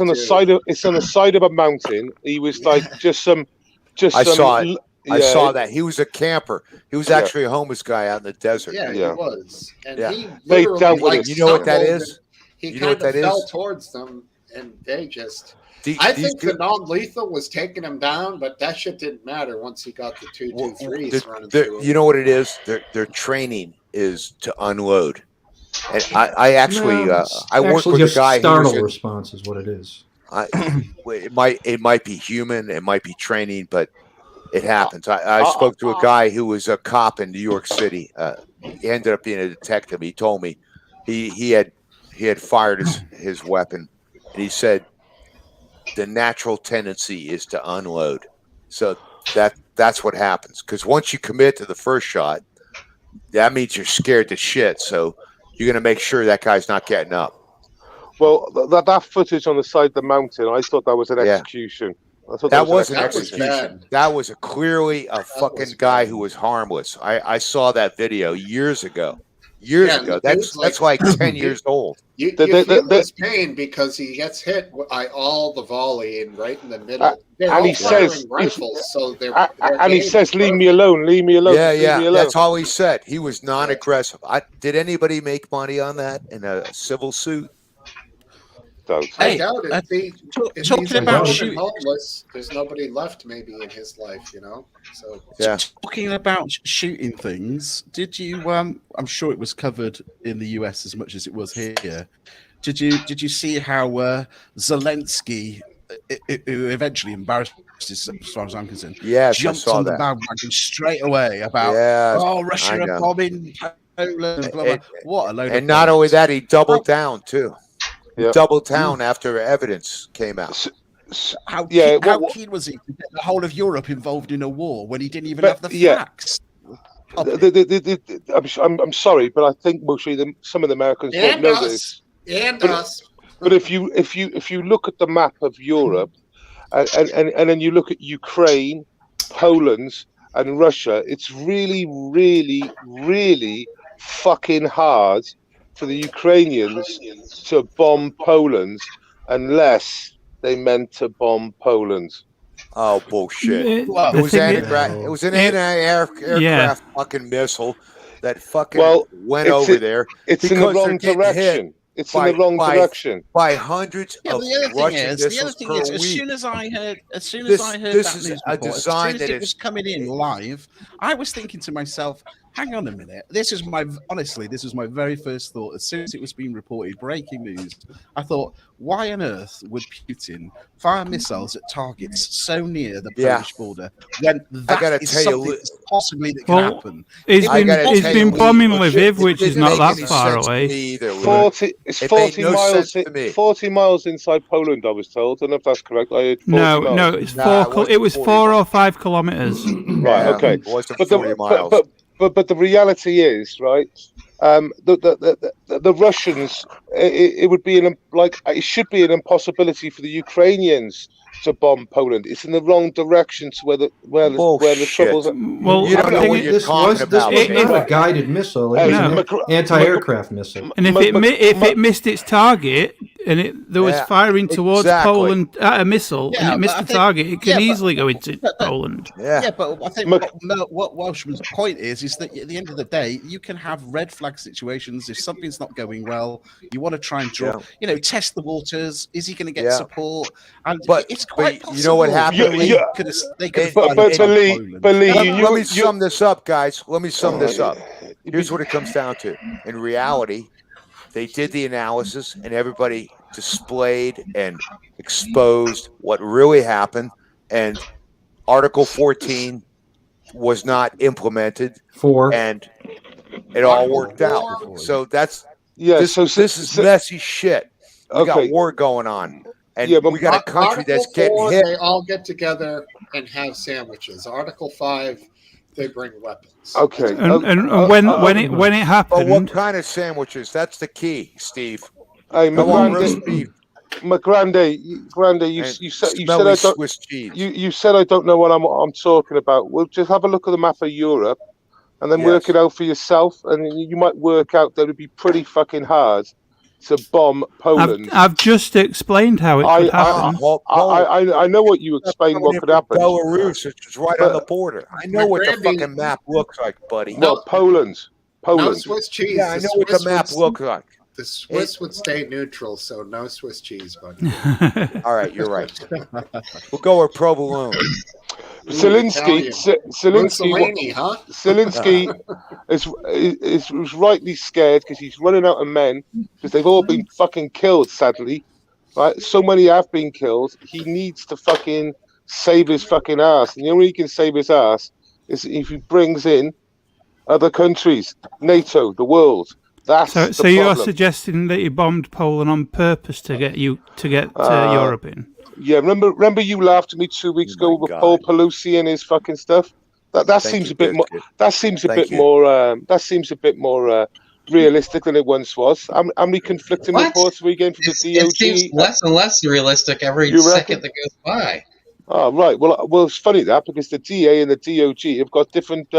the side of a mountain. He was like I saw it. I saw that. He was a camper. He was actually a homeless guy out in the desert. Yeah, he was. And he they dealt with it. You know what that is? He kind of fell towards them, and they just. I think the non-lethal was taking him down, but that shit didn't matter once he got the 223s running through him. You know what it is? Their training is to unload. And I actually I work with a guy startle response is what it is. It might be human, it might be training, but it happens. I spoke to a guy who was a cop in New York City. He ended up being a detective. He told me he had fired his weapon, and he said the natural tendency is to unload. So that's what happens. Because once you commit to the first shot, that means you're scared to shit. So you're going to make sure that guy's not getting up. Well, that footage on the side of the mountain, I thought that was an execution. I thought that was an execution. That was clearly a fucking guy who was harmless. I saw that video years ago. That's like 10 years old. You feel his pain because he gets hit by all the volley and right in the middle. And he says, rifles, so he says, "Leave me alone, leave me alone." Yeah, me alone. That's all he said. He was non-aggressive. Did anybody make money on that in a civil suit? I doubt it. If talking about shooting, homeless, there's nobody left maybe in his life, So talking about shooting things, did you? I'm sure it was covered in the US as much as it was here. Did you see how Zelensky, who eventually embarrassed us, as far as I'm concerned, jumped on the bandwagon straight away about Russia are bombing Poland, blah, blah. What a load! And not only that, he doubled down too. Doubled down after evidence came out. How keen was he to get the whole of Europe involved in a war when he didn't even have the facts? I'm sorry, but I think mostly some of the Americans won't know this. But if you look at the map of Europe, and then you look at Ukraine, Poland, and Russia, it's really, really, really fucking hard for the Ukrainians to bomb Poland unless they meant to bomb Poland. Oh, bullshit. It was an anti-aircraft fucking missile that fucking went over there. It's in the wrong direction. It's in the wrong direction by hundreds of Russian missiles. The other thing is, as soon as I heard this that is news a report, design as soon as it was coming in live, I was thinking to myself, hang on a minute. This was my very first thought. As soon as it was being reported, breaking news, I thought, why on earth would Putin fire missiles at targets so near the Polish border when that is something that possibly that can happen? He's been bombing Lviv, which is not that far away. 40 miles inside Poland, I was told. I don't know if that's correct. I heard 40 miles. No, it's it was 4 or 5 kilometers. Right, okay. It wasn't 40 miles. but the reality is, right? The Russians, it would be it should be an impossibility for the Ukrainians to bomb Poland. It's in the wrong direction to where the troubles are. Well, you don't know what you're talking about. This was not a guided missile. It was an anti-aircraft missile. And if it missed its target and there was firing towards Poland at a missile and it missed the target, it can easily go into Poland. Yeah, but I think what Welshman's point is that at the end of the day, you can have red flag situations. If something's not going well, you want to try and draw, test the waters. Is he going to get support? And it's quite possible. You know what happened? They could let me sum this up, guys. Let me sum this up. Here's what it comes down to. In reality, they did the analysis and everybody displayed and exposed what really happened. And Article 14 was not implemented. And it all worked out. So this is messy shit. We got war going on. And we got a country that's getting hit. They all get together and have sandwiches. Article 5, they bring weapons. Okay. And when it happened, what kind of sandwiches? That's the key, Steve. Hey, McGrande, you said I don't know what I'm talking about. Well, just have a look at the map of Europe, and then work it out for yourself, and you might work out that it'd be pretty fucking hard to bomb Poland. I've just explained how it could happen. I know what you explained. What could happen? Belarus, which is right on the border. I know what the fucking map looks like, buddy. No, Poland. No Swiss cheese. Yeah, I know what the map looks like. The Swiss would stay neutral, so no Swiss cheese, buddy. All right, you're right. We'll go with provolone. Zelensky is rightly scared because he's running out of men because they've all been fucking killed, sadly. Right? So many have been killed. He needs to fucking save his fucking ass. And the only way he can save his ass is if he brings in other countries, NATO, the world. So you're suggesting that he bombed Poland on purpose to get Europe in? Yeah, remember you laughed at me 2 weeks ago with Paul Pelosi and his fucking stuff. That seems a bit more. That seems a bit more realistic than it once was. How many conflicting reports are we getting from the DOJ? It seems less and less realistic every second that goes by. Oh right. Well, it's funny that because the DA and the DOJ have got different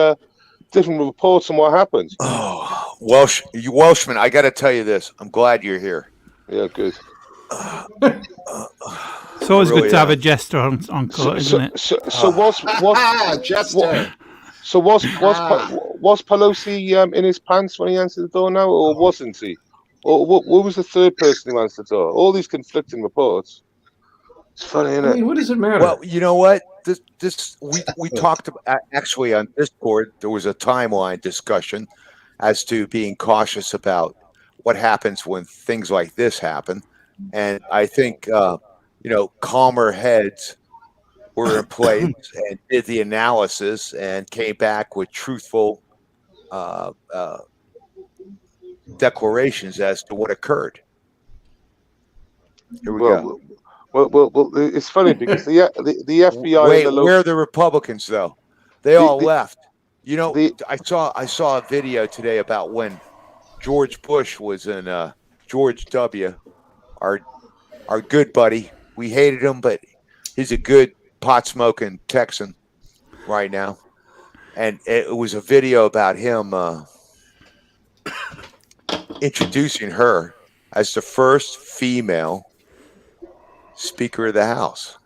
reports on what happened. Oh, Welshman, I got to tell you this. I'm glad you're here. Yeah, good. It's always good to have a jester on court, isn't it? So was jester? So was Pelosi in his pants when he answered the door now, or wasn't he? Or what was the third person who answered the door? All these conflicting reports. It's funny, isn't it? I mean, what does it matter? Well, you know what? We talked about, actually on Discord. There was a timeline discussion as to being cautious about what happens when things like this happen, and I think calmer heads were in place and did the analysis and came back with truthful declarations as to what occurred. Here we go. Well, it's funny because the FBI. Wait, where are the Republicans though? They all left. I saw a video today about when George Bush was in George W. Our good buddy. We hated him, but he's a good pot smoking Texan right now. And it was a video about him introducing her as the first female Speaker of the House.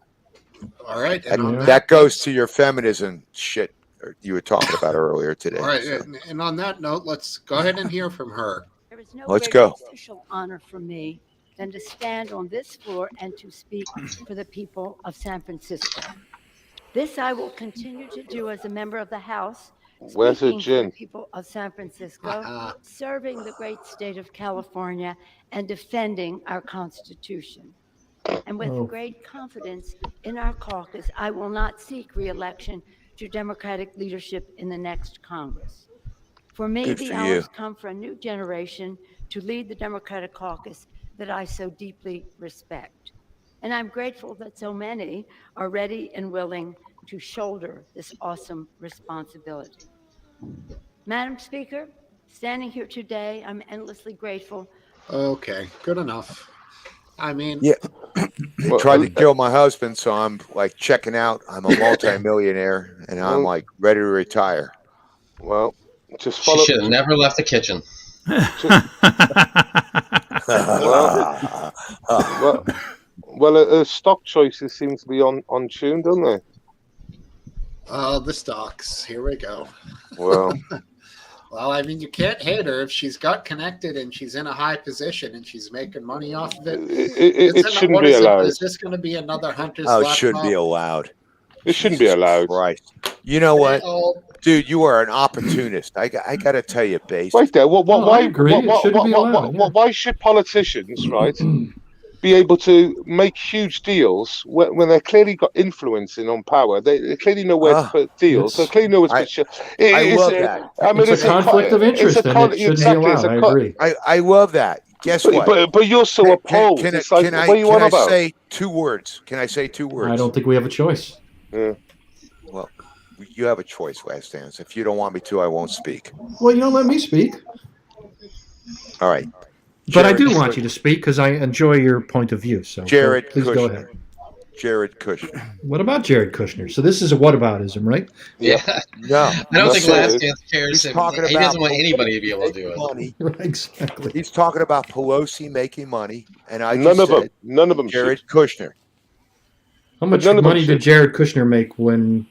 All right. That goes to your feminism shit you were talking about earlier today. All right. So. And on that note, let's go ahead and hear from her. There is no let's go. Official honor for me than to stand on this floor and to speak for the people of San Francisco. This I will continue to do as a member of the House, speaking for the people of San Francisco, serving the great state of California, and defending our Constitution. And with great confidence in our caucus, I will not seek re-election to Democratic leadership in the next Congress. For me, the hours come for a new generation to lead the Democratic caucus that I so deeply respect. And I'm grateful that so many are ready and willing to shoulder this awesome responsibility. Madam Speaker, standing here today, I'm endlessly grateful. Okay, good enough. I mean, yeah, they tried to kill my husband, so I'm like checking out. I'm a multimillionaire, and I'm like ready to retire. Well, just She follow. should have never left the kitchen. Well, stock choices seem to be on tune, don't they? The stocks. Here we go. Well, well, I mean, you can't hate her if she's got connected and she's in a high position and she's making money off of it. It shouldn't be allowed. Is this going to be another Hunter's Oh, it laptop? shouldn't be allowed. It shouldn't be allowed. Right. You know what? Dude, you are an opportunist. I got to tell you, Base. Right there. I agree. It shouldn't be allowed, yeah. Why should politicians, right, be able to make huge deals when they've clearly got influencing on power? They clearly know where to put deals. They clearly know where to put. I love that. I mean, it's a conflict of interest, and it shouldn't be allowed. I agree. I love that. Guess what? But you're so opposed. Can I say 2 words? Can I say 2 words? I don't think we have a choice. Yeah. Well, you have a choice, Last Dance. If you don't want me to, I won't speak. Well, you don't let me speak. All right. But I do want you to speak because I enjoy your point of view. So Jared please Kushner. go ahead. Jared Kushner. What about Jared Kushner? So this is a whataboutism, right? Yeah. No. I don't think Last Dance cares. He doesn't want anybody to be able to do it. Money. Right, exactly. He's talking about Pelosi making money, and none of them. Jared Kushner. How much money did Jared Kushner make when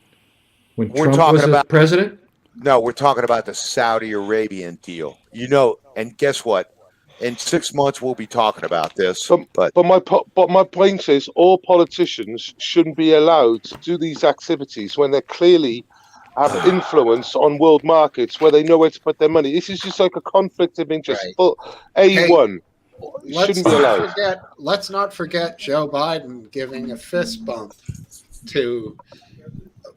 Trump was president? No, we're talking about the Saudi Arabian deal. You know, and guess what? In 6 months, we'll be talking about this. But my point is, all politicians shouldn't be allowed to do these activities when they clearly have influence on world markets where they know where to put their money. This is just like a conflict of interest. Right. A1 shouldn't be allowed. Let's not forget Joe Biden giving a fist bump to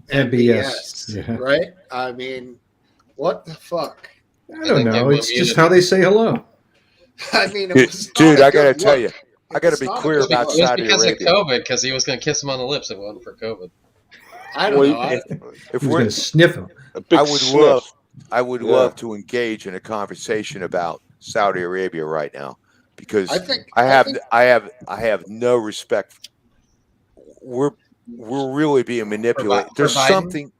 MBS, yeah. Right? I mean, what the fuck? I don't know. It's just how they say hello. I mean, it was dude, I got to tell you, I got to be clear about Saudi Arabia. It was because of COVID, because he was going to kiss him on the lips if it wasn't for COVID. I don't know. If we're going to sniff him, I would love to engage in a conversation about Saudi Arabia right now because I have no respect. We're really being manipulated. There's something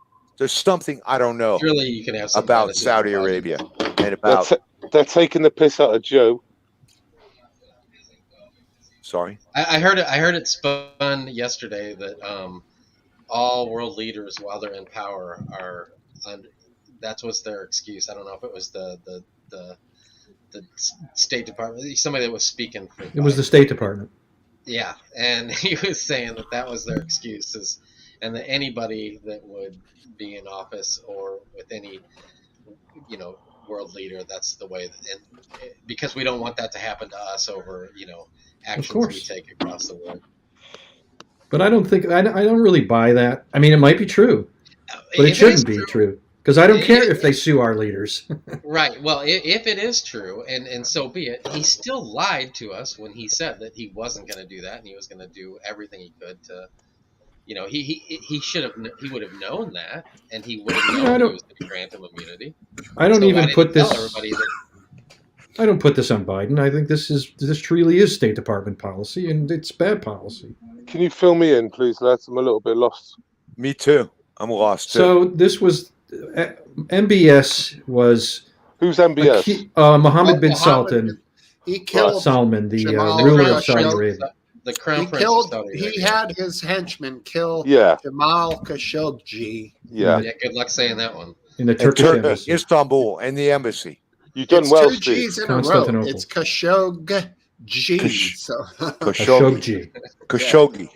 I don't know. Surely you can have about Saudi Arabia and about. They're taking the piss out of Joe. Sorry, I heard it spun yesterday that all world leaders, while they're in power, are that was their excuse. I don't know if it was the State Department, somebody that was speaking for Biden. It was the State Department. Yeah, and he was saying that was their excuses, and that anybody that would be in office or with any, world leader, that's the way. And because we don't want that to happen to us over, actions we take across the world. But I don't really buy that. I mean, it might be true, but it shouldn't be true. Because I don't care if they sue our leaders. Right. Well, if it is true, and so be it, he still lied to us when he said that he wasn't going to do that and he was going to do everything he could to, he would have known that, and he would have known he was going to grant him immunity. I don't even put this. I don't put this on Biden. I think this truly is State Department policy, and it's bad policy. Can you fill me in, please, lads? I'm a little bit lost. Me too. I'm lost too. So this was MBS was. Who's MBS? Mohammed bin Salman. He killed Salman, the ruler of Saudi Arabia. The crown prince of Saudi Arabia. He had his henchmen kill Jamal Khashoggi. Yeah. Good luck saying that one. In the Turkish embassy. Istanbul, and the embassy. You've done well, Steve. 2 G's in a row. It's Khashoggi. Khashoggi. Khashoggi.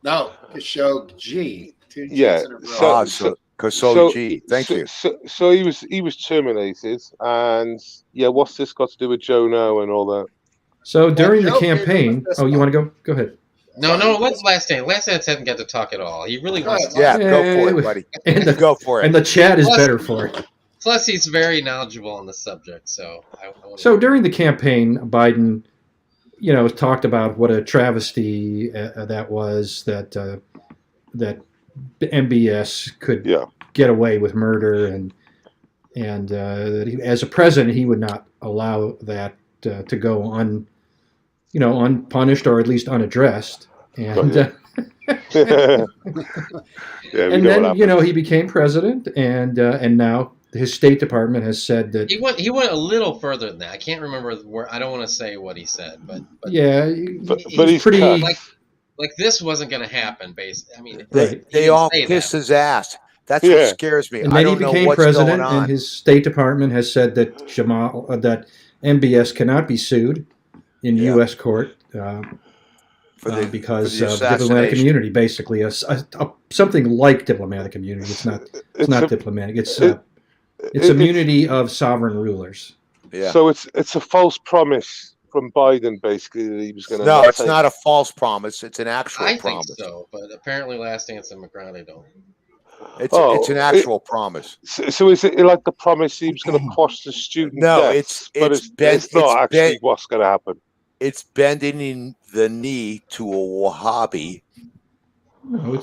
No, Khashoggi. 2 G's in a row. Khashoggi. Thank you. So he was terminated, and what's this got to do with Joe now and all that? So during the campaign, you want to go? Go ahead. No, let's Last Dance. Last Dance hasn't got to talk at all. He really wants to. Yeah, go for it, buddy. Go for it. And the chat is better for it. Plus, he's very knowledgeable on the subject. So during the campaign, Biden, talked about what a travesty that was that MBS could get away with murder, and and as a president, he would not allow that to go unpunished or at least unaddressed. And Yeah, we and know then what happened. he became president, and now his State Department has said that He went a little further than that. I can't remember where. I don't want to say what he said, but yeah, but he's pretty like this wasn't going to happen. Basically, I mean, They all kiss his ass. That's what scares me. And I then he don't know became what's going president, and on. his State Department has said that that MBS cannot be sued in U.S. court because of diplomatic immunity. Basically, something like diplomatic immunity. It's not diplomatic. It's immunity of sovereign rulers. Yeah. So it's a false promise from Biden, basically, that he was going to. No, it's not a false promise. It's an actual I promise. think so, but apparently, Last Dance and McGrady don't. It's an actual promise. So is it like the promise he was going to quash the student deaths? It's not actually what's going to happen. It's bending the knee to a Wahhabi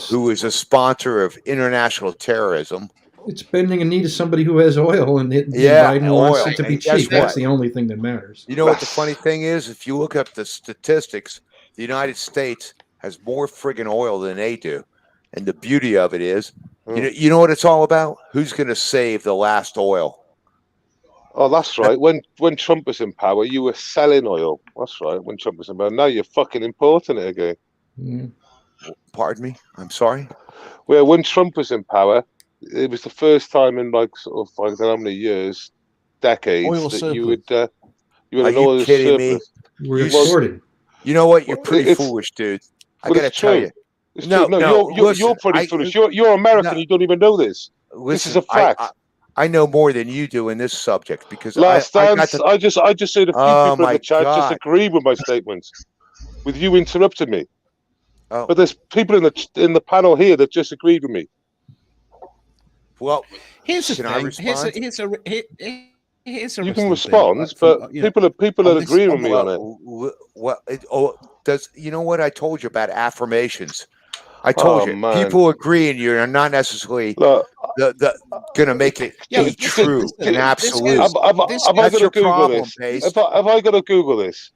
who is a sponsor of international terrorism. It's bending a knee to somebody who has oil, and Biden wants it to be cheap. That's the only thing that matters. You know what the funny thing is? If you look up the statistics, the United States has more friggin' oil than they do. And the beauty of it is, you know what it's all about? Who's going to save the last oil? Oh, that's right. When Trump was in power, you were selling oil. That's right. When Trump was in power, now you're fucking importing it again. Mm. Pardon me? I'm sorry? Well, when Trump was in power, it was the first time in like sort of I don't know how many years, decades, oil that surplus. you had an Are oil you kidding surplus. me? We're exporting. You know what? You're pretty foolish, dude. I got to tell you. It's true. You're pretty foolish. You're American. You don't even know this. This is a fact. I know more than you do in this subject because Last Dance. I just said a few people in the chat disagree with my statements, with you interrupting me. Oh. But there's people in the panel here that disagreed with me. Well, here's the thing. Here's a you can respond, but people are agreeing with me on it. Well, you know what I told you about affirmations? I told you, man. people agree, and you're not necessarily going to make it be true and absolute. Have I got to Google this? Have I got to Google this?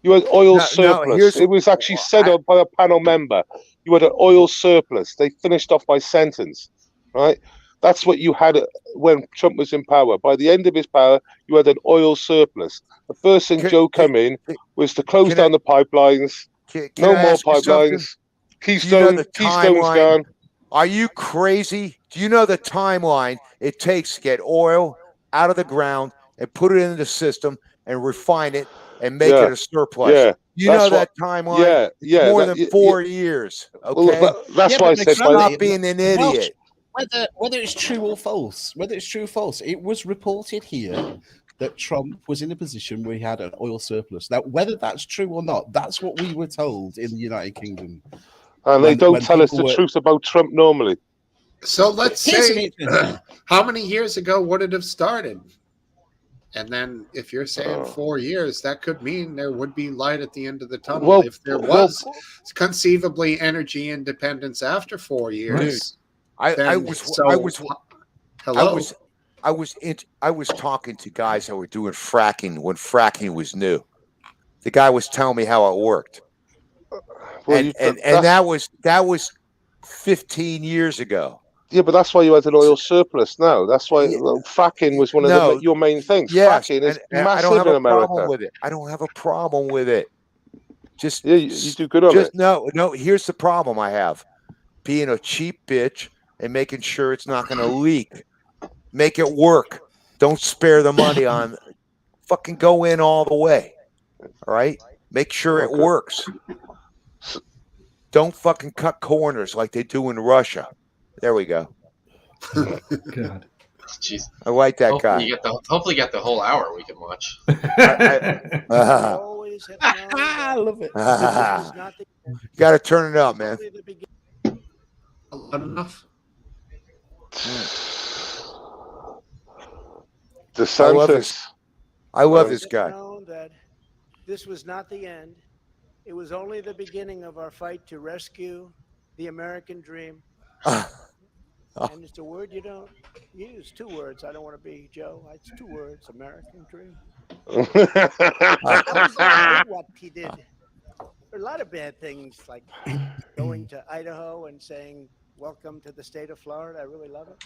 You had oil surplus. It was actually said by a panel member. You had an oil surplus. They finished off my sentence, right? That's what you had when Trump was in power. By the end of his power, you had an oil surplus. The first thing Joe came in was to close down the pipelines. No more pipelines. Keystone's gone. Are you crazy? Do you know the timeline it takes to get oil out of the ground and put it in the system and refine it and make it a surplus? Yeah. You know that timeline? Yeah. More than 4 years. Okay. Well, that's why I said stop being an idiot. Whether it's true or false, it was reported here that Trump was in a position where he had an oil surplus. Now, whether that's true or not, that's what we were told in the United Kingdom. And they don't tell us the truth about Trump normally. So let's say, how many years ago would it have started? And then if you're saying 4 years, that could mean there would be light at the end of the tunnel if there was conceivably energy independence after 4 years. I was talking to guys that were doing fracking when fracking was new. The guy was telling me how it worked. And that was 15 years ago. Yeah, but that's why you had an oil surplus now. That's why fracking was one of your main things. Yes, fracking is massive I don't have in a America. problem with it. I don't have a problem with it. Just you do good on it. No. Here's the problem I have: being a cheap bitch and making sure it's not going to leak. Make it work. Don't spare the money on. Fucking go in all the way. All right. Make sure it works. Don't fucking cut corners like they do in Russia. There we go. God. Jeez. I like that guy. Hopefully you got the whole hour we can watch. I love it. Got to turn it up, man. Enough. DeSantis. I love this guy. That this was not the end. It was only the beginning of our fight to rescue the American dream. And it's a word you don't use. 2 words. I don't want to be Joe. It's 2 words. American dream. That was not good what he did. There are a lot of bad things like going to Idaho and saying, "Welcome to the state of Florida." I really love it.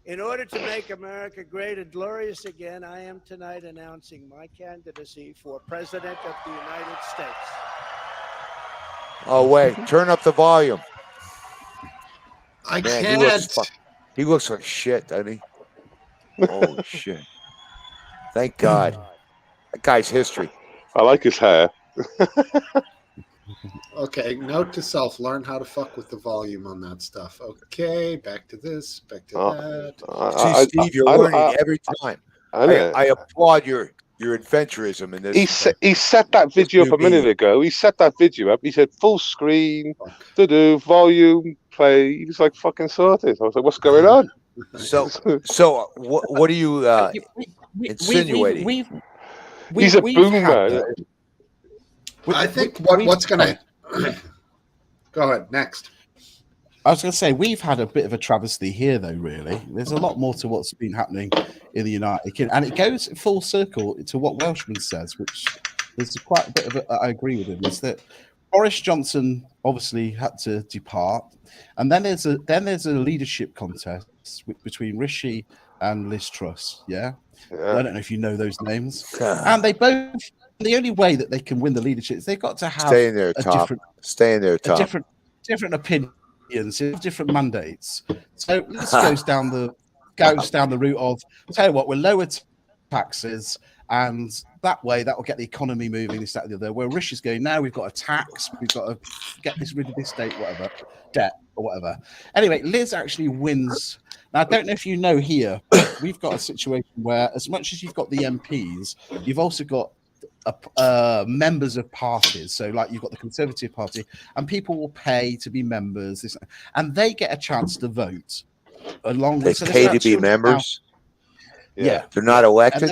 In order to make America great and glorious again, I am tonight announcing my candidacy for President of the United States. Oh, wait. Turn up the volume. I Man, can't. he looks like shit, doesn't he? Oh, shit. Thank God. That guy's history. I like his hair. Okay, note to self: learn how to fuck with the volume on that stuff. Okay, back to this, back to that. See, Steve, you're learning every time. I applaud your adventurism in this. He set that video up a minute ago. He set that video up. He said full screen, volume, play. He was like fucking sorted. I was like, what's going on? So what are you insinuating? He's a boomer. I think what's going to... Go ahead, next. I was going to say, we've had a bit of a travesty here, though, really. There's a lot more to what's been happening in the United Kingdom. And it goes full circle to what Welshman says, which there's quite a bit of I agree with him, is that Boris Johnson obviously had to depart. And then there's a leadership contest between Rishi and Liz Truss, yeah? I don't know if you know those names. And they both... The only way that they can win the leadership is they've got to have stay in their top. Different opinions, different mandates. So this goes down the route of tell you what, we'll lower taxes, and that way that will get the economy moving. This, that, and the other. Where Rish is going now, we've got a tax, we've got to get rid of this state, whatever, debt or whatever. Anyway, Liz actually wins. Now, I don't know if you know here, but we've got a situation where, as much as you've got the MPs, you've also got members of parties. So like you've got the Conservative Party, and people will pay to be members, and they get a chance to vote along with... They pay to be members? Yeah. They're not elected?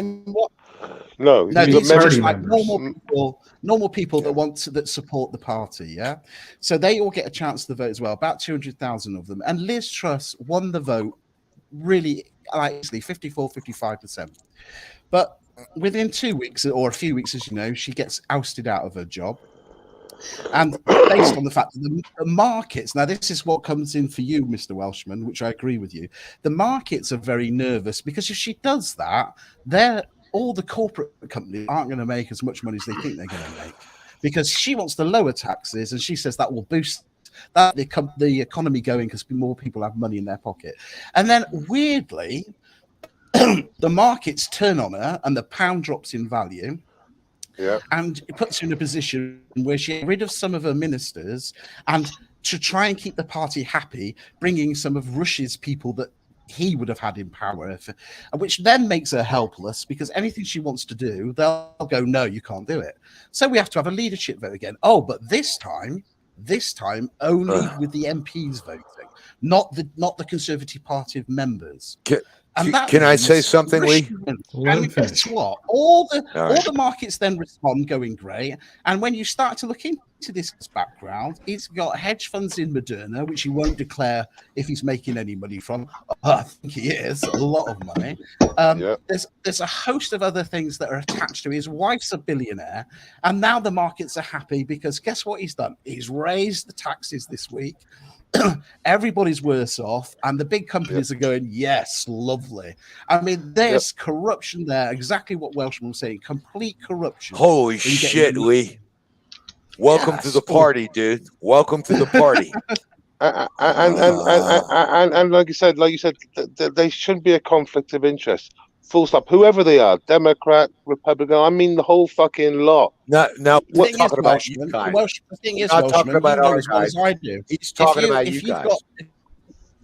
No, these are just like normal people that support the party, yeah? So they all get a chance to vote as well, about 200,000 of them. And Liz Truss won the vote really, easily, 54-55%. But within 2 weeks, or a few weeks, as you know, she gets ousted out of her job. And based on the fact that the markets, now this is what comes in for you, Mr. Welshman, which I agree with you. The markets are very nervous because if she does that, all the corporate companies aren't going to make as much money as they think they're going to make, because she wants to lower taxes, and she says that will boost the economy going because more people have money in their pocket. And then weirdly, the markets turn on her and the pound drops in value. Yeah. And it puts her in a position where she gets rid of some of her ministers, and to try and keep the party happy, bringing some of Rush's people that he would have had in power, which then makes her helpless, because anything she wants to do, they'll go, no, you can't do it. So we have to have a leadership vote again. Oh, but this time only with the MPs voting, not the Conservative Party members. Can I say something, Lee? And guess what? All the markets then respond, going great. And when you start to look into this background, he's got hedge funds in Moderna, which he won't declare if he's making any money from. I think he is, a lot of money. There's a host of other things that are attached to it. His wife's a billionaire, and now the markets are happy because guess what he's done? He's raised the taxes this week. Everybody's worse off, and the big companies are going, yes, lovely. I mean, there's corruption there, exactly what Welshman was saying, complete corruption. Holy shit, Lee. Welcome to the party, dude. Welcome to the party. And like you said, there shouldn't be a conflict of interest. Full stop. Whoever they are, Democrat, Republican, I mean the whole fucking lot. No, we're talking about you guys. The thing is, Welshman, talking about our guys. I do. He's talking about you guys.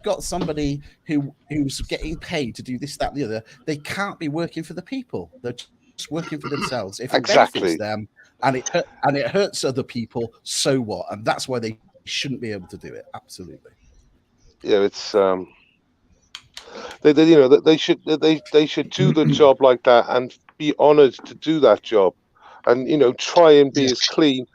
Got somebody who's getting paid to do this, that, and the other, they can't be working for the people. They're just working for themselves. If it benefits them and it hurts other people, so what? And that's why they shouldn't be able to do it. Absolutely. Yeah, it's they should do the job like that and be honoured to do that job, and try and be as clean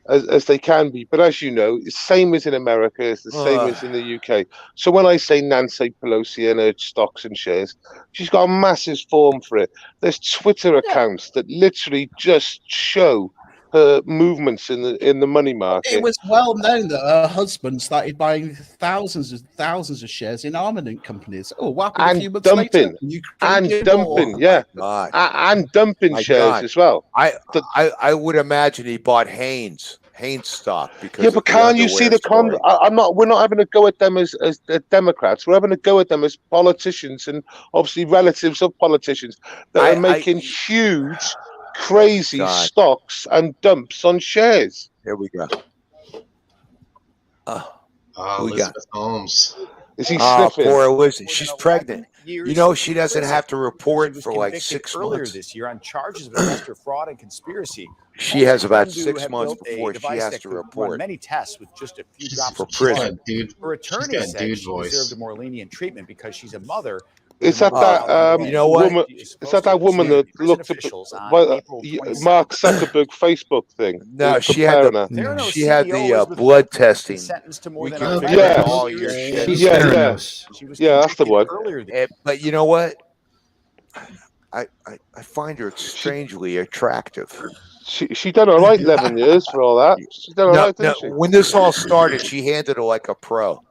as they can be. But as you know, it's same as in America, it's the same as in the UK. So when I say Nancy Pelosi and her stocks and shares, she's got a massive form for it. There's Twitter accounts that literally just show her movements in the money market. It was well known that her husband started buying thousands of shares in armament companies. Oh, what happened a few months later? And dumping shares as well. I would imagine he bought Haynes stock because yeah, but can't you see the we're not having a go at them as the Democrats. We're having a go at them as politicians and obviously relatives of politicians that are making huge, crazy stocks and dumps on shares. Here we go. Elizabeth Holmes. Is he sniffing? Poor Elizabeth. She's pregnant. You know, she doesn't have to report for like 6 months. This year on charges of investor fraud and conspiracy. She has about 6 months before she has to report. Many tests with just a few drops for prison. Her attorney said she deserved a more lenient treatment because she's a mother. Is that you know what? woman? Is that woman that looked at Mark Zuckerberg Facebook thing? No, she had the blood testing. We can figure out all your shit. Yeah, that's the one. But you know what? I find her strangely attractive. She done all right 11 years for all that. She done all right, didn't she? When this all started, she handled it like a pro.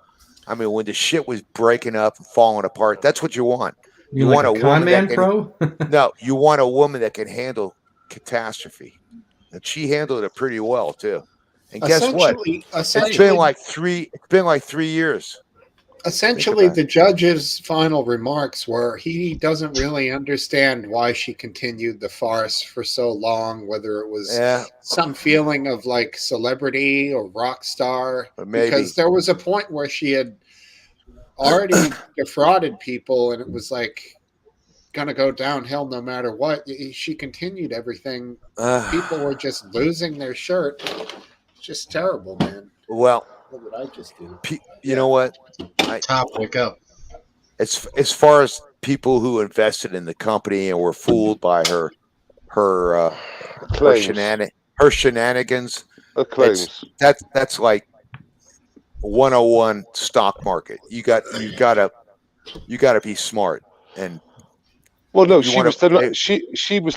I mean, when the shit was breaking up and falling apart, that's what you want. You want like a woman that pro? No, you want a woman that can handle catastrophe, and she handled it pretty well too. And guess what? It's been like 3 years. Essentially, the judge's final remarks were he doesn't really understand why she continued the farce for so long, whether it was some feeling of like celebrity or rock star. Because there was a point where she had already defrauded people and it was like going to go downhill no matter what. She continued everything. People were just losing their shirt. It's just terrible, man. Well, what did I just do? You know what? Wake up. As far as people who invested in the company and were fooled by her shenanigans, that's like 101 stock market. You got to be smart. And well, no, she was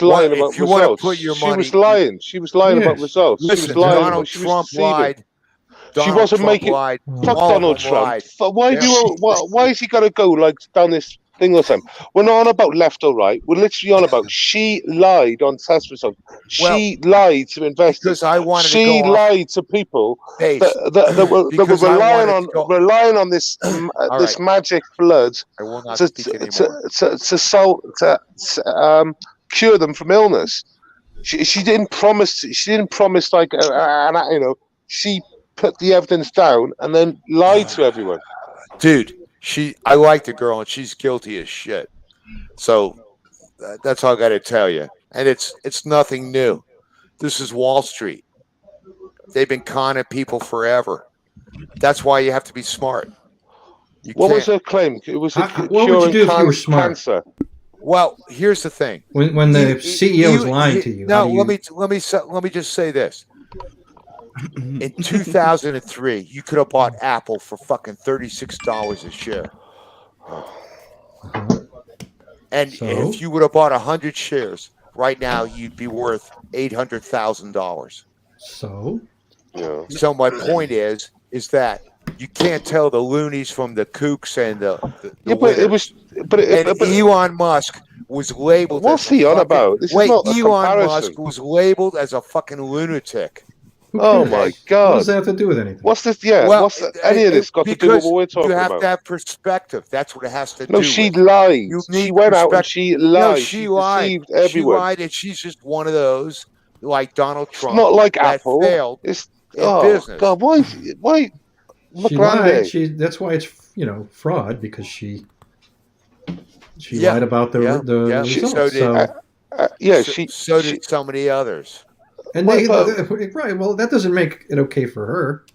lying about results. You want to put your money, she was lying about results. Listen, Donald Trump lied. She wasn't making. Fuck Donald Trump. Why is he got to go like down this thing or something? We're not on about left or right. We're literally on about she lied on test results. She lied to investors. She lied to people that were relying on this this magic blood to cure them from illness. She didn't promise. She didn't promise like she put the evidence down and then lied to everyone. Dude, I like the girl and she's guilty as shit. So that's all I got to tell you. And it's nothing new. This is Wall Street. They've been conning people forever. That's why you have to be smart. What was her claim? It was what would you do if you were smart? Cancer. Well, here's the thing. When the CEO is lying to you. No, let me just say this. In 2003, you could have bought Apple for fucking $36 a share. And if you would have bought 100 shares, right now you'd be worth $800,000. So? Yeah. So my point is that you can't tell the loonies from the kooks and the Elon Musk was labeled. What's he on about? Elon Musk was labeled as a fucking lunatic. Oh my God! What does that have to do with anything? What's this? Yeah, what's any of this got to do with what we're talking about? You have to have perspective. That's what it has to do. No, she lied. She went out and she lied. No, she lied. Everyone. She lied, and she's just one of those like Donald Trump. It's not like that Apple. Failed it's in business. God, why? She lied. That's why it's fraud because she lied about the results. So did so many others. And right. Well, that doesn't make it okay for her.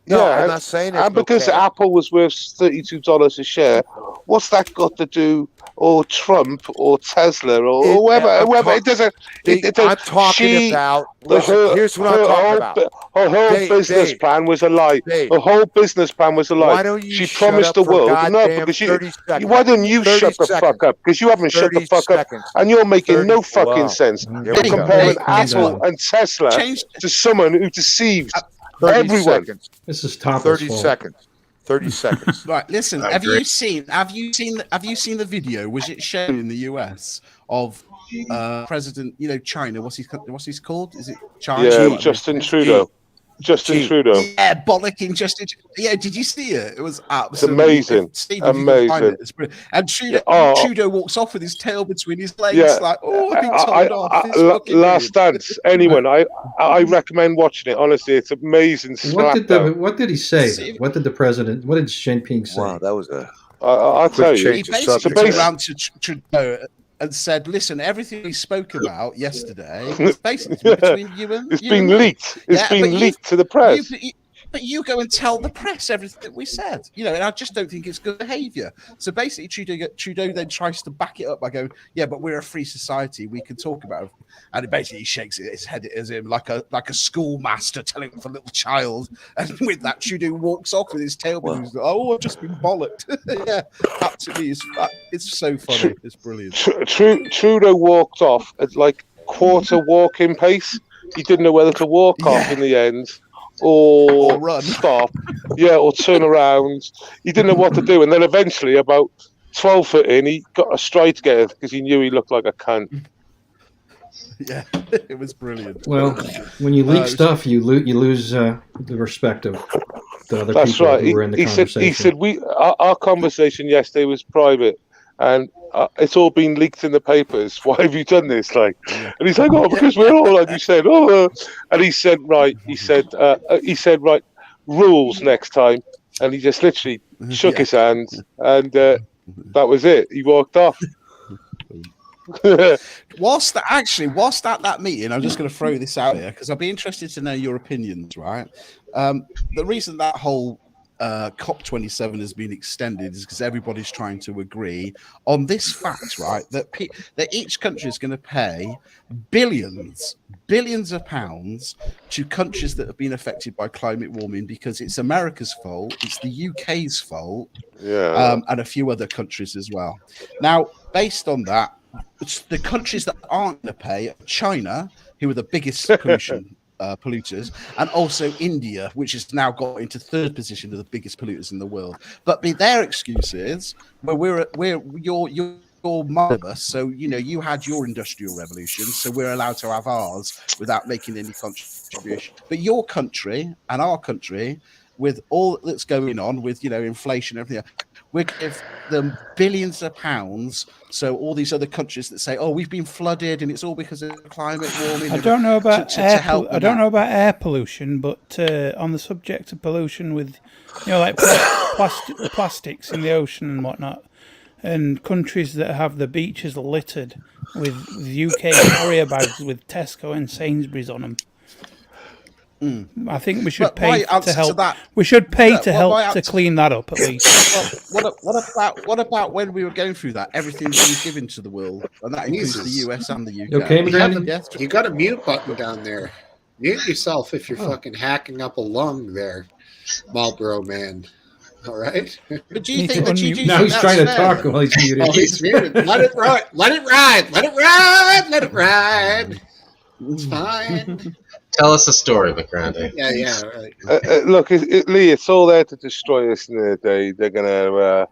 No, I'm not saying it's and because okay. Apple was worth $32 a share, what's that got to do? Or Trump, or Tesla, or whoever. It doesn't. I'm talking about. Listen, here's what I'm talking about. Her whole business plan was a lie. Her whole business plan was a lie. Why don't you she shut promised up the world. for No, goddamn because 30 seconds. why don't you 30 shut the fuck up? Because you haven't shut the 30 fuck up, seconds. and you're making 30 no fucking wow. sense. Here You're we go. comparing Guess Apple what? and Tesla to someone who deceives 30 everyone. seconds. This is Topple's 30 fault. seconds. 30 seconds. Right, listen. Have you seen the video? Was it shown in the US of President, China? What's he's called? Is it China? Yeah, Justin Trudeau. Justin Trudeau. Yeah, bollocking Justin. Yeah, did you see it? It was absolutely amazing. Steve, if you can find it, it's brilliant. And Trudeau walks off with his tail between his legs, like, I've been told off. Last Dance. Anyone, I recommend watching it. Honestly, it's amazing. What did he say? What did Xi Jinping say? Wow, that was a. I'll tell you. He basically turned around to Trudeau and said, "Listen, everything we spoke about yesterday is basically between you and it's been leaked. It's been leaked to the press." But you go and tell the press everything that we said, and I just don't think it's good behaviour. So basically, Trudeau then tries to back it up by going, "Yeah, but we're a free society. We can talk about it." And basically, he shakes his head at him like a schoolmaster telling a little child. And with that, Trudeau walks off with his tail between his legs. I've just been bollocked. Yeah, that to me it's so funny. It's brilliant. Trudeau walked off at like quarter walking pace. He didn't know whether to walk off in the end. Or run. Stop, or turn around. He didn't know what to do, and then eventually, about 12 foot in, he got a stride together because he knew he looked like a cunt. Yeah, it was brilliant. Well, when you leak stuff, you lose the respect of the other That's people right. who were in the conversation. He said our conversation yesterday was private, and it's all been leaked in the papers. Why have you done this? And he's like, because we're all, like you said, and he said, right, rules next time, and he just literally shook his hand, and that was it. He walked off. Whilst at that meeting, I'm just going to throw this out here because I'd be interested to know your opinions, right? The reason that whole COP27 has been extended is because everybody's trying to agree on this fact, right? That each country is going to pay billions of pounds to countries that have been affected by climate warming because it's America's fault, it's the UK's fault, and a few other countries as well. Now, based on that, the countries that aren't going to pay are China, who are the biggest polluters, and also India, which has now got into third position of the biggest polluters in the world. But their excuse is, well, you're one of us, so you had your industrial revolution, so we're allowed to have ours without making any contribution. But your country and our country, with all that's going on with inflation and everything, we give them billions of pounds. So all these other countries that say, we've been flooded and it's all because of climate warming. I don't know about I don't know about air pollution, but on the subject of pollution with like plastics in the ocean and whatnot, and countries that have the beaches littered with UK carrier bags with Tesco and Sainsbury's on them. I think we should pay to help. We should pay to help to clean that up at least. Well, what about when we were going through that? Everything's been given to the world, and that includes the US and the UK. Okay, you got a mute button down there. Mute yourself if you're fucking hacking up a lung there, Marlboro man. All right. But do you think that now he's trying to talk while he's muted? He's muted. Let it ride. Let it ride. Let it ride. Let it ride. It's fine. Tell us a story, McGrandy. Yeah, right. Look, Lee, it's all there to destroy us in the day. They're going to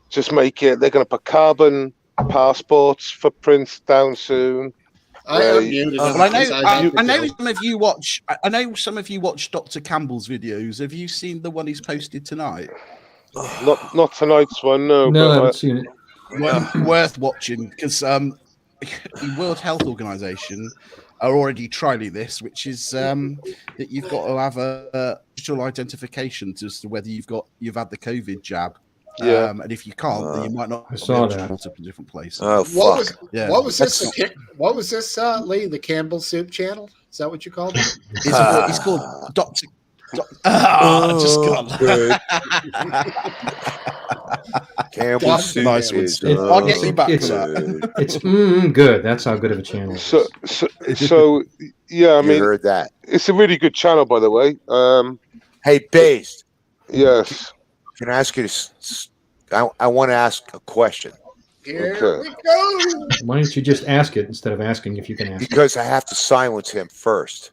just make it. They're going to put carbon passports for prints down soon. I know some of you watch. I know some of you watch Dr. Campbell's videos. Have you seen the one he's posted tonight? Not tonight's one. No, I haven't seen it. Worth watching because the World Health Organization are already trialing this, which is that you've got to have a digital identification as to whether you've had the COVID jab. And if you can't, then you might not be able to travel to a different place. Oh, fuck. What was this? What was this, Lee? The Campbell Soup channel? Is that what you called it? It's called Just gone. Good. Campbell soup Nice one, is Steve. I'll get you back for that. It's good. That's how good of a channel it is. So yeah, I You mean, heard that. it's a really good channel, by the way. Hey, Based. Yes. Can I ask you to? I want to ask a question. Here we go. Why don't you just ask it instead of asking if you can ask Because I have to silence him first.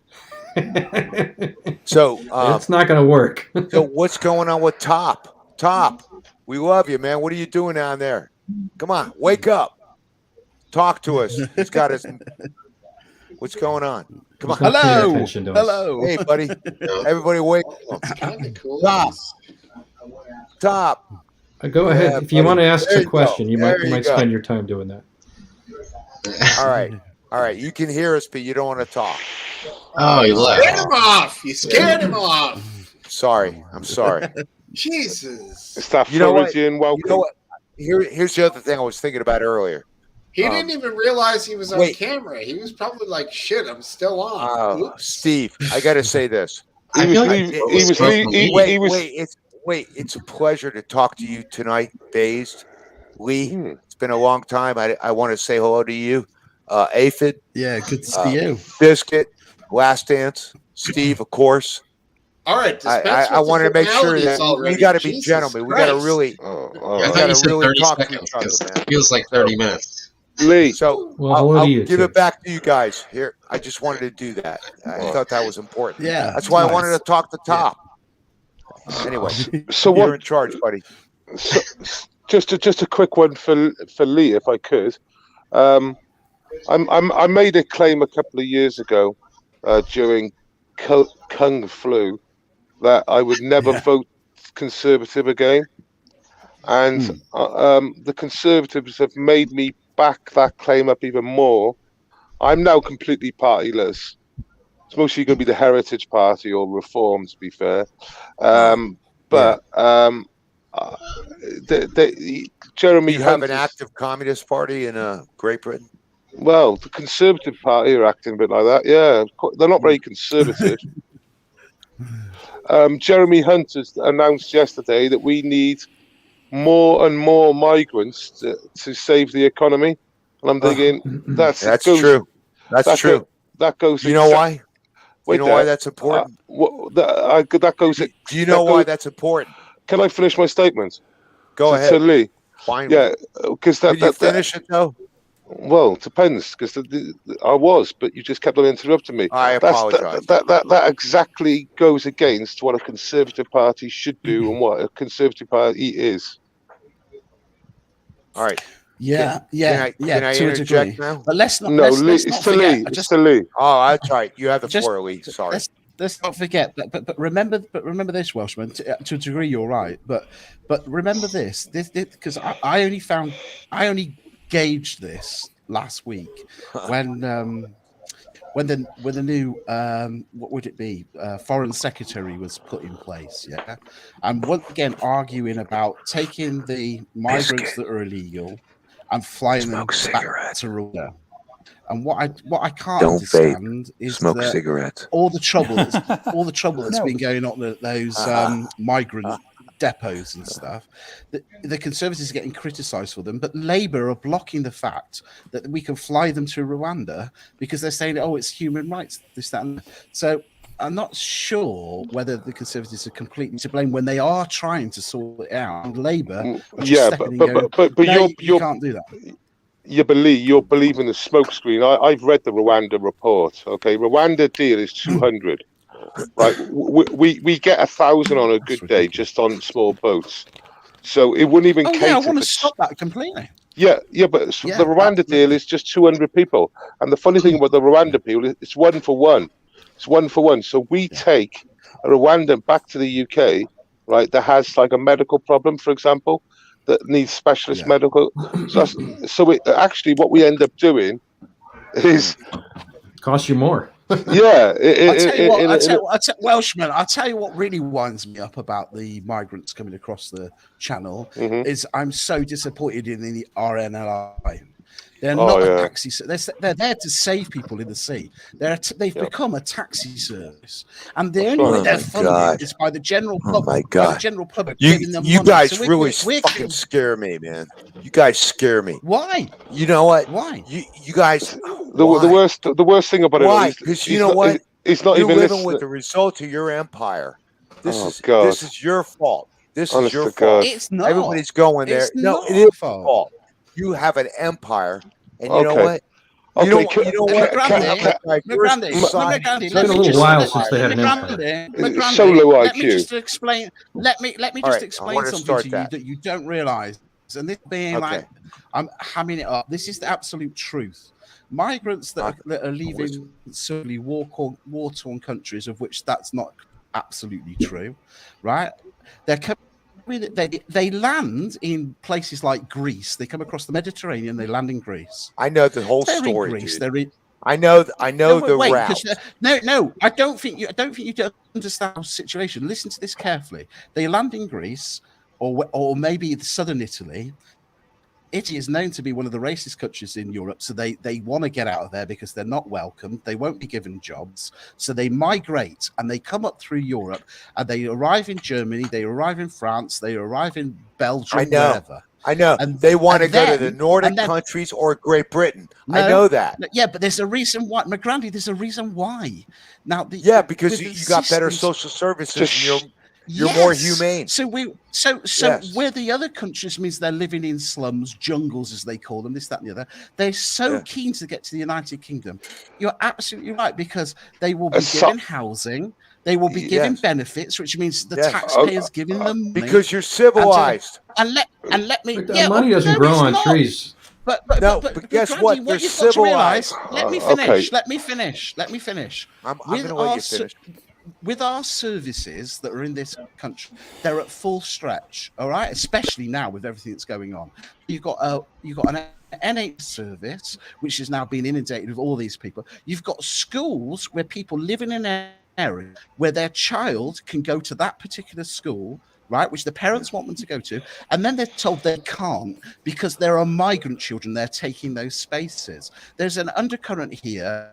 So it's not going to work. So what's going on with Top? Top, we love you, man. What are you doing down there? Come on, wake up. Talk to us. He's got his. What's going on? Come on. Hello. Hello. Hey, buddy. Everybody, wake up. Top. Top. Go ahead. Yeah, if you want to ask there a question, you might go. spend your time doing that. All right. All right. You can hear us, but you don't want to talk. Oh, he left. Scared him off. You scared him off. Sorry. I'm sorry. Jesus. It's that You know what? Floridian welcome. You know what? Here's the other thing I was thinking about earlier. He didn't even realize he was on camera. He was probably like, "Shit, I'm still on." Steve, I got to say this. Wait. It's a pleasure to talk to you tonight, Dazed. Lee, it's been a long time. I want to say hello to you. Aphid. Yeah, good to see you. Biscuit, Last Dance, Steve, of course. All right, I wanted to make sure that we got to be gentlemen. We got to really, I thought you said 30 seconds because it feels like 30 minutes. Lee. So I'll give it back to you guys. Here, I just wanted to do that. I thought that was important. Yeah, that's why I wanted to talk to Top. Anyway, so you're what? in charge, buddy. So, just a quick one for Lee, if I could. I made a claim a couple of years ago during Kung Flu that I would never vote Conservative again, and the Conservatives have made me back that claim up even more. I'm now completely partyless. It's mostly going to be the Heritage Party or Reform, to be fair. Jeremy Do you Hunt have an active communist party in Great Britain? Well, the Conservative Party are acting a bit like that. Yeah, they're not very conservative. Jeremy Hunt has announced yesterday that we need more and more migrants to save the economy, and I'm thinking that's true. That's true. That goes. You know why? You know why that's important? That goes. Do you know why that's important? Can I finish my statement? Go ahead. To Lee. Fine. Yeah, because Did you finish it though? Well, it depends, because I was, but you just kept on interrupting me. I apologize. That exactly goes against what a Conservative Party should do and what a Conservative Party is. All right. Can I to interject now? But let's not. No, let's Lee, not it's forget, to Lee. Oh, that's right. You have the floor, Lee. Sorry. Let's not forget. But remember this, Welshman. To a degree, you're right. But remember this because I only gauged this last week when the new what would it be foreign secretary was put in place, yeah, and once again arguing about taking the migrants that are illegal and flying them back to Rwanda. And what I can't understand is that cigarettes. all the trouble that's been going on at those migrant depots and stuff. The Conservatives are getting criticised for them, but Labour are blocking the fact that we can fly them to Rwanda because they're saying, "Oh, it's human rights." This, that, and that. So I'm not sure whether the Conservatives are completely to blame when they are trying to sort it out. And Labour, but you can't do that. You believe in the smokescreen. I've read the Rwanda report. Okay, Rwanda deal is 200. Right, we get 1,000 on a good day just on small boats. So it wouldn't even cater. Yeah, I want to stop that completely. Yeah, but the Rwanda deal is just 200 people. And the funny thing about the Rwanda deal is it's 1 for 1. It's 1 for 1. So we take a Rwandan back to the UK, right, that has like a medical problem, for example, that needs specialist medical. So actually what we end up doing is cost you more. Yeah. Welshman, I'll tell you what really winds me up about the migrants coming across the channel is I'm so disappointed in the RNLI They're not a taxi. They're there to save people in the sea. They've become a taxi service, and the only way they're funded is by the general public. Oh my God! By the general public You giving them money. guys So really fucking scare me, man. You guys scare me. Why? You know what? Why? You guys. The worst thing about why? it Because you know what? It's not You're even living listening. with the result of your empire. This is your fault. This Honest is your to fault. God. It's not. Everybody's going there. It's No, not it is your fault. You have an empire, and you know what? You know what? McGrandy, It's been a little while since they had an empire. So low let me IQ. just explain. Let me just explain something to you that you don't realize. And this being like, I'm hamming it up. This is the absolute truth. Migrants that are leaving certainly war-torn countries, of which that's not absolutely true, right? They're coming. They land in places like Greece. They come across the Mediterranean. They land in Greece. I know the whole They're story, in Greece. dude. They're in. I know the route. No. I don't think you don't understand the situation. Listen to this carefully. They land in Greece, or maybe southern Italy. Italy is known to be one of the racist countries in Europe, so they want to get out of there because they're not welcome. They won't be given jobs, so they migrate and they come up through Europe and they arrive in Germany, they arrive in France, they arrive in Belgium, wherever. I know. And they want to go to the Nordic countries or Great Britain. I know that. Yeah, but there's a reason why, McGrandy. There's a reason why. Now, because you got better social services. You're more humane. So where the other countries means they're living in slums, jungles as they call them, this, that, and the other. They're so keen to get to the United Kingdom. You're absolutely right, because they will be given housing, they will be given benefits, which means the taxpayers giving them money. Because you're civilized. And let me. But money doesn't grow on trees. But guess Grandy, what? They're civilized. Let me finish. Let me finish. I'm going to let you finish. With our services that are in this country, they're at full stretch. All right, especially now with everything that's going on. You've got an NHS service which is now being inundated with all these people. You've got schools where people live in an area where their child can go to that particular school, right, which the parents want them to go to, and then they're told they can't because there are migrant children there taking those spaces. There's an undercurrent here.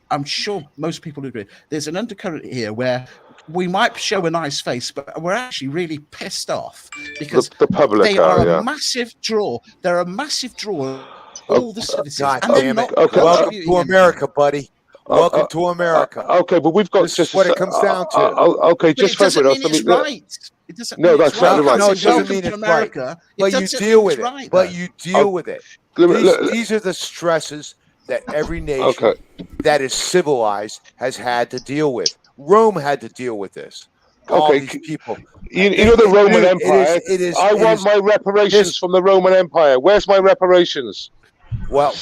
I'm sure most people agree. There's an undercurrent here where we might show a nice face, but we're actually really pissed off because the public they are a massive draw. They're a massive draw. All the services. God damn it. Welcome to America, buddy. Welcome to America. Okay, but we've got just what it comes down to. Okay, just it doesn't mean it's right. It doesn't mean that's it's right. right. No, it doesn't mean it's right. But you deal with it. But you deal with it. These are the stresses that every nation that is civilized has had to deal with. Rome had to deal with this. All these people. You know the Roman Empire. I want my reparations from the Roman Empire. Where's my reparations? Well,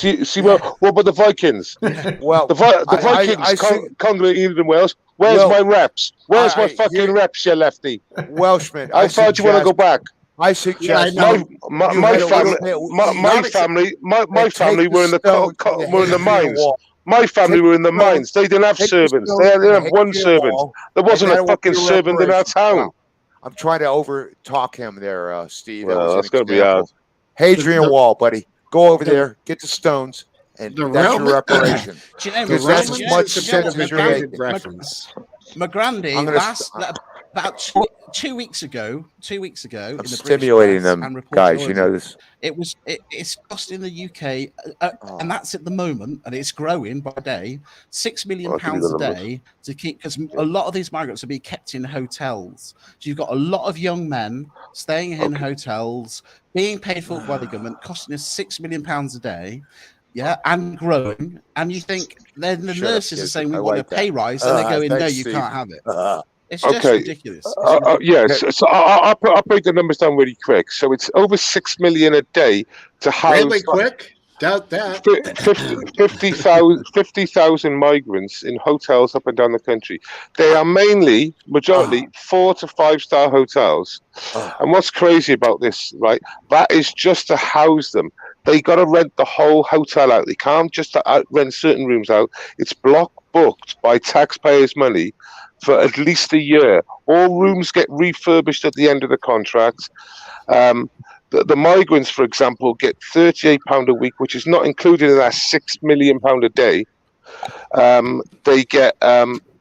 what about the Vikings? Well, the Vikings conquered England and Wales. Where's my reps? Where's my fucking reps, you lefty? Welshman. How far do you want to go back? I suggest my family were in the mines. My family were in the mines. They didn't have servants. They didn't have one servant. There wasn't a fucking servant in our town. I'm trying to over talk him there, Steve. Well, that's going to be hard. Hadrian Wall, buddy. Go over there, get the stones, and that's your reparation. Because that's as much sense as you're making. McGrandy, about 2 weeks ago, I'm stimulating them, guys. You know this. It's cost in the UK, and that's at the moment, and it's growing by day. £6 million a day to keep, because a lot of these migrants are being kept in hotels. So you've got a lot of young men staying in hotels, being paid for by the government, costing us £6 million a day. Yeah, and growing, and you think then the nurses are saying we want a pay rise, and they're going, no, you can't have it. It's just ridiculous. Yes, so I'll break the numbers down really quick. So it's over 6 million a day to house. Really quick? Doubt that. 50,000 migrants in hotels up and down the country. They are majority 4 to 5 star hotels. And what's crazy about this, right? That is just to house them. They got to rent the whole hotel out. They can't just rent certain rooms out. It's block booked by taxpayers' money for at least a year. All rooms get refurbished at the end of the contract. the migrants, for example, get £38 a week, which is not included in that £6 million a day. They get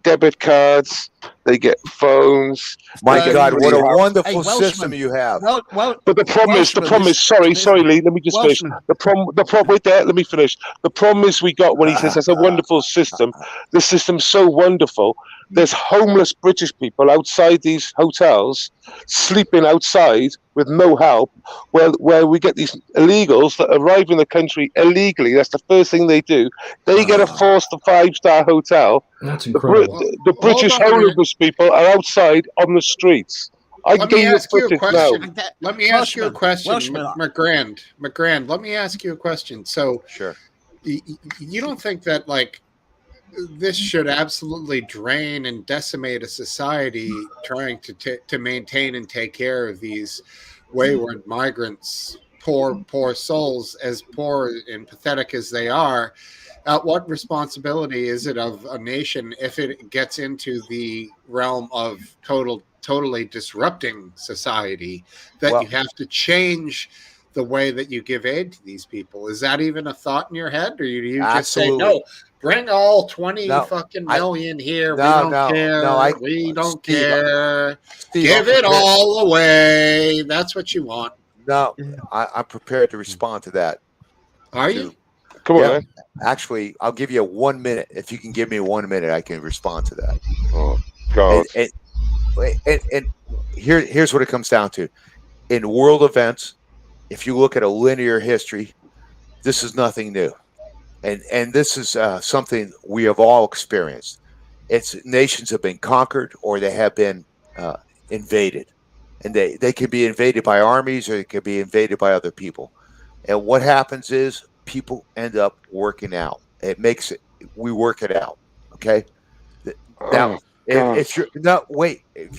debit cards, they get phones. My God, what a wonderful system you have! But the problem is, sorry, Lee, let me just finish. The problem, wait there, let me finish. The problem is we got when he says that's a wonderful system. The system's so wonderful. There's homeless British people outside these hotels, sleeping outside with no help, where we get these illegals that arrive in the country illegally. That's the first thing they do. They get a 4- to 5-star hotel. That's incredible. The British homeless people are outside on the streets. Let me ask you a question. Let me ask you a question, McGrand. Let me ask you a question. So, sure, you don't think that like this should absolutely drain and decimate a society trying to maintain and take care of these wayward migrants, poor souls, as poor and pathetic as they are? What responsibility is it of a nation if it gets into the realm of totally disrupting society that you have to change the way that you give aid to these people? Is that even a thought in your head, or do you just say no? Bring all 20 fucking million here. We don't care. We don't care. Give it all away. That's what you want. No, I'm prepared to respond to that. Are you? Come on, man. Actually, I'll give you 1 minute. If you can give me 1 minute, I can respond to that. Oh, God. And here's what it comes down to. In world events, if you look at a linear history, this is nothing new. And this is something we have all experienced. It's nations have been conquered or they have been invaded. And they can be invaded by armies or they can be invaded by other people. And what happens is people end up working out. We work it out. Okay. Now, if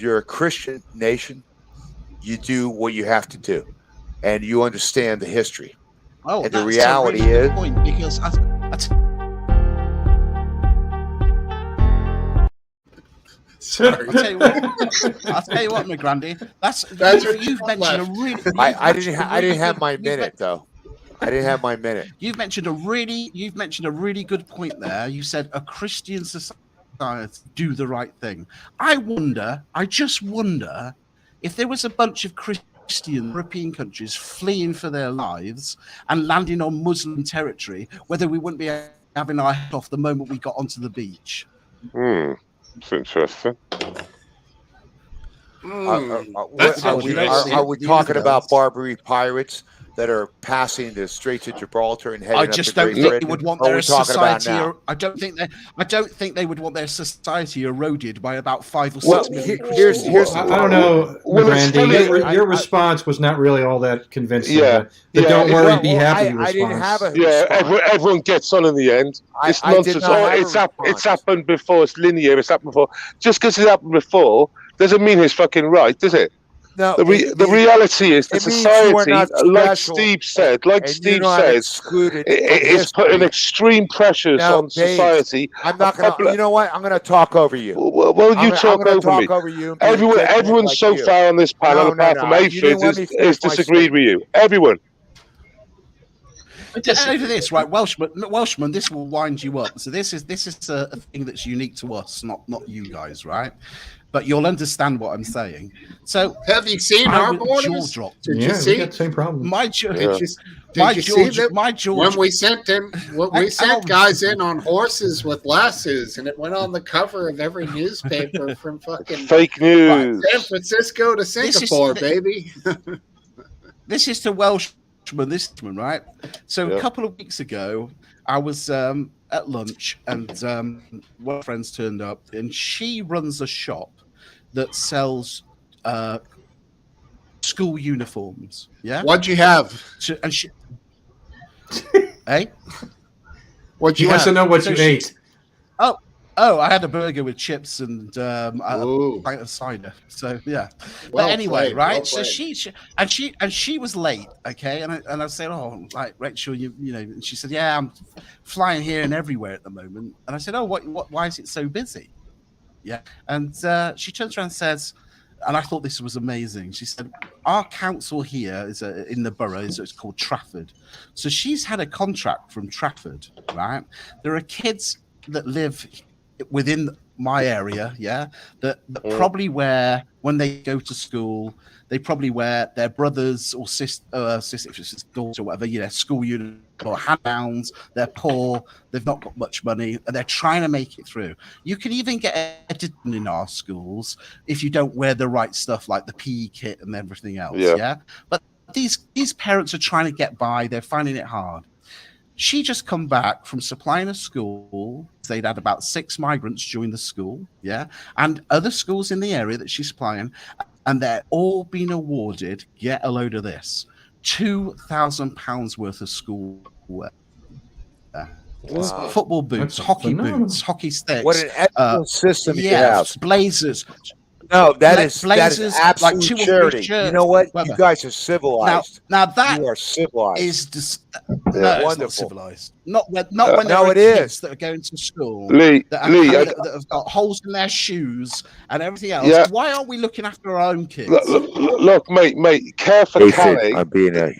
you're a Christian nation, you do what you have to do, and you understand the history. Oh, and the reality is, point because sorry. I'll tell you what, my grandy. That's you've mentioned a really. I didn't have my minute though. I didn't have my minute. You've mentioned a really good point there. You said a Christian society do the right thing. I just wonder if there was a bunch of Christian European countries fleeing for their lives and landing on Muslim territory, whether we wouldn't be having our head off the moment we got onto the beach. It's interesting. Are we talking about Barbary pirates that are passing the Straits of Gibraltar and heading I up just to don't Great think Britain? they would want Or are their we talking about society. now? I don't think they would want their society eroded by about 5 or 6 Well, million here's Christians. I don't know, Randy. Your response was not really all that convincing. Don't worry, be happy response. Everyone gets on in the end. It's nonsense. It's happened before. It's linear. It's happened before. Just because it happened before doesn't mean it's fucking right, does it? No, the reality is the society, like Steve says, it's putting extreme pressures on society. I'm not going to. You know what? I'm going to talk over you. Well, you talk over me. Everyone so far on this panel, apart from Aphids, is disagreed with you. Everyone. Over this, right, Welshman, this will wind you up. So this is a thing that's unique to us, not you guys, right? But you'll understand what I'm saying. So have you seen our borders? Did you see? We got the same problem. Did you see that when we sent guys in on horses with lassos, and it went on the cover of every newspaper from fucking fake news, San Francisco to Singapore, baby. This is to Welshman, right? So a couple of weeks ago, I was at lunch, and one of my friends turned up, and she runs a shop that sells school uniforms. Yeah. What'd you have? Hey? What'd you have? Wants to know what you ate. Oh, I had a burger with chips and a pint of cider. So yeah. But anyway, right? So she was late, okay? And I said, oh, like Rachel, you know, and she said, yeah, I'm flying here and everywhere at the moment. And I said, oh, why is it so busy? Yeah. And she turns around and says, and I thought this was amazing. She said, our council here is in the borough, so it's called Trafford. So she's had a contract from Trafford, right? There are kids that live within my area, that probably wear, when they go to school, they probably wear their brothers or sister, if it's his daughter or whatever, school uniform or hand-downs. They're poor, they've not got much money, and they're trying to make it through. You can even get edited in our schools if you don't wear the right stuff, like the PE kit and everything else. But these parents are trying to get by, they're finding it hard. She just come back from supplying a school. They'd had about 6 migrants join the school, and other schools in the area that she's supplying, and they're all being awarded, get a load of this, £2,000 worth of schoolwear. Wow. Football boots, hockey boots, hockey sticks. What an excellent system you have. Blazers. No, that is absolute like 2 charity. You know what? Whatever. You guys are civilized. Now that you are civilized. Is just wonderful. It's not civilized. Not when there are kids that are going to school that have got holes in their shoes and everything else. Yeah. Why aren't we looking after our own kids? Look, mate, care for Callie. I'm being a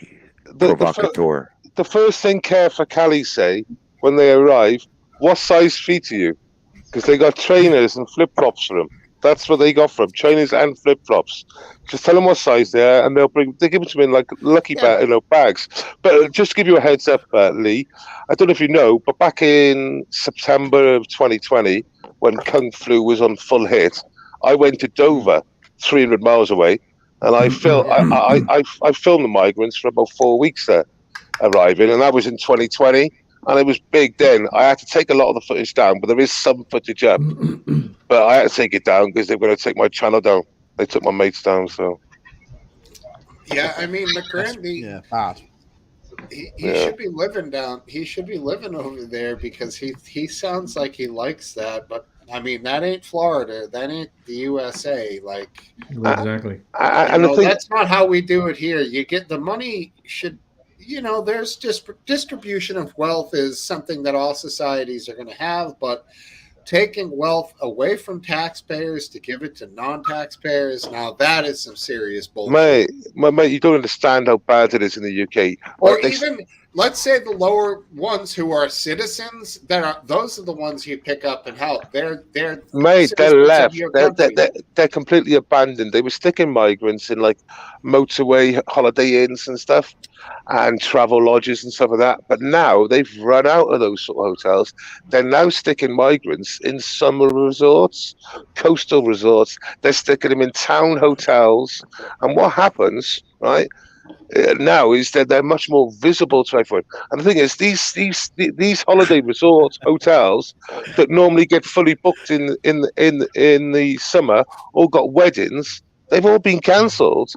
provocateur. The first thing Care for Callie say when they arrive, what size feet are you? Because they got trainers and flip-flops for them. That's what they got from trainers and flip flops. Just tell them what size they are, and they give it to me in like lucky bags. But just to give you a heads up, Lee, I don't know if you know, but back in September of 2020, when Kung Flu was on full hit, I went to Dover, 300 miles away, and I filmed the migrants for about 4 weeks there, arriving, and that was in 2020. And it was big then. I had to take a lot of the footage down, but there is some footage up. But I had to take it down because they were going to take my channel down. They took my mates down, so. Yeah, I mean, McGrandy. Bad. He should be living down. He should be living over there because he sounds like he likes that. But I mean, that ain't Florida. That ain't the USA. Like exactly. That's not how we do it here. You get the money should. There's just distribution of wealth is something that all societies are going to have, but taking wealth away from taxpayers to give it to non-taxpayers, now that is some serious bullshit. Mate, you don't understand how bad it is in the UK. Or even, let's say the lower ones who are citizens, those are the ones you pick up and help. They're left. They're completely abandoned. They were sticking migrants in like motorway holiday inns and stuff, and travel lodges and stuff like that. But now they've run out of those sort of hotels. They're now sticking migrants in summer resorts, coastal resorts. They're sticking them in town hotels. And what happens, right, now is that they're much more visible to everyone. And the thing is, these holiday resorts, hotels that normally get fully booked in the summer, all got weddings. They've all been cancelled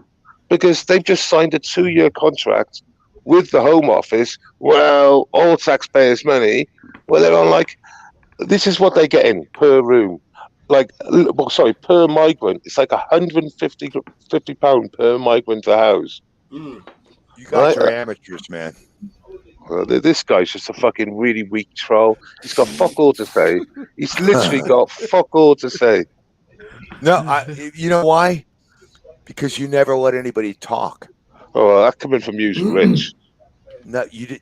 because they've just signed a 2-year contract with the Home Office. Well, all taxpayers' money. Well, they're on like, this is what they're getting per room. Per migrant. It's like £150 per migrant to house. You got your amateurs, man. Well, this guy's just a fucking really weak troll. He's got fuck all to say. He's literally got fuck all to say. No, you know why? Because you never let anybody talk. Oh, that coming from you, Rich. No, you did.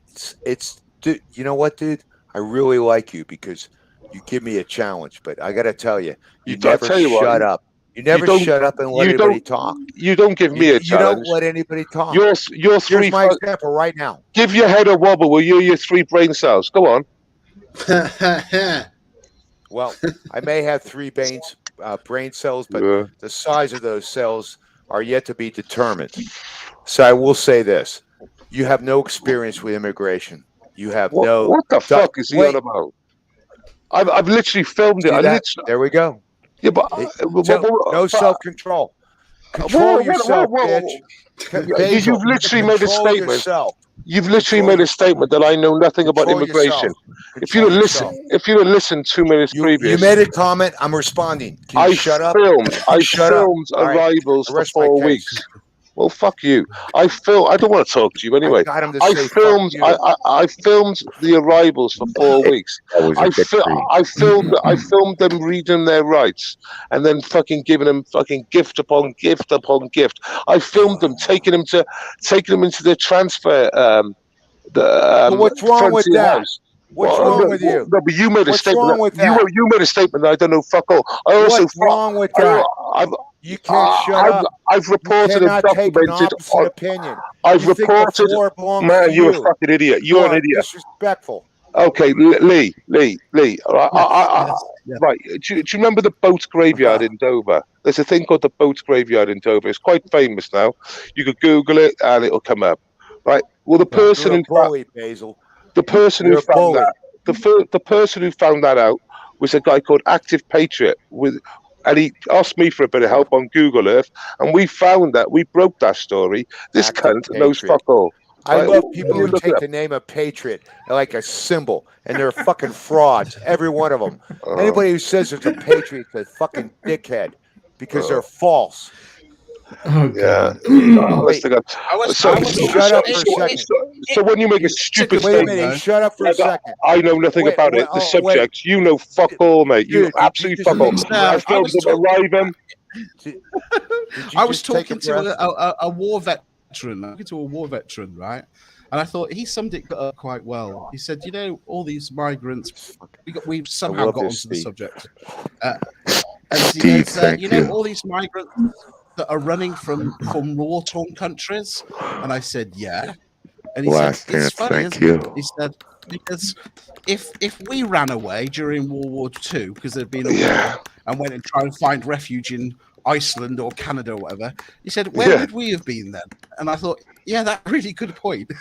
Dude, you know what, dude? I really like you because you give me a challenge. But I got to tell you, you never shut up. You never shut up and let anybody talk. You don't give me a challenge. You don't let anybody talk. Here's my example right now. Give your head a wobble with your 3 brain cells. Go on. Well, I may have 3 brain cells, but the size of those cells are yet to be determined. So I will say this. You have no experience with immigration. You have no... What the fuck is he on about? I've literally filmed it. There we go. Yeah, but no self-control. Control yourself, bitch. You've literally made a statement. Yourself. You've literally made a statement that I know nothing about immigration. If you had listened 2 minutes previous, you made a comment. I'm responding. Can you shut up? I filmed arrivals for 4 weeks. Well, fuck you. I don't want to talk to you anyway. I got him to say filmed. fuck you. I filmed the arrivals for 4 weeks. That was a bit creepy. I filmed them reading their rights, and then fucking giving them fucking gift upon gift upon gift. I filmed them taking them into the transfer. Well, what's wrong with Frontier that? House. What's wrong with you? No, but you made a What's statement. wrong with that? You made a statement that I don't know fuck all. I also What's wrong with that? You can't shut up. I've reported you and cannot take an documented. opposite opinion. I've you think reported. the floor belongs Man, to you're you. a fucking idiot. You You're are an idiot. disrespectful. Okay, Lee. Right, Yes. right. Do you remember the boat graveyard in Dover? There's a thing called the boat graveyard in Dover. It's quite famous now. You could Google it and it'll come up. Right. Well, the person You're a who bully, Basil. the person You're who a found bully. that the person who found that out was a guy called Active Patriot and he asked me for a bit of help on Google Earth, and we found that we broke that story. This Active cunt knows Patriot. fuck all. I Right? love people who Look it take up. the name of Patriot like a symbol, and they're fucking frauds, every one of them. Anybody who says it's a patriot is a fucking dickhead because they're false. Oh, Yeah. Wait, shut up for a second. So when you make a stupid Wait a statement, minute, shut up for a second. I know nothing about it. The subject, you know fuck all, mate. You Dude, absolutely fuck all. I filmed them arriving. I was talking to a war veteran. I'm talking to a war veteran, right? And I thought he summed it up quite well. He said, "You know, all these migrants, we've somehow got onto the subject." And he said, "You know, all these migrants that are running from war-torn countries." And I said, "Yeah." And he said, "It's funny, isn't it?" He said, "Because if we ran away during World War II because there'd been a war and went and tried to find refuge in Iceland or Canada or whatever," he said, "Where would we have been then?" And I thought, yeah, that's a really good point.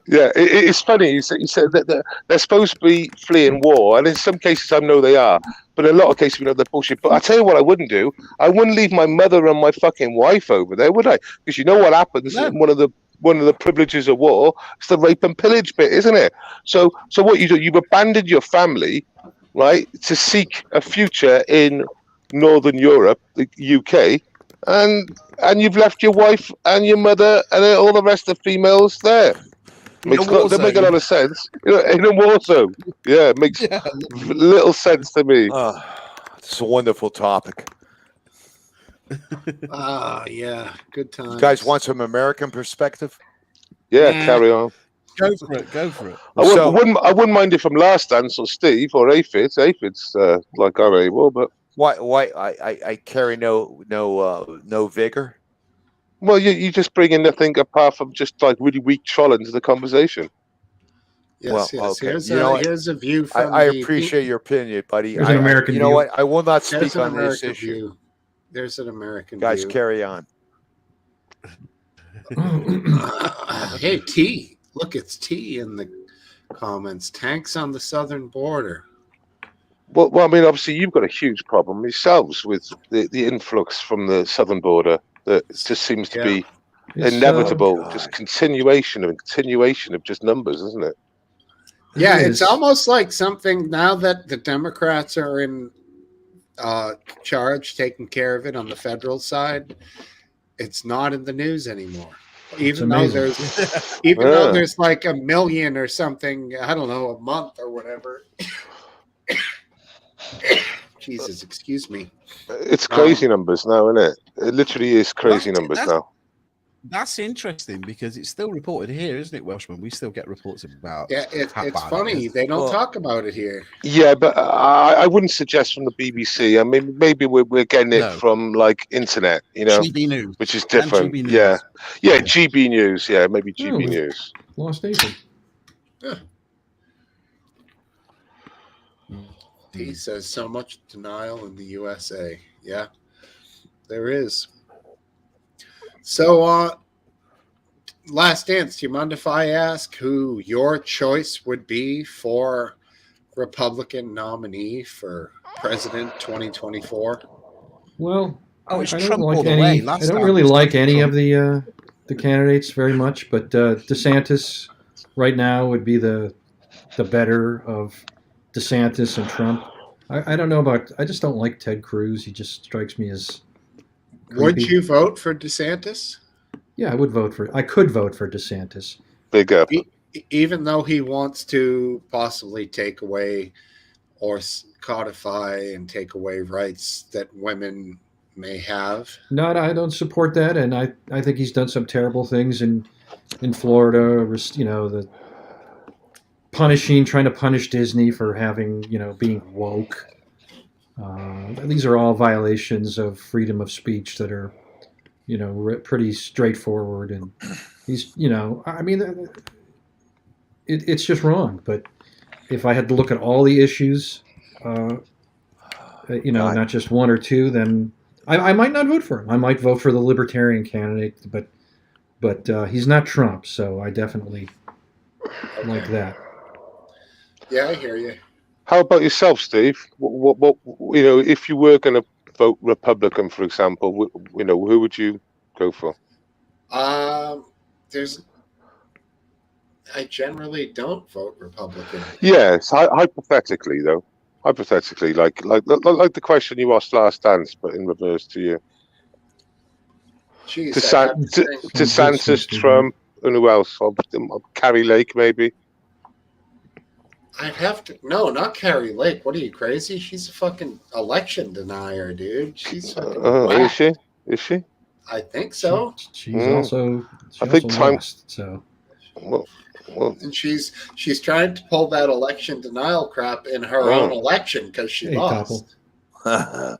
Yeah, it's funny. He said that they're supposed to be fleeing war, and in some cases I know they are, but in a lot of cases we know they're bullshit. But I tell you what, I wouldn't do. I wouldn't leave my mother and my fucking wife over there, would I? Because you know what happens. No. One of the privileges of war is the rape and pillage bit, isn't it? So what you do, you've abandoned your family, right, to seek a future in Northern Europe, the UK, and you've left your wife and your mother and all the rest of the females there. That make a lot of sense. In a war zone. Yeah, it makes little sense to me. It's a wonderful topic. Yeah, good time. You guys want some American perspective? Yeah, carry on. Go for it. Go for it. I wouldn't mind it from Last Dance or Steve or Aphids. Aphids like I'm able, but why I carry no vigor. Well, you just bring in nothing apart from just like really weak troll into the conversation. Yes, well, okay. Here's a view from I appreciate your opinion, buddy. There's an American you know view. what? I will not There's speak an on this American issue. view. There's an American Guys, view. carry on. Hey, T. Look, it's T in the comments. Tanks on the southern border. Well, I mean, obviously, you've got a huge problem yourselves with the influx from the southern border that just seems to be inevitable. Just continuation of just numbers, isn't it? Yeah, it's almost like something now that the Democrats are in charge, taking care of it on the federal side. It's not in the news anymore. Even though there's like 1 million or something, I don't know, a month or whatever. Jesus, excuse me. It's crazy numbers now, isn't it? It literally is crazy numbers now. That's interesting because it's still reported here, isn't it, Welshman? We still get reports about. Yeah, it's funny. They don't talk about it here. Yeah, but I wouldn't suggest from the BBC. I mean, maybe we're getting it from like internet, GB News, which is different. GB News. Yeah, GB News. Yeah, maybe GB News. Lost Station. Yeah. He says so much denial in the USA. Yeah, there is. So, Last Dance, do you mind if I ask who your choice would be for Republican nominee for President 2024? Well, I it's don't Trump like all the any. way. I Last don't time really it was like any Trump. of the candidates very much, but DeSantis right now would be the better of DeSantis and Trump. I don't know about. I just don't like Ted Cruz. He just strikes me as creepy. Would you vote for DeSantis? Yeah, I would vote for. I could vote for DeSantis. Big up. Even though he wants to possibly take away or codify and take away rights that women may have. No, I don't support that, and I think he's done some terrible things in Florida. You know, the trying to punish Disney for having, being woke. These are all violations of freedom of speech that are, pretty straightforward. And he's, I mean, it's just wrong. But if I had to look at all the issues, not just one or two, then I might not vote for him. I might vote for the libertarian candidate, but he's not Trump, so I definitely like that. Yeah, I hear you. How about yourself, Steve? What if you were going to vote Republican, for example, who would you go for? I generally don't vote Republican. Yes, hypothetically though. Hypothetically, like the question you asked last dance, but in reverse to you. Jeez, DeSantis, Trump, and who else? Carrie Lake, maybe. I'd have to. No, not Carrie Lake. What are you, crazy? She's a fucking election denier, dude. She's fucking. Is she? Is she? I think so. She's also. I think time. Lost, so. Well, and she's trying to pull that election denial crap in her own election because she lost. I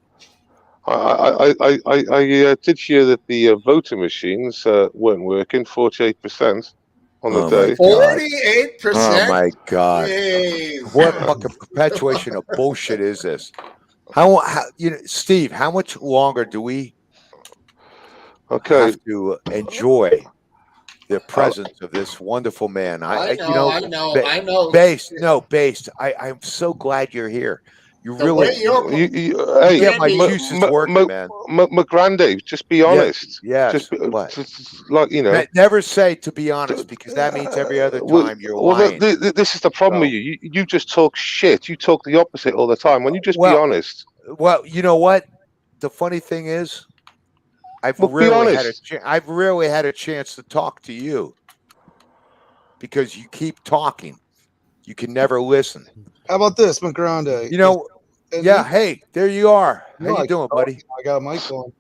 did hear that the voting machines weren't working. 48% on the day. 48%. Oh my God! Jeez. What fucking perpetuation of bullshit is this? How Steve? How much longer do we have to enjoy the presence of this wonderful man? I know. Based. I'm so glad you're here. You the really, hey, get my juices working, man. McGrandy, just be honest. Yeah. Just like Never say to be honest, because that means every other time you're lying. This is the problem with you. You just talk shit. You talk the opposite all the time. When you just be honest. Well, you know what? The funny thing is, I've rarely had a chance to talk to you because you keep talking. You can never listen. How about this, McGrande? Hey, there you are. How you doing, buddy? I got a mic on.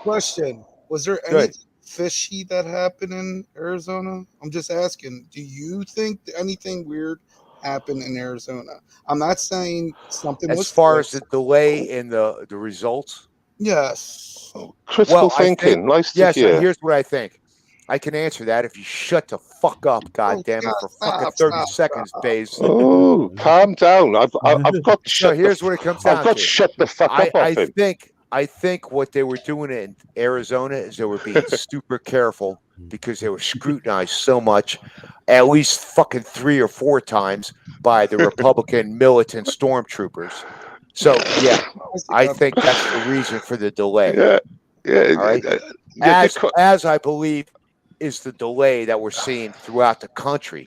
Question: was there anything fishy that happened in Arizona? I'm just asking. Do you think anything weird happened in Arizona? I'm not saying something. As far as the delay in the results. Yes. Critical thinking. Here's what I think. I can answer that if you shut the fuck up, goddammit, for fucking 30 seconds, Baze. Oh, calm down. I've got to shut. Here's what it comes down to. I've got to shut the fuck up. I think what they were doing in Arizona is they were being super careful because they were scrutinized so much, at least fucking 3 or 4 times by the Republican militant stormtroopers. So yeah, I think that's the reason for the delay. Yeah. All right. As I believe is the delay that we're seeing throughout the country,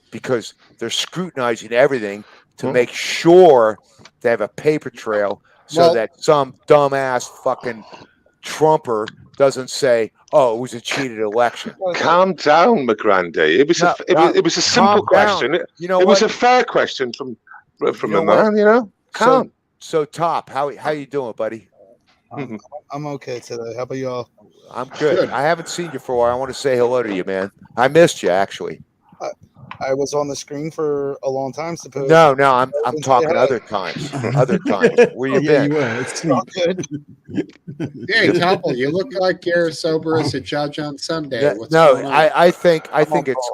because they're scrutinizing everything to make sure they have a paper trail so that some dumbass fucking Trumper doesn't say, "Oh, it was a cheated election." Calm down, McGrandy. It was a simple question. It was a fair question from a man. Calm. So Top, how you doing, buddy? I'm okay today. How about y'all? I'm good. I haven't seen you for a while. I want to say hello to you, man. I missed you, actually. I was on the screen for a long time. Suppose. No, I'm talking other times. Other times. Where you been? You were. It's good. Hey, Topple, you look like you're sober as a judge on Sunday. I think it's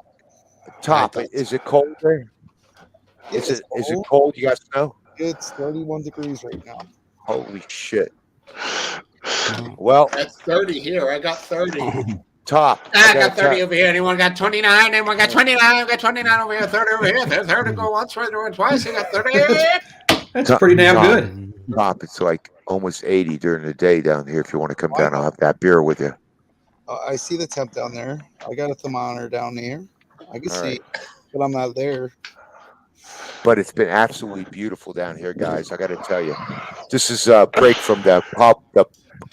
Top. Is it cold there? Is it cold? You guys know? It's 31 degrees right now. Holy shit. Well, that's 30 here. I got 30. Top. I got 30 over here. Anyone got 29? Anyone got 29? I got 29 over here. 30 over here. There's 30 go once, 30 go twice. I got 30. That's pretty damn good. Top, it's like almost 80 during the day down here. If you want to come down, I'll have that beer with you. I see the temp down there. I got a thermometer down there. I can see, but I'm not there. but it's been absolutely beautiful down here, guys. I got to tell you, this is a break from the pub.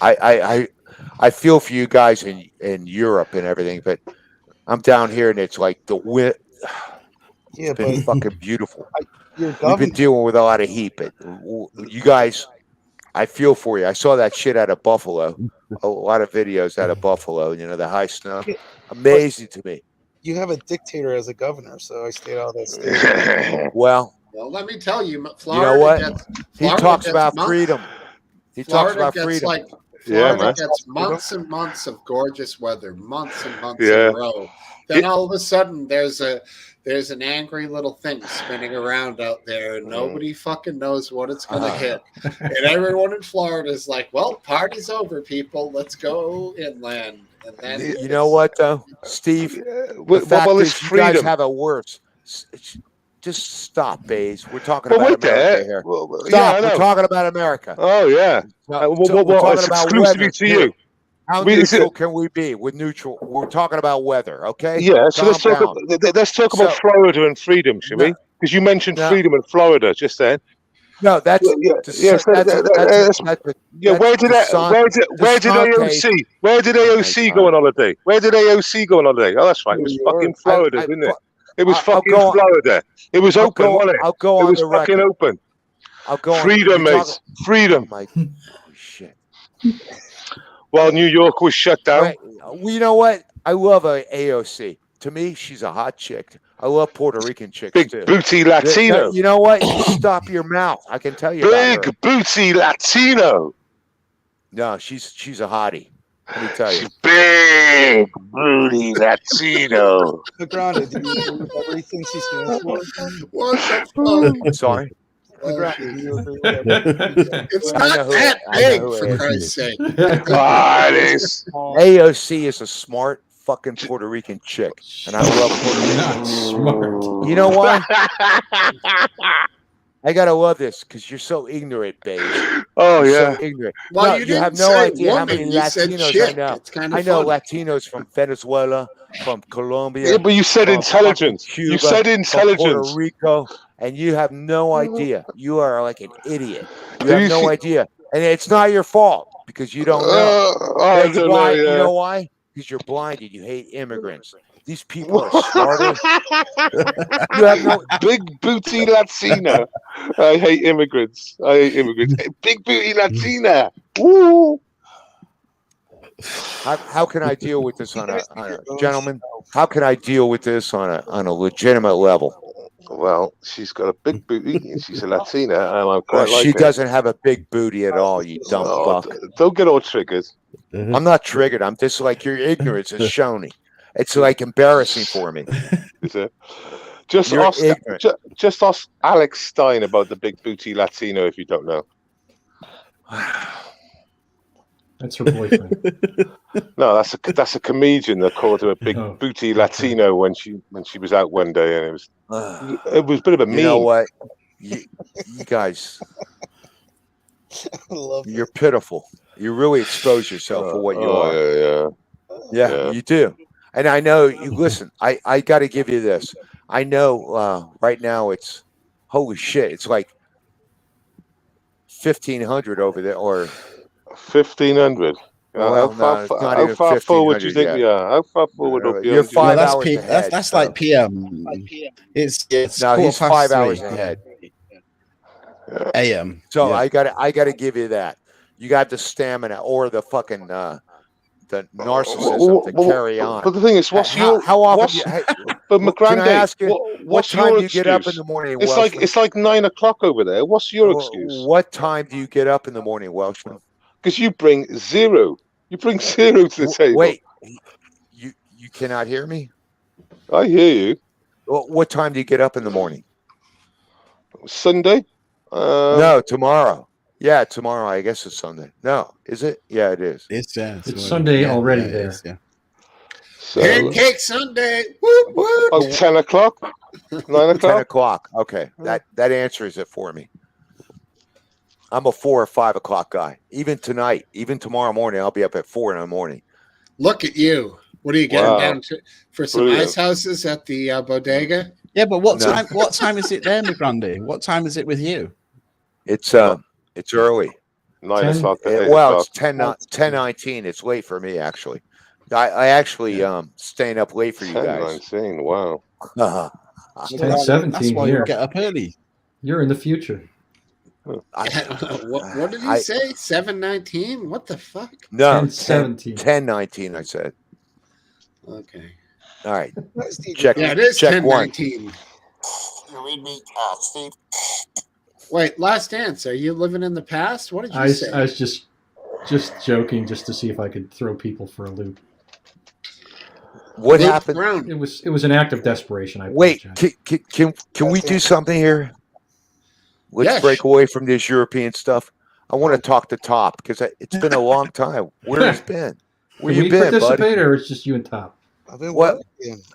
I feel for you guys in Europe and everything, but I'm down here and it's like the wind. It's been fucking beautiful. We've been dealing with a lot of heat, but you guys, I feel for you. I saw that shit out of Buffalo. A lot of videos out of Buffalo. You know, the high snow. Amazing to me. You have a dictator as a governor, so I stayed out of that state. Well, let me tell you, Florida you know what? He talks gets about freedom. He talks about freedom. Florida gets months and months of gorgeous weather, months and months in a row. Then all of a sudden, there's an angry little thing spinning around out there, and nobody fucking knows what it's going to hit. And everyone in Florida is like, "Well, party's over, people. Let's go inland." And then You know what, though, Steve? The fact is, you guys have it worse. Just stop, Baze. We're talking about America here. Stop. We're talking about America. Oh, yeah. We're talking about exclusively to you. How neutral can we be with neutral? We're talking about weather, okay? Yeah, so let's talk about Florida and freedom, shall we? Because you mentioned freedom in Florida just then. No, that's where did AOC go on holiday? Where did AOC go on holiday? Oh, that's right. It was fucking Florida, didn't it? It was fucking Florida. It was open, wasn't it? I'll go on it was fucking open. I'll go freedom, mate. Freedom. Oh, shit. While New York was shut down. Right. Well, you know what? I love AOC. To me, she's a hot chick. I love Puerto Rican chicks big too. Booty Latino. You know what? You stop your mouth. I can tell you. Big booty Latino. No, she's a hottie. Let me tell you. Big booty Latino. Grande, do you agree with everything she stands for? What the fuck? Sorry. It's not that big, for Christ's sake. AOC is a smart fucking Puerto Rican chick, and I love Puerto Rican. Smart. You know why? I gotta love this because you're so ignorant, babe. Oh you're so ignorant. Well, no, you have no idea how many Latinos I know. I know Latinos from Venezuela, from Colombia. Yeah, but you said intelligence. Cuba, you said intelligence. From Puerto Rico, and you have no idea. You are like an idiot. You have no idea, and it's not your fault because you don't know. You know why? Because you're blinded. You hate immigrants. These people are smarter. You have no big booty Latina. I hate immigrants. Big booty Latina. Woo! How can I deal with this on a gentlemen? How can I deal with this on a legitimate level? Well, she's got a big booty and she's a Latina, and I'm quite like she it. doesn't have a big booty at all. You dumb fuck. Don't get all triggered. I'm not triggered. I'm just like your ignorance is showing. It's like embarrassing for me. Is it? Just ask Alex Stein about the big booty Latino if you don't know. That's her boyfriend. No, that's a comedian that called her a big booty Latino when she was out one day, and it was a bit of a meme. You know what? You guys, you're pitiful. You really expose yourself for what you are. Yeah, you do. And I know you listen, I got to give you this. I know right now it's holy shit. It's like 1,500 over there, or 1,500. Well, how far forward do you think we are? How far forward will be? You're 5 hours ahead. That's like PM. It's no, he's 5 hours ahead. AM. So I gotta give you that. You got the stamina or the fucking the narcissism to carry on. But the thing is, how often? But McGrande, can I ask you, what time do you excuse? get up in the morning? It's like 9 o'clock over there. What's your excuse? What time do you get up in the morning, Welshman? Because you bring zero. You bring zero to the table. Wait, you cannot hear me? I hear you. What time do you get up in the morning? Sunday? No, tomorrow. Yeah, tomorrow. I guess it's Sunday. No, is it? Yeah, it is. It's Sunday already there. So, Pancake Sunday. Whoop, whoop. Oh, 10 o'clock? 9 o'clock? 10 o'clock. Okay, that answers it for me. I'm a 4 or 5 o'clock guy. Even tonight, even tomorrow morning, I'll be up at 4 in the morning. Look at you. What are you getting down to for some ice houses at the bodega? Yeah, but what time? What time is it there, McGrandy? What time is it with you? It's early. 9 o'clock. Well, it's 10:19. It's late for me actually. I actually staying up late for you guys. 10:19. Wow. 10:17 That's why here. you get up early. You're in the future. What did he say? 7:19? What the fuck? No, 10:17. 10:19. I said. Okay. All right. Check. Yeah, it is check 10:19. Read me, Steve. Wait, last dance. Are you living in the past? What did you say? I was just joking, just to see if I could throw people for a loop. What happened? It was an act of desperation. Wait, can we do something here? Let's break away from this European stuff. I want to talk to Top because it's been a long time. Where he's been? Where Can you we been, participate, buddy? or it's just you and Top? What?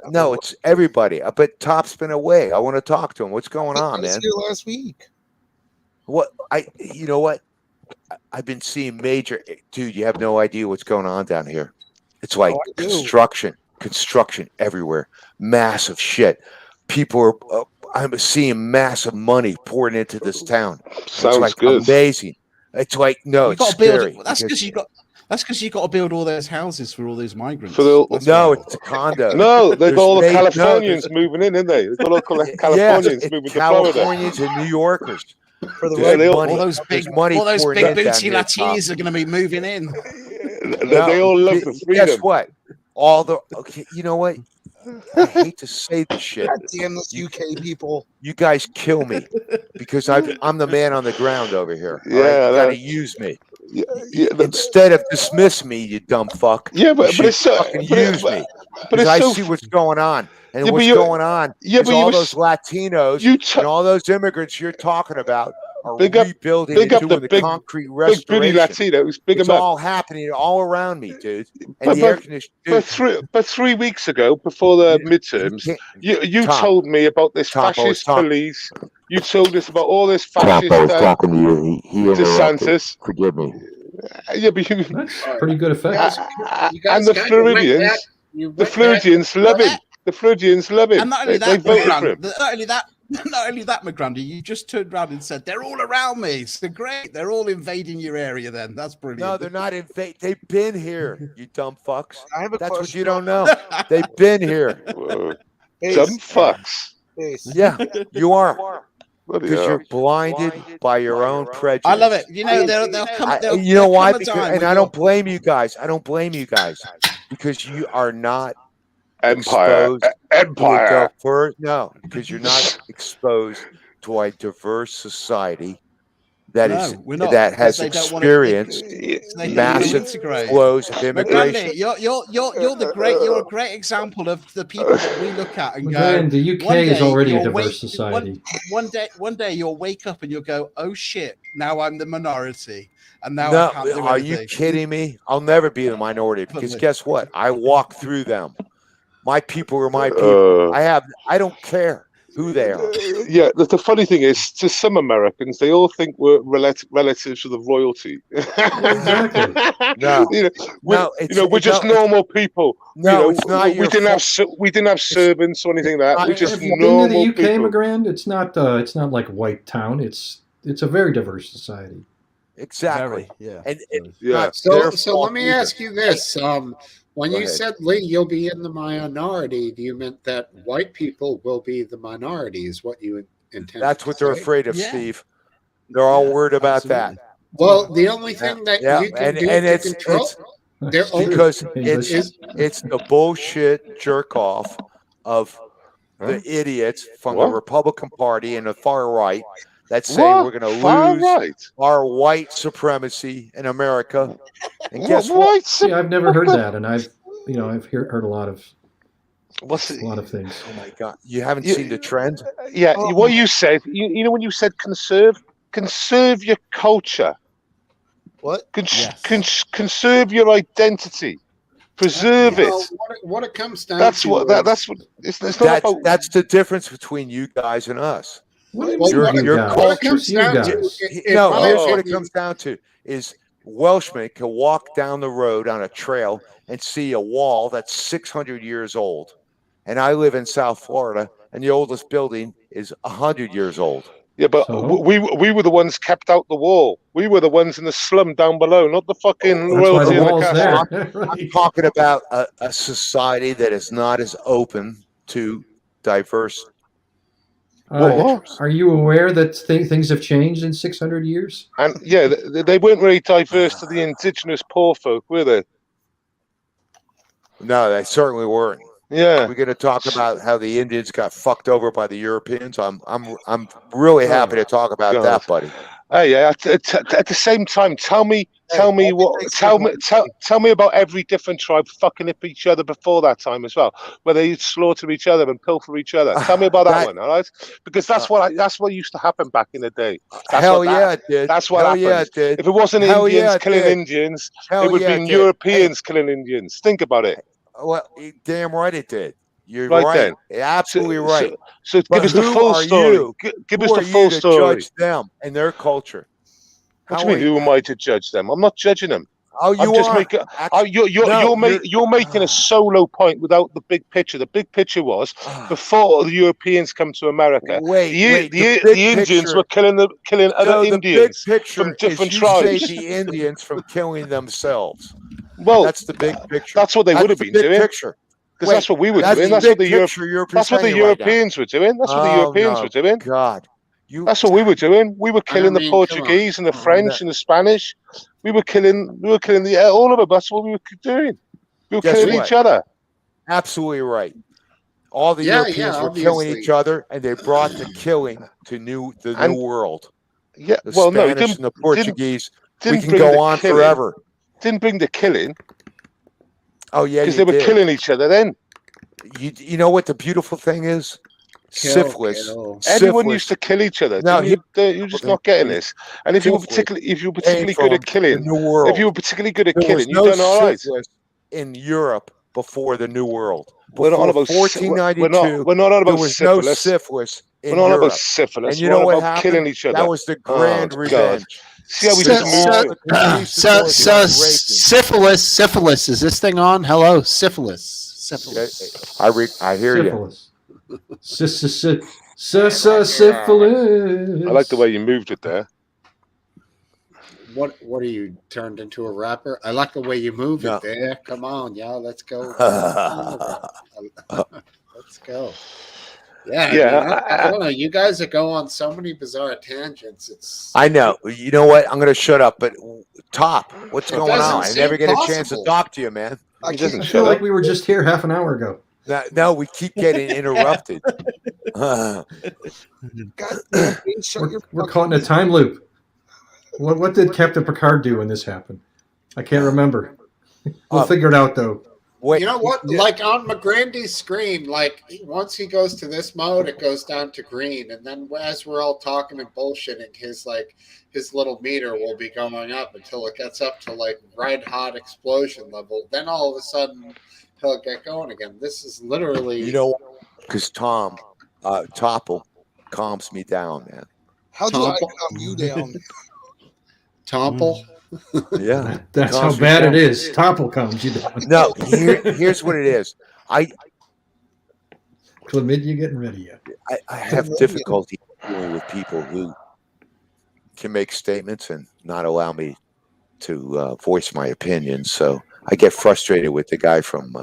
No, it's everybody. But Top's been away. I want to talk to him. What's going on, I was man? here last week. You know what? I've been seeing major. Dude, you have no idea what's going on down here. It's like construction everywhere. Massive shit. People are. I'm seeing massive money pouring into this town. Sounds it's like good. Amazing. It's like it's scary. That's because you got. That's because you got to build all those houses for all those migrants. It's a condo. No, they've got all the Californians moving in, isn't they? They've got all the Californians moving to Florida. Californians and New Yorkers. For the all those big booty Latinos are going to be moving in. They all love the freedom. Guess what? You know what? I hate to say this shit. God damn those UK people. You guys kill me because I'm the man on the ground over here. Yeah, you gotta use me. Instead of dismiss me, you dumb fuck. Yeah, but it's so, fucking use me. Because I see what's going on. And what's going on is all those Latinos and all those immigrants you're talking about are rebuilding and doing the concrete restoration. Big booty Latinos, it's all happening all around me, dude. And the air conditioning. But 3 weeks ago, before the midterms, you told me about this fascist police. You told us about all this fascist. I was talking to you. He DeSantis. Forgive me. Yeah, but that's pretty good effect. And the Floridians, the Floridians love him. The Floridians love him. And not only they that, voted for him. Not only that, McGrandy, you just turned around and said they're all around me. So great, they're all invading your area. Then that's brilliant. No, they're not invading. They've been here. You dumb fucks. I have a That's question. what you don't know. They've been here. Dumb fucks. Yeah, you are. Because you're blinded by your own prejudice. I love it. You know, they'll come. You know why? And I don't blame you guys. I don't blame you guys because you are not Empire. No, because you're not exposed to a diverse society that has experienced massive flows of immigration. You're a great example of the people that we look at and go. The UK is already a diverse society. One day you'll wake up and you'll go, "Oh shit! Now I'm the minority." And now No, I can't do are anything. you kidding me? I'll never be the minority because guess what? I walk through them. My people are my people. I don't care who they are. Yeah, the funny thing is, to some Americans, they all think we're relatives of the royalty. Exactly. We're just normal people. No, it's not. We didn't have servants or anything like that. We're just Have you normal been to the UK, people. McGrand? It's not like White Town. It's a very diverse society. Exactly. Yeah. So let me ask you this: when you said, Lee, you'll be in the minority, do you meant that white people will be the minority? Is what you intend? That's what they're afraid of, Steve. They're all worried about that. Well, the only thing that you can do to control because it's the bullshit jerk off of the idiots from the Republican Party and the far right that say we're going to lose our white supremacy in America. And guess what? See, I've never heard that, and I've heard a lot of things. Oh my God, you haven't seen the trend? Yeah, what you said. You know when you said conserve your culture. What? Conserve your identity. Preserve it. What it comes down that's to. What it's not about. That's the difference between you guys and us. Your culture. Here's what it comes down to: is Welshmen can walk down the road on a trail and see a wall that's 600 years old, and I live in South Florida, and the oldest building is 100 years old. Yeah, but we were the ones kept out the wall. We were the ones in the slum down below, not the fucking royalty in the castle. I'm talking about a society that is not as open to diverse. Are you aware that things have changed in 600 years? And yeah, they weren't really diverse to the indigenous poor folk, were they? No, they certainly weren't. Yeah, we're going to talk about how the Indians got fucked over by the Europeans. I'm really happy to talk about that, buddy. Hey, yeah. At the same time, tell me about every different tribe fucking up each other before that time as well, where they slaughter each other and pilfer each other. Tell me about that one, all right? Because that's what used to happen back in the day. It did. That's what happened. Yeah, it did. If it wasn't Indians killing Indians, it would have been Europeans killing Indians. Think about it. Well, damn right it did. You're right. Then. Absolutely right. So give us the full story. Give us the full story. Judge them and their culture. What do you mean? Who am I to judge them? I'm not judging them. Oh, you are. You're making a solo point without the big picture. The big picture was before the Europeans come to America. The Indians were killing other Indians from different tribes. The Indians from killing themselves. Well, that's the big picture. That's what they would have been doing. Because that's what we were doing. That's what the Europeans were doing. That's what the Europeans were doing. God. That's what we were doing. We were killing the Portuguese and the French and the Spanish. We were killing all of them. That's what we were doing. We were killing each other. Absolutely right. All the Europeans were killing each other, and they brought the killing to the new world. Yeah, the Spanish and the Portuguese. We can go on forever. Didn't bring the killing. Oh yeah, because they were killing each other then. You know what the beautiful thing is? Syphilis. Everyone used to kill each other. No, you're just not getting this. And if you were particularly good at killing, you done all right. In Europe before the New World. We're not on about 1492. We're not on about syphilis. No syphilis. We're not on about syphilis. And you know what happened? Killing each other. That was the grand revenge. See how we just syphilis. Is this thing on? Hello, syphilis. I hear you. Syphilis. I like the way you moved it there. What are you turned into a rapper? I like the way you move it there. Come on, y'all, let's go. Let's go. Yeah. I don't know. You guys are going on so many bizarre tangents. I know. You know what? I'm going to shut up. But Top, what's going on? I never get a chance to talk to you, man. I feel like we were just here half an hour ago. No, we keep getting interrupted. We're caught in a time loop. What did Captain Picard do when this happened? I can't remember. We'll figure it out, though. You know what? Like on McGrandy's screen, like once he goes to this mode, it goes down to green, and then as we're all talking and bullshitting, his little meter will be going up until it gets up to like red hot explosion level. Then all of a sudden, he'll get going again. This is literally, because Topple calms me down, man. How do I calm you down? Topple. Yeah, that's how bad it is. Topple calms you down. No, here's what it is. Chlamydia getting ready yet? I have difficulty dealing with people who can make statements and not allow me to voice my opinion. So I get frustrated with the guy from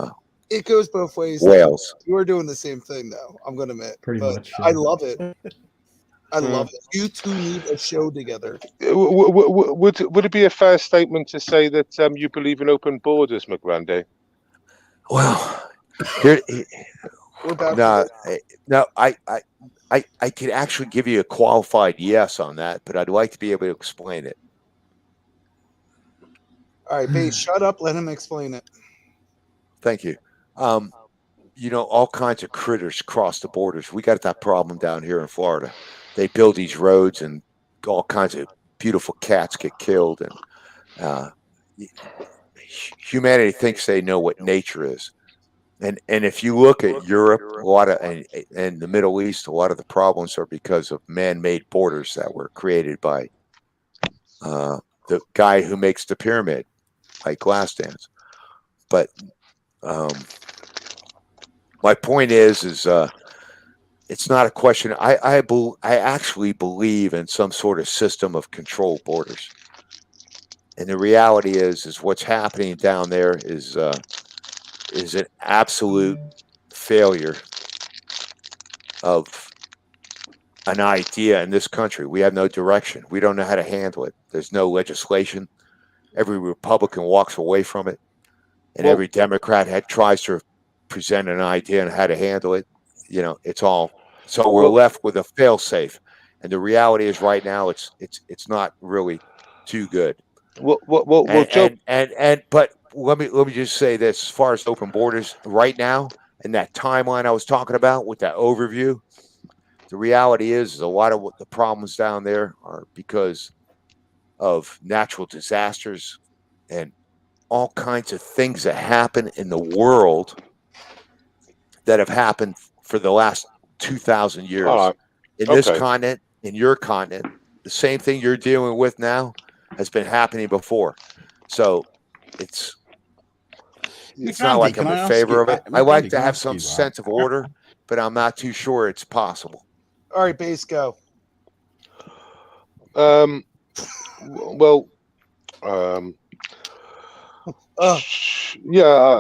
it goes both ways. Wales. You are doing the same thing, though. I'm going to admit. Pretty much. I love it. I love it. You two need a show together. Would it be a fair statement to say that you believe in open borders, McGrandy? Well, I could actually give you a qualified yes on that, but I'd like to be able to explain it. All right, Bates, shut up. Let him explain it. Thank you. All kinds of critters cross the borders. We got that problem down here in Florida. They build these roads and all kinds of beautiful cats get killed. And humanity thinks they know what nature is. And if you look at Europe, and the Middle East, a lot of the problems are because of man-made borders that were created by the guy who makes the pyramid, like Glass Dance. But my point is it's not a question. I actually believe in some sort of system of controlled borders. And the reality is what's happening down there is an absolute failure of an idea in this country. We have no direction. We don't know how to handle it. There's no legislation. Every Republican walks away from it, and every Democrat tries to present an idea on how to handle it. It's all so we're left with a fail-safe. And the reality is, right now, it's not really too good. Joe. But let me just say this: as far as open borders, right now, in that timeline I was talking about with that overview, the reality is a lot of the problems down there are because of natural disasters and all kinds of things that happen in the world that have happened for the last 2,000 years in this continent, in your continent. The same thing you're dealing with now has been happening before. So it's not like I'm in favor of it. I like to have some sense of order, but I'm not too sure it's possible. All right, Base, go. Yeah.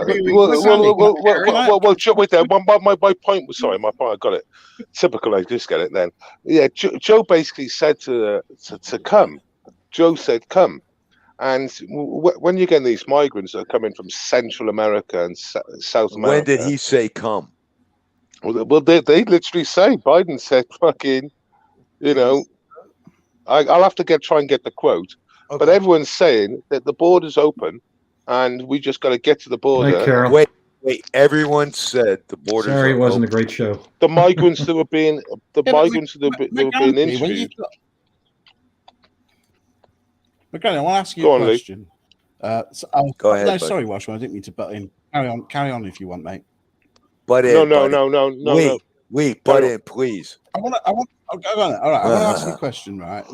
Wait there. My point was, sorry, my point. I got it. Typical. I just get it then. Yeah. Joe basically said to come. Joe said come. And when you get these migrants that are coming from Central America and South America, when did he say come? Well, they literally say Biden said fucking. I'll have to try and get the quote, but everyone's saying that the border's open, and we just got to get to the border. Hey, Carol. Wait. Everyone said the borders. Sorry, it wasn't a great show. The migrants that were being interviewed. McGranny, I want to ask you a question. Go ahead. No, sorry, Washman, I didn't mean to butt in. Carry on if you want, mate. Butt in. No. Wait, butt in, please. I want to ask you a question, right?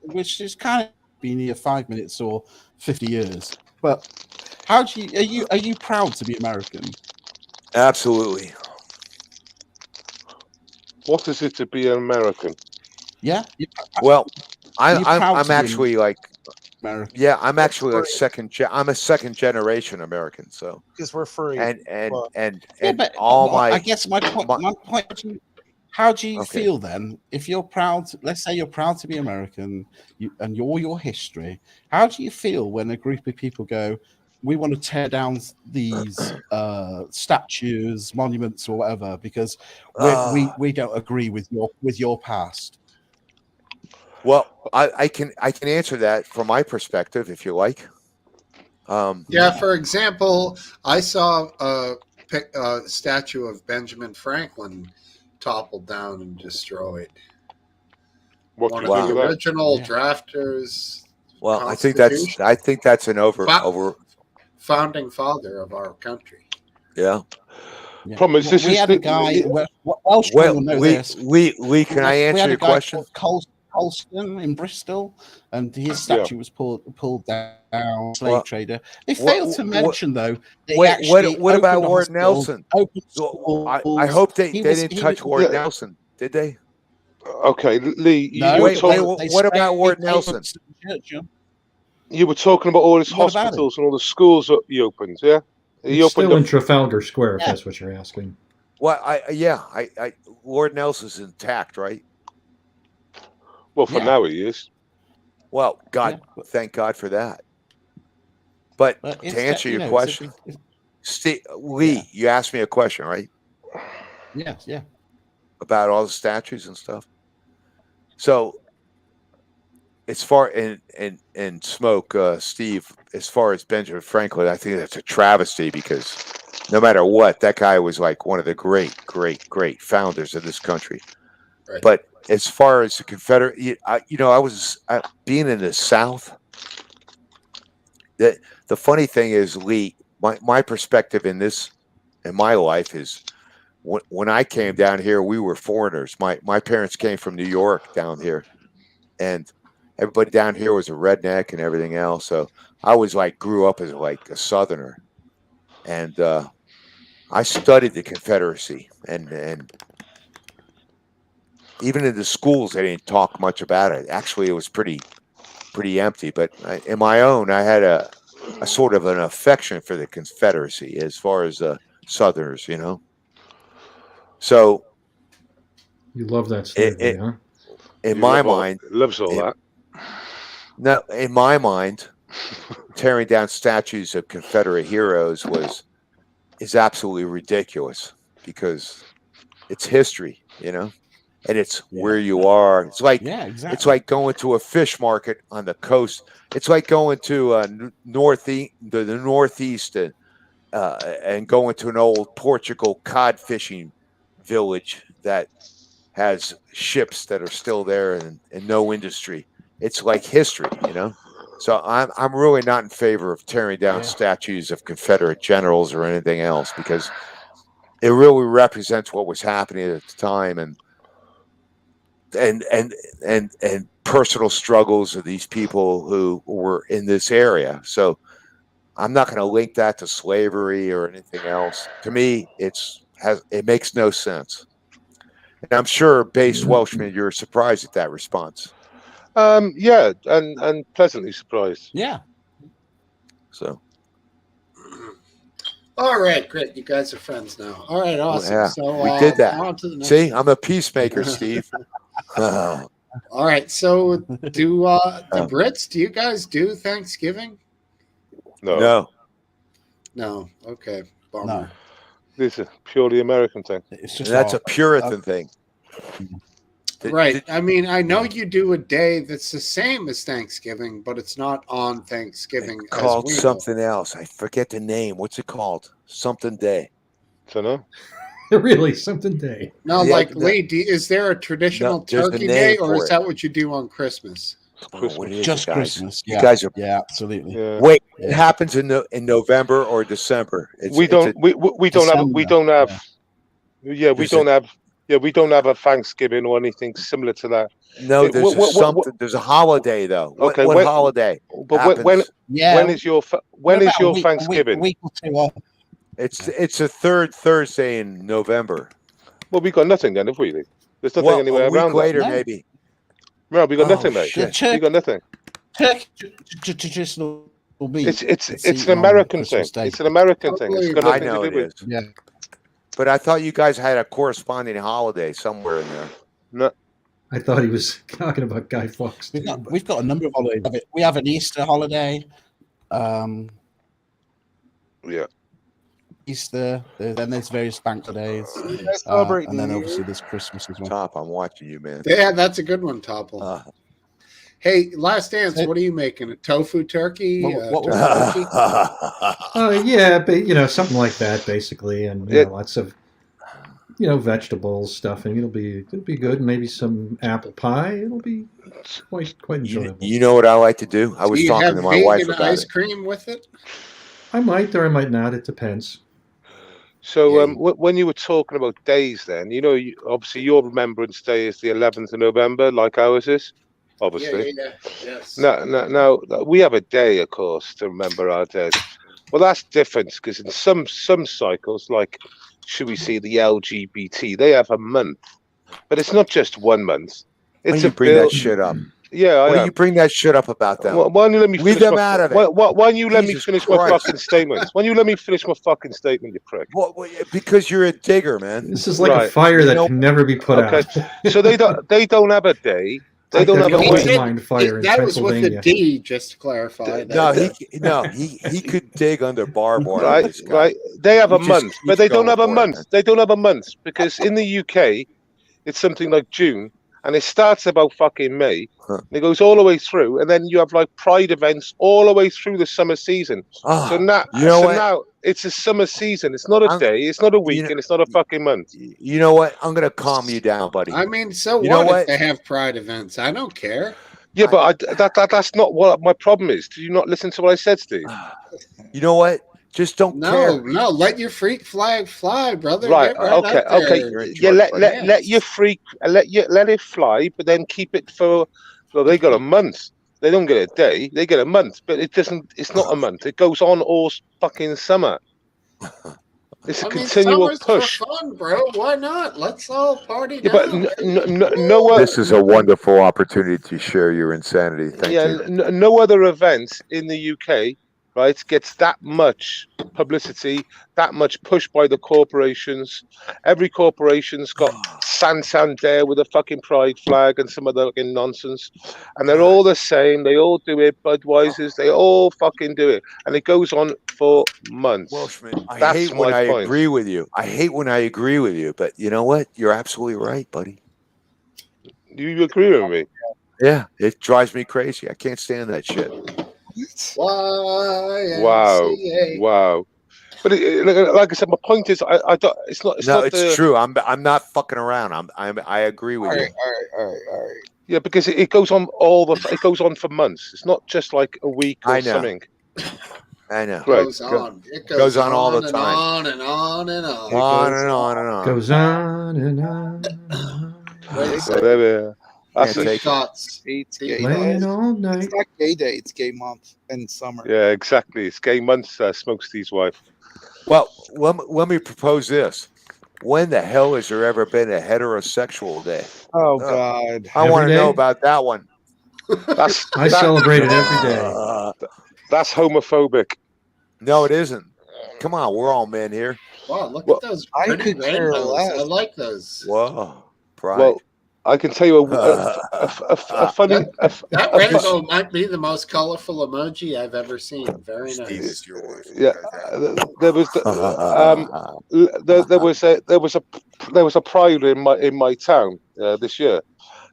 Which is kind of been here 5 minutes or 50 years. But how do you are you proud to be American? Absolutely. What is it to be an American? Yeah. Well, I'm actually like American. Yeah, I'm actually like I'm a second generation American, so because we're free. But all my. I guess my point. How do you feel then if you're proud? Let's say you're proud to be American, and your history. How do you feel when a group of people go, "We want to tear down these statues, monuments, or whatever because we don't agree with your past"? Well, I can answer that from my perspective if you like. For example, I saw a statue of Benjamin Franklin toppled down and destroyed. One of the original drafters. Well, I think that's an over founding father of our country. Yeah. Problem is, we had a guy. Lee, can I answer your question? Colston in Bristol, and his statue was pulled down. Slave trader. They failed to mention though. What about Lord Nelson? I hope they didn't touch Lord Nelson, did they? Okay, Lee. What about Lord Nelson? You were talking about all his hospitals and all the schools that he opened. Yeah, he opened still in Trafalgar Square. If that's what you're asking. Well, Lord Nelson's intact, right? Well, for now he is. Well, thank God for that. But to answer your question, Lee, you asked me a question, right? Yes, yeah. About all the statues and stuff. So, as far and Smoke, Steve, as far as Benjamin Franklin, I think that's a travesty because no matter what, that guy was like one of the great founders of this country. Right. But as far as the Confederate, I was being in the South. The funny thing is, Lee, my perspective in my life is when I came down here, we were foreigners. My parents came from New York down here, and everybody down here was a redneck and everything else. So I was grew up as like a Southerner, and I studied the Confederacy, and even in the schools, they didn't talk much about it. Actually, it was pretty empty. But in my own, I had a sort of an affection for the Confederacy as far as the Southerners, you know. So you love that slavery, huh? In my mind, loves all that. No, in my mind, tearing down statues of Confederate heroes is absolutely ridiculous because it's history, you know, and it's where you are. It's like it's like going to a fish market on the coast. It's like going to the northeast and going to an old Portugal cod fishing village that has ships that are still there and no industry. It's like history, you know. So I'm really not in favor of tearing down statues of Confederate generals or anything else because it really represents what was happening at the time and personal struggles of these people who were in this area. So I'm not going to link that to slavery or anything else. To me, it makes no sense. And I'm sure, based Welshman, you're surprised at that response. Yeah, and pleasantly surprised. Yeah. So. All right, great. You guys are friends now. All right, awesome. Yeah, so we did that. On to the next See, I'm a peacemaker, Steve. All right, so do the Brits? Do you guys do Thanksgiving? No. Okay, bummer. No. This is a purely American thing. It's just that's a Puritan thing. Right. I mean, I know you do a day that's the same as Thanksgiving, but it's not on Thanksgiving. It's called something else. I forget the name. What's it called? Something Day. Don't know. Really, something day. No, Lee, is there a traditional turkey day, or is that what you do on Christmas? Just Christmas. You guys are absolutely. Yeah. Wait, it happens in November or December. We don't have a Thanksgiving or anything similar to that. No, there's a holiday though. Okay, what holiday? But when is your Thanksgiving? A week or two off. It's the third Thursday in November. Well, we got nothing then, have we? There's nothing anywhere a week around later, that. maybe. No, we got nothing, mate. We got nothing. Traditional. It's an American thing. It's an American thing. It's got I nothing know to it do with. is. Yeah. But I thought you guys had a corresponding holiday somewhere in there. No. I thought he was talking about Guy Fawkes. We've got a number of holidays. We have an Easter holiday. Yeah. Easter. Then there's various bank holidays. And then obviously there's Christmas as well. Top, I'm watching you, man. Yeah, that's a good one, Topple. Hey, Last Dance, what are you making? A tofu turkey? Turkey? Yeah, but something like that, basically, and lots of vegetables, stuffing. It'll be good. Maybe some apple pie. It'll be quite enjoyable. You know what I like to do? I was talking to my wife about ice cream with it. I might or I might not. It depends. So when you were talking about days, then obviously your Remembrance Day is the 11th of November, like ours is. Obviously. Yeah. Yes. Now we have a day, of course, to remember our dead. Well, that's different because in some cycles, like should we see the LGBT, they have a month, but it's not just 1 month. It's you bring that shit up. Yeah, why do you bring that shit up about them? Why don't you let me leave them out of it? Why don't you let me finish my fucking statement? Why don't you let me finish my fucking statement, you prick? Well, because you're a digger, man. This is like a fire that can never be put out. So they don't have a day. They don't have a mine fire in that was with Pennsylvania. a D, just to clarify. He could dig under barbed wire. Right. They have a month, but they don't have a month. They don't have a month because in the UK, it's something like June. And it starts about fucking May, and it goes all the way through, and then you have like Pride events all the way through the summer season. So now it's a summer season. It's not a day, it's not a week, and it's not a fucking month. You know what? I'm gonna calm you down, buddy. I mean, so what if they have Pride events? I don't care. Yeah, but that's not what my problem is. Did you not listen to what I said, Steve? You know what? Just don't care. No, let your freak flag fly, brother. Right. Okay. Yeah, let your freak let it fly, but then keep it for. Well, they got a month. They don't get a day. They get a month, but it doesn't. It's not a month. It goes on all fucking summer. It's a I mean, continual summer's push. for fun, bro. Why not? Let's all party Yeah, now. but no. This is a wonderful opportunity to share your insanity. Thank you. No other event in the UK, right, gets that much publicity, that much push by the corporations. Every corporation's got Santander with a fucking pride flag and some other fucking nonsense, and they're all the same. They all do it. Budweiser's, they all fucking do it, and it goes on for months. Welshman, I That's hate when my I point. agree with you. I hate when I agree with you, but you know what? You're absolutely right, buddy. You agree with me? Yeah, it drives me crazy. I can't stand that shit. Wow. But like I said, my point is, I don't. It's not. It's no, not it's true. I'm not fucking around. I agree with you. All right. Yeah, because it goes on it goes on for months. It's not just like a week or something. I know. Right. It goes on all the and time. on and on and on. On and on and on. Goes on and on. So there we are. That's shots. It's gay Playing day. all night. It's not gay day. It's gay month and summer. Yeah, exactly. It's gay month. Smokesteve's wife. Well, let me propose this. When the hell has there ever been a heterosexual day? Oh God! I want to know about that one. I celebrate it every day. That's homophobic. No, it isn't. Come on, we're all men here. Wow, look at those I pretty could care rainbows. less. I like those. Whoa, pride. Well, I can tell you a funny. That rainbow might be the most colorful emoji I've ever seen. Very nice. Yeah, there was a pride in my town this year,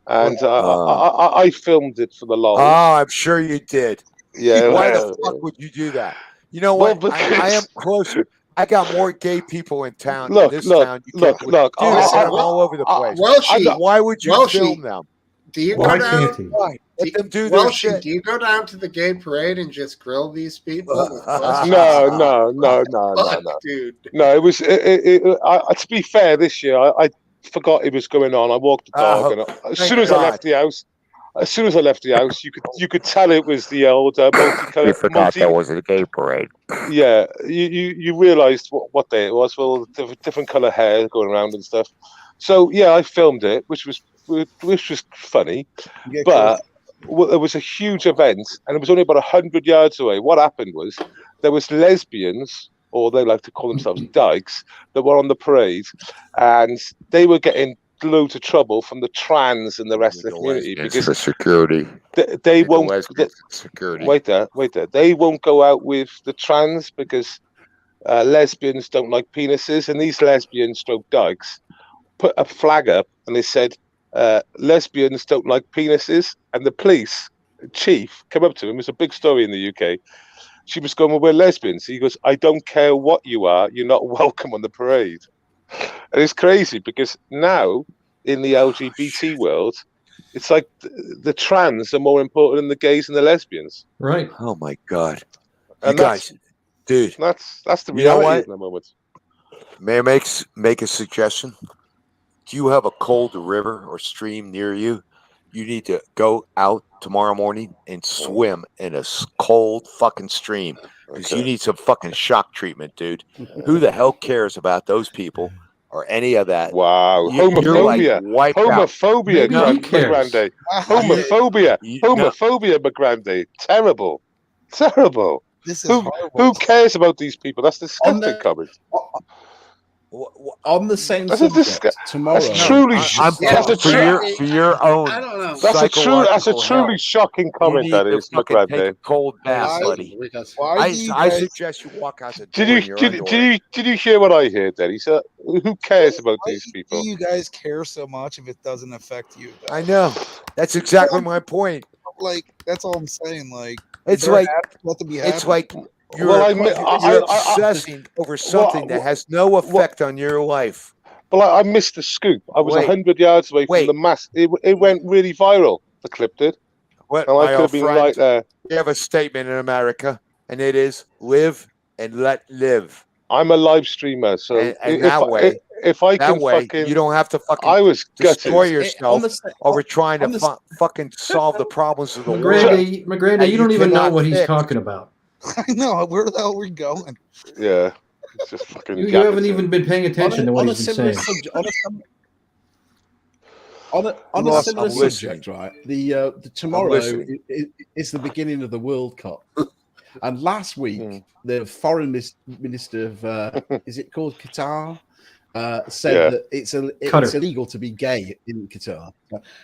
and I filmed it for the lols. Oh, I'm sure you did. Yeah. Why the fuck would you do that? You know what? I am closer. I got more gay people in town. Look. Dude, I'm all over the place. Why would you film them? Do you Why go down? can't he? Let them do their shit. Do you go down to the gay parade and just grill these people? No, dude. No, it was. To be fair, this year I forgot it was going on. I walked the dog, and as soon as I left the house, you could tell it was the old multicolored. You forgot there was a gay parade. Yeah, you realised what day it was. Well, different color hair going around and stuff. So yeah, I filmed it, which was funny, but there was a huge event, and it was only about 100 yards away. What happened was there was lesbians, or they like to call themselves dykes, that were on the parade, and they were getting loads of trouble from the trans and the rest of the community because for security. They won't. Security. Wait there. They won't go out with the trans because lesbians don't like penises, and these lesbians stroke dykes put a flag up and they said lesbians don't like penises, and the police chief came up to him. It was a big story in the UK. She was going, well, we're lesbians. He goes, I don't care what you are, you're not welcome on the parade. And it's crazy because now in the LGBT world, it's like the trans are more important than the gays and the lesbians. Right. Oh my God. And you guys, dude. That's the reality at the moment. May I make a suggestion? Do you have a cold river or stream near you? You need to go out tomorrow morning and swim in a cold fucking stream because you need some fucking shock treatment, dude. Who the hell cares about those people or any of that? Wow, homophobia, homophobia, Grande, homophobia, Grande, terrible. This is who cares about these people? That's disgusting comment. On the same subject tomorrow. That's truly for your own. I don't know. That's a truly shocking comment. That is, McGrath. Take a cold bath, buddy. I suggest you walk out the door. Did you hear what I heard? Then he said, "Who cares about these people?" Do you guys care so much if it doesn't affect you? I know. That's exactly my point. Like that's all I'm saying. Like it's like You're obsessing over something that has no effect on your life. But I missed the scoop. I was 100 yards away from the mass. It went really viral. The clip did. What, and I could have been right there. We have a statement in America, and it is live and let live. I'm a live streamer, so if I can fucking, you don't have to fucking destroy yourself over trying to fucking solve the problems of the world. McGrady, you don't even know what he's talking about. I know. Where the hell are we going? Yeah. It's just fucking. You haven't even been paying attention to what he's been saying. On a similar subject, right? The tomorrow is the beginning of the World Cup, and last week the foreign minister of is it called Qatar said that it's illegal to be gay in Qatar.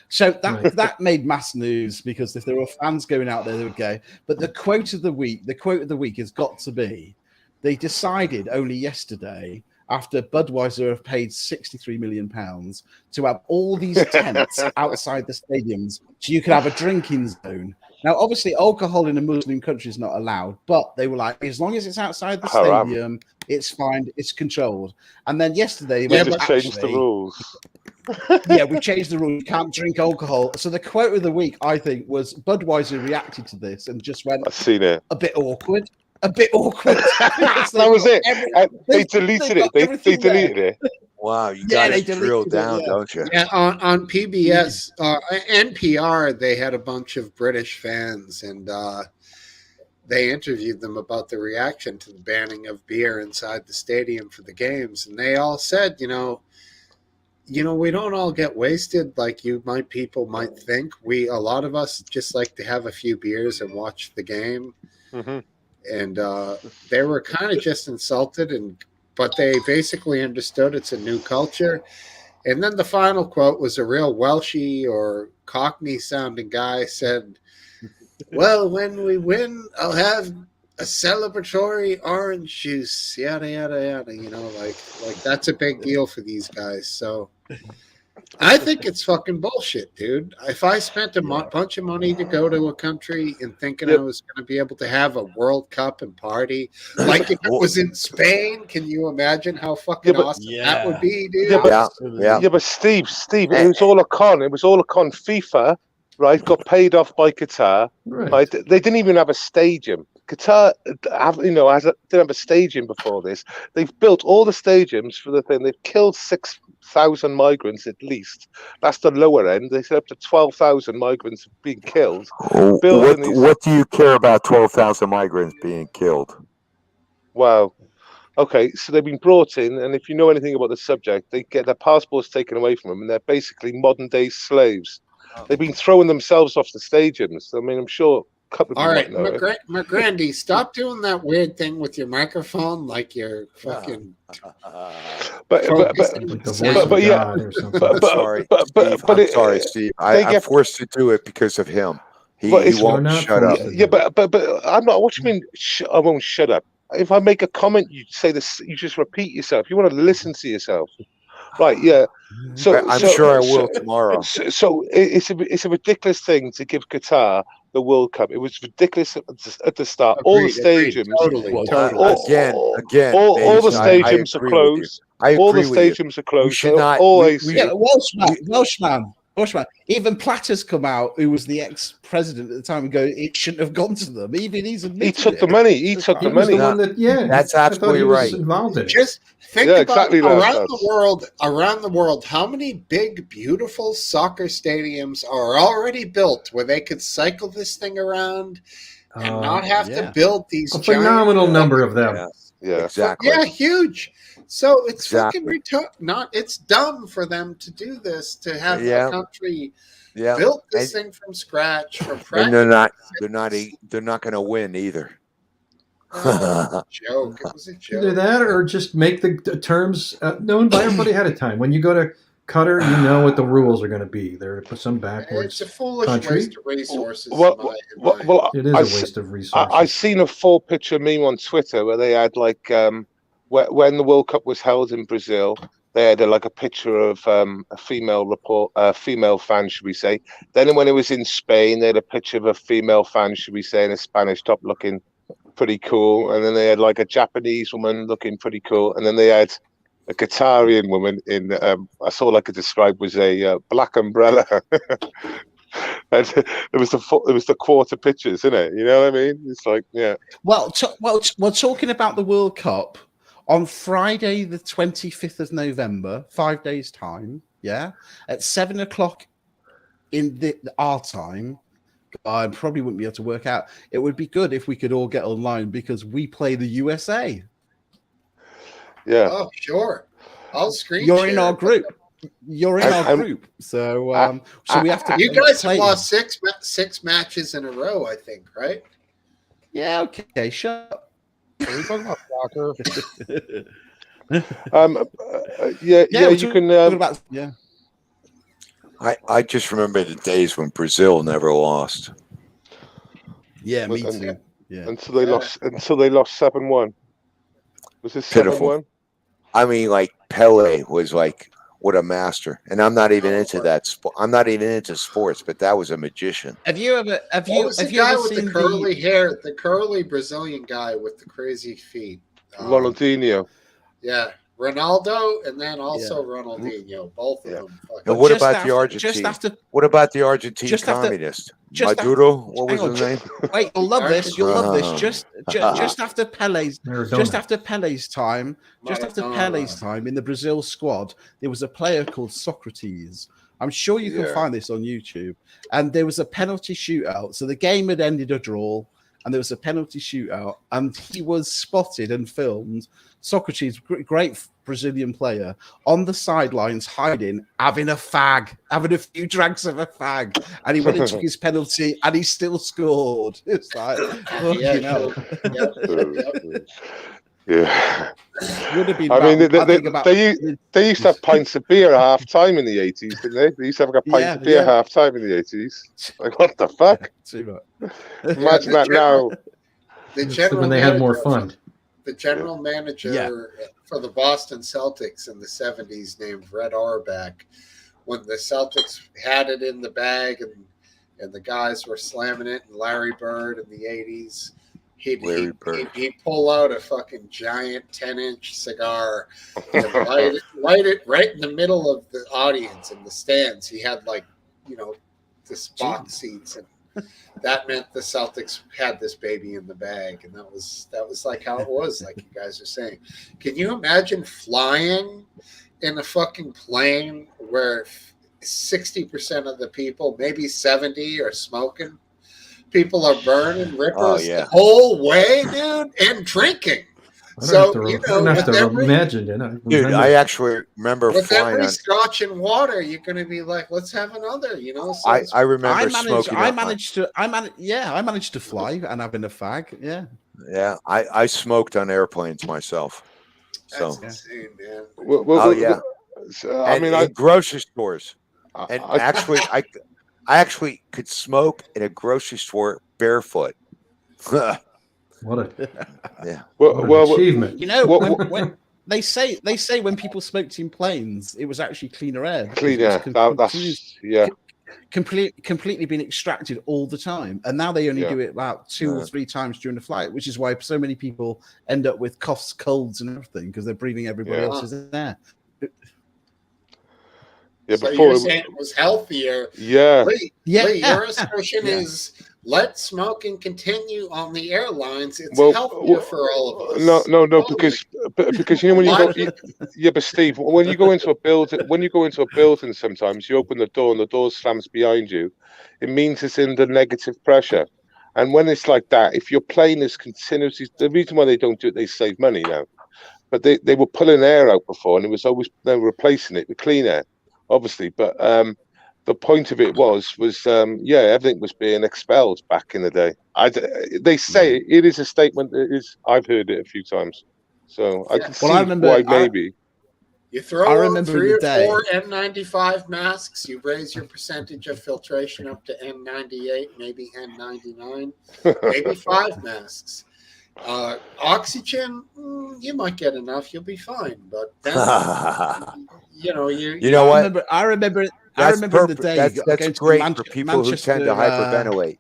So that made mass news because if there were fans going out there, they were gay. But the quote of the week has got to be: they decided only yesterday, after Budweiser have paid £63 million to have all these tents outside the stadiums so you could have a drinking zone. Now, obviously, alcohol in a Muslim country is not allowed, but they were like, as long as it's outside the stadium, it's fine, it's controlled. And then yesterday, we changed the rules. We changed the rule. You can't drink alcohol. So the quote of the week, I think, was Budweiser reacted to this and just went, I've seen it. A bit awkward. That was it. They deleted it. They deleted it. Wow, you got to drill down, don't you? Yeah, on PBS, NPR, they had a bunch of British fans, and they interviewed them about the reaction to the banning of beer inside the stadium for the games, and they all said, you know, we don't all get wasted like people might think. A lot of us just like to have a few beers and watch the game. Mm-hmm. And they were kind of just insulted, but they basically understood it's a new culture. And then the final quote was a real Welshy or Cockney sounding guy said, well, when we win, I'll have a celebratory orange juice, yada, yada, yada, like that's a big deal for these guys. So I think it's fucking bullshit, dude. If I spent a bunch of money to go to a country and thinking I was going to be able to have a World Cup and party, like if it was in Spain, can you imagine how fucking awesome that would be, dude? But Steve, it was all a con. It was all a con. FIFA, right, got paid off by Qatar. Right. They didn't even have a stadium. Qatar, didn't have a stadium before this. They've built all the stadiums for the thing. They've killed 6,000 migrants at least. That's the lower end. They said up to 12,000 migrants being killed. What do you care about 12,000 migrants being killed? Wow. Okay, so they've been brought in, and if you know anything about the subject, they get their passports taken away from them, and they're basically modern-day slaves. They've been throwing themselves off the stadiums. I mean, I'm sure a couple of all right, people might know it. McGrandy, stop doing that weird thing with your microphone, like you're fucking. I'm sorry, Steve. I'm forced to do it because of him. He won't shut up. Yeah, but I'm not. What do you mean? I won't shut up. If I make a comment, you say this. You just repeat yourself. You want to listen to yourself, right? Yeah. So I'm sure I will tomorrow. So it's a ridiculous thing to give Qatar the World Cup. It was ridiculous at the start. All the stadiums, totally. Again, all the stadiums are closed. All the stadiums are closed. We should not. Welshman. Even Platter's come out, who was the ex-president at the time, and go, it shouldn't have gone to them. Even he's admitted he took the money. He took the money. That's absolutely right. Just think about around the world, how many big, beautiful soccer stadiums are already built where they could cycle this thing around and not have to build these phenomenal number of them. Yeah, exactly. Yeah, huge. So it's fucking it's dumb for them to do this, to have a country built this thing from scratch. And they're not going to win either. Joke. It was a joke. Either that, or just make the terms known by everybody ahead of time. When you go to Qatar, you know what the rules are going to be. They're some backwards. It's a foolish waste of resources. It is a waste of resources. I've seen a 4-picture meme on Twitter where they had like when the World Cup was held in Brazil, they had a picture of a female fan, should we say. Then when it was in Spain, they had a picture of a female fan, should we say, in a Spanish top looking pretty cool. And then they had like a Japanese woman looking pretty cool. And then they had a Qatarian woman in, that's all I could describe was a black umbrella. And it was the quarter pictures, isn't it? You know what I mean? It's like, yeah. Well, we're talking about the World Cup on Friday, the 25th of November, 5 days' time. Yeah, at 7 o'clock in our time. I probably wouldn't be able to work out. It would be good if we could all get online because we play the USA. Yeah. Oh, sure. I'll screen You're share. in our group. You're in our group. So we have to. You guys have play. lost six matches in a row, I think, right? Yeah. Okay. Shut up. Are we talking about soccer? You can. About, yeah. I just remember the days when Brazil never lost. Yeah, me too. Yeah. Until they lost 7-1. Was this Pitiful. 7-1? I mean, like Pele was like, what a master. And I'm not even into that sport. I'm not even into sports, but that was a magician. What was the guy with the curly hair? The curly Brazilian guy with the crazy feet. Ronaldinho. Yeah, Ronaldo, and then also Ronaldinho. Both of them. And what about the Argentine? What about the Argentine communist? Maduro? What was his name? Wait, you'll love this. You'll love this. Just after Pele's time, in the Brazil squad, there was a player called Socrates. I'm sure you can find this on YouTube. And there was a penalty shootout. So the game had ended a draw, and there was a penalty shootout, and he was spotted and filmed. Socrates, great Brazilian player, on the sidelines hiding, having a few drags of a fag, and he went and took his penalty, and he still scored. It's like, you know. Yeah. Would have been. I mean, they used to have pints of beer at half time in the 80s, didn't they? They used to have a pint of beer half time in the 80s. Like, what the fuck? Imagine that now. When they had more fun. The general manager for the Boston Celtics in the 70s, named Red Auerbach, when the Celtics had it in the bag and the guys were slamming it, and Larry Bird in the 80s, he'd pull out a fucking giant 10-inch cigar and light it right in the middle of the audience in the stands. He had this box seats, and that meant the Celtics had this baby in the bag, and that was like how it was, like you guys are saying. Can you imagine flying in a fucking plane where 60% of the people, maybe 70, are smoking? People are burning rippers the whole way, dude, and drinking. So imagine it. Dude, I actually remember with flying every on scotch and water, you're going to be like, let's have another, So I remember smoking. I managed to fly and having a fag. Yeah. Yeah, I smoked on airplanes myself. So that's insane, man. In grocery stores, and actually, I actually could smoke in a grocery store barefoot. What an achievement! You know, when they say when people smoked in planes, it was actually cleaner air. Completely been extracted all the time, and now they only do it about 2 or 3 times during the flight, which is why so many people end up with coughs, colds, and everything because they're breathing everybody else's air. So you're saying it was healthier? Yeah. Lee, your assertion is let smoking continue on the airlines. It's healthier for all of us. No, because when you go, but Steve, when you go into a building, sometimes you open the door and the door slams behind you. It means it's under negative pressure, and when it's like that, if your plane is continuously, the reason why they don't do it, they save money now, but they were pulling air out before, and it was always they were replacing it with clean air. Obviously, but the point of it was everything was being expelled back in the day. They say it is a statement. It is. I've heard it a few times, so I can see why maybe. You throw out 3 or 4 N95 masks, you raise your percentage of filtration up to N98, maybe N99, maybe 5 masks. Oxygen, you might get enough. You'll be fine, but then you know what? I remember the day. That's great for people who tend to hyperventilate.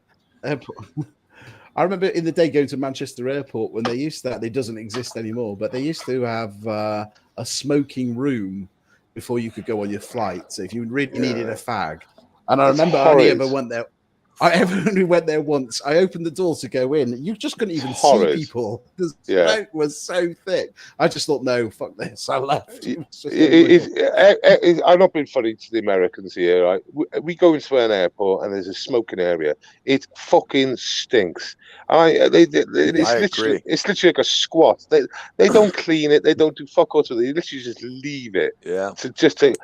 I remember in the day going to Manchester Airport when they used that. It doesn't exist anymore, but they used to have a smoking room before you could go on your flight. So if you really needed a fag, and I remember I only ever went there. Everyone who went there once, I opened the door to go in. You just couldn't even Horrid. see people. The Yeah. smoke was so thick. I just thought, no, fuck this. I left. It was just I've not been funny to the Americans here, right? We go into an airport and there's a smoking area. It fucking stinks. It's literally like a squat. They don't clean it. They don't do fuck all to it. They literally just leave it. Yeah.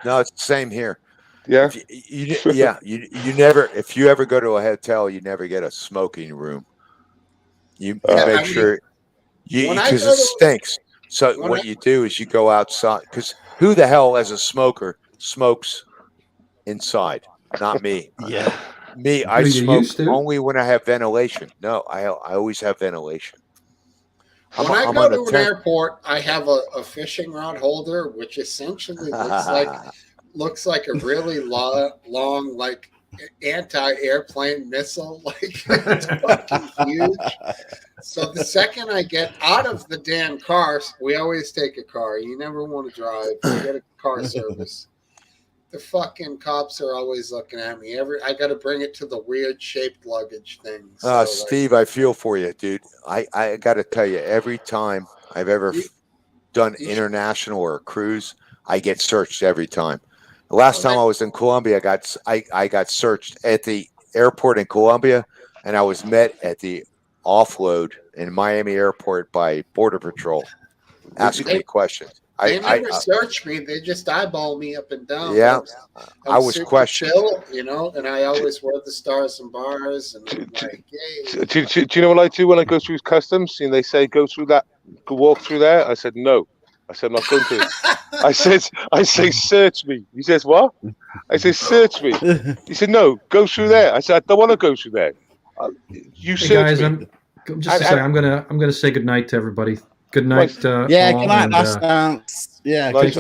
No, it's the same here. Yeah. You never, if you ever go to a hotel, you never get a smoking room. You make sure because it stinks. So what you do is you go outside, because who the hell as a smoker smokes inside? Not me. Yeah. Me, I smoke only when I have ventilation. No, I always have ventilation. When I go to an airport, I have a fishing rod holder, which essentially looks like a really long like anti-airplane missile. Like it's fucking huge. So the second I get out of the damn car, we always take a car. You never want to drive. You get a car service. The fucking cops are always looking at me. I got to bring it to the weird shaped luggage thing. So, Steve, I feel for you, dude. I got to tell you, every time I've ever done international or cruise, I get searched every time. The last time I was in Colombia, I got searched at the airport in Colombia, and I was met at the offload in Miami Airport by Border Patrol, asking me questions. They never search me. They just eyeball me up and down. Yeah, I was super questioned. Chill, and I always wear the stars and bars. And I'm like, hey. Do you know what I do when I go through customs? And they say, go walk through there. I said, no. I said, I'm not going to. I say, search me. He says, what? I say, search me. He said, no, go through there. I said, I don't want to go through there. You search me. Just a second. I'm gonna say good night to everybody. Good night. Good night.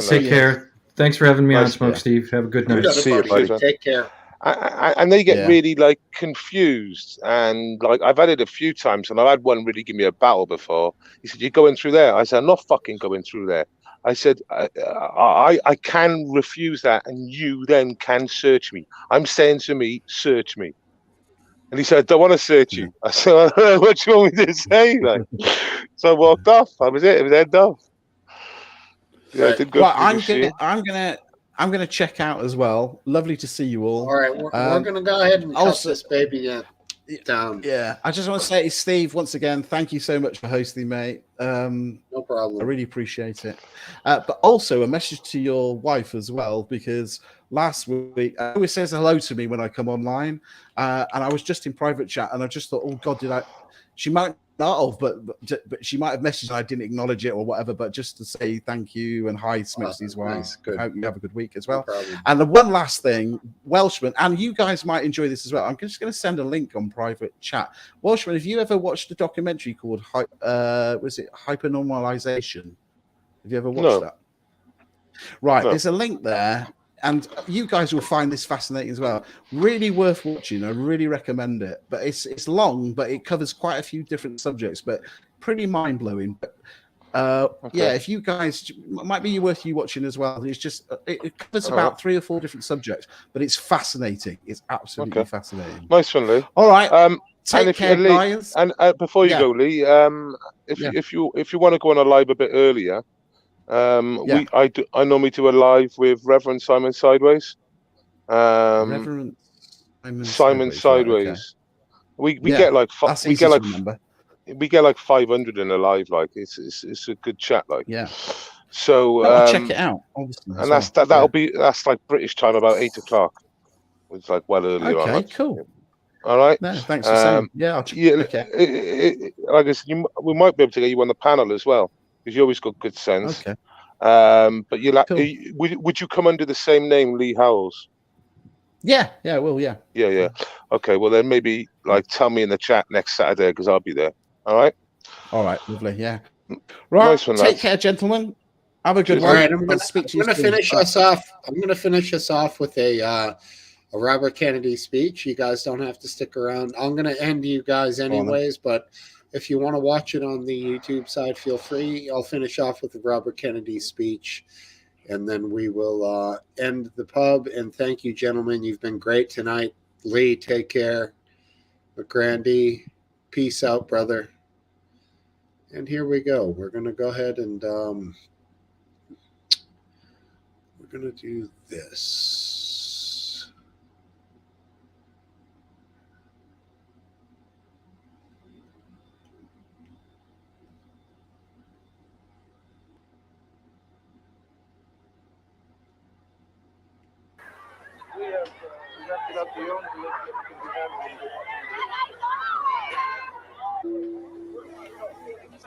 Take care. Thanks for having me on, Smokesteve. Have a good night. See you, buddy. Take care. And they get really like confused, and like I've had it a few times, and I've had one really give me a battle before. He said, "You're going through there." I said, "I'm not fucking going through there." I said, I can refuse that, and you then can search me. I'm saying to me, search me. And he said, I don't want to search you. I said, what do you want me to say? Like, so I walked off. That was it. It was end off. Yeah, I did go I'm gonna check out as well. Lovely to see you all. All right, we're gonna go ahead and cut this baby down. Yeah, I just want to say, Steve, once again, thank you so much for hosting, mate. No problem. I really appreciate it. But also a message to your wife as well, because last week she always says hello to me when I come online, and I was just in private chat, and I just thought, oh God, she might not have, but she might have messaged and I didn't acknowledge it or whatever, but just to say thank you and hi, Smokesteve. Nice, good. I hope you have a good week as well. No problem. And the one last thing, Welshman, and you guys might enjoy this as well. I'm just going to send a link on private chat. Welshman, have you ever watched a documentary called was it Hypernormalization? Have you ever watched that? Right, there's a link there. And you guys will find this fascinating as well. Really worth watching. I really recommend it. But it's long, but it covers quite a few different subjects, but pretty mind-blowing. But yeah, if you guys, might be worth you watching as well. It's just, it covers about 3 or 4 different subjects, but it's fascanating. It's absolutely fascinating. Nice one, Lee. All right. Take care, Lee, guys. And before you go, Lee, if you want to go on a live a bit earlier, I normally do a live with Reverend Simon Sideways. Reverend Simon Sideways. We get like we get like 500 in a live. Like it's a good chat. Like So I'll check it out. Obviously, and that's like British time, about 8 o'clock. It's like well earlier on. Okay, cool. All right. No, thanks for saying. Yeah, I'll check it. Like I said, we might be able to get you on the panel as well, because you always got good sense. Okay. But would you come under the same name, Lee Howells? Yeah, I will. Yeah. Okay, well then maybe like tell me in the chat next Saturday, because I'll be there. All right. Lovely. Yeah. Right. Nice one, take care, gentlemen. Have a good one. All right, I'm going to finish us off. I'm going to finish us off with a Robert Kennedy speech. You guys don't have to stick around. I'm going to end you guys anyways, but if you want to watch it on the YouTube side, feel free. I'll finish off with the Robert Kennedy speech, and then we will end the pub. And thank you, gentlemen. You've been great tonight. Lee, take care. McGrandy, peace out, brother. And here we go. We're going to go ahead and we're going to do this.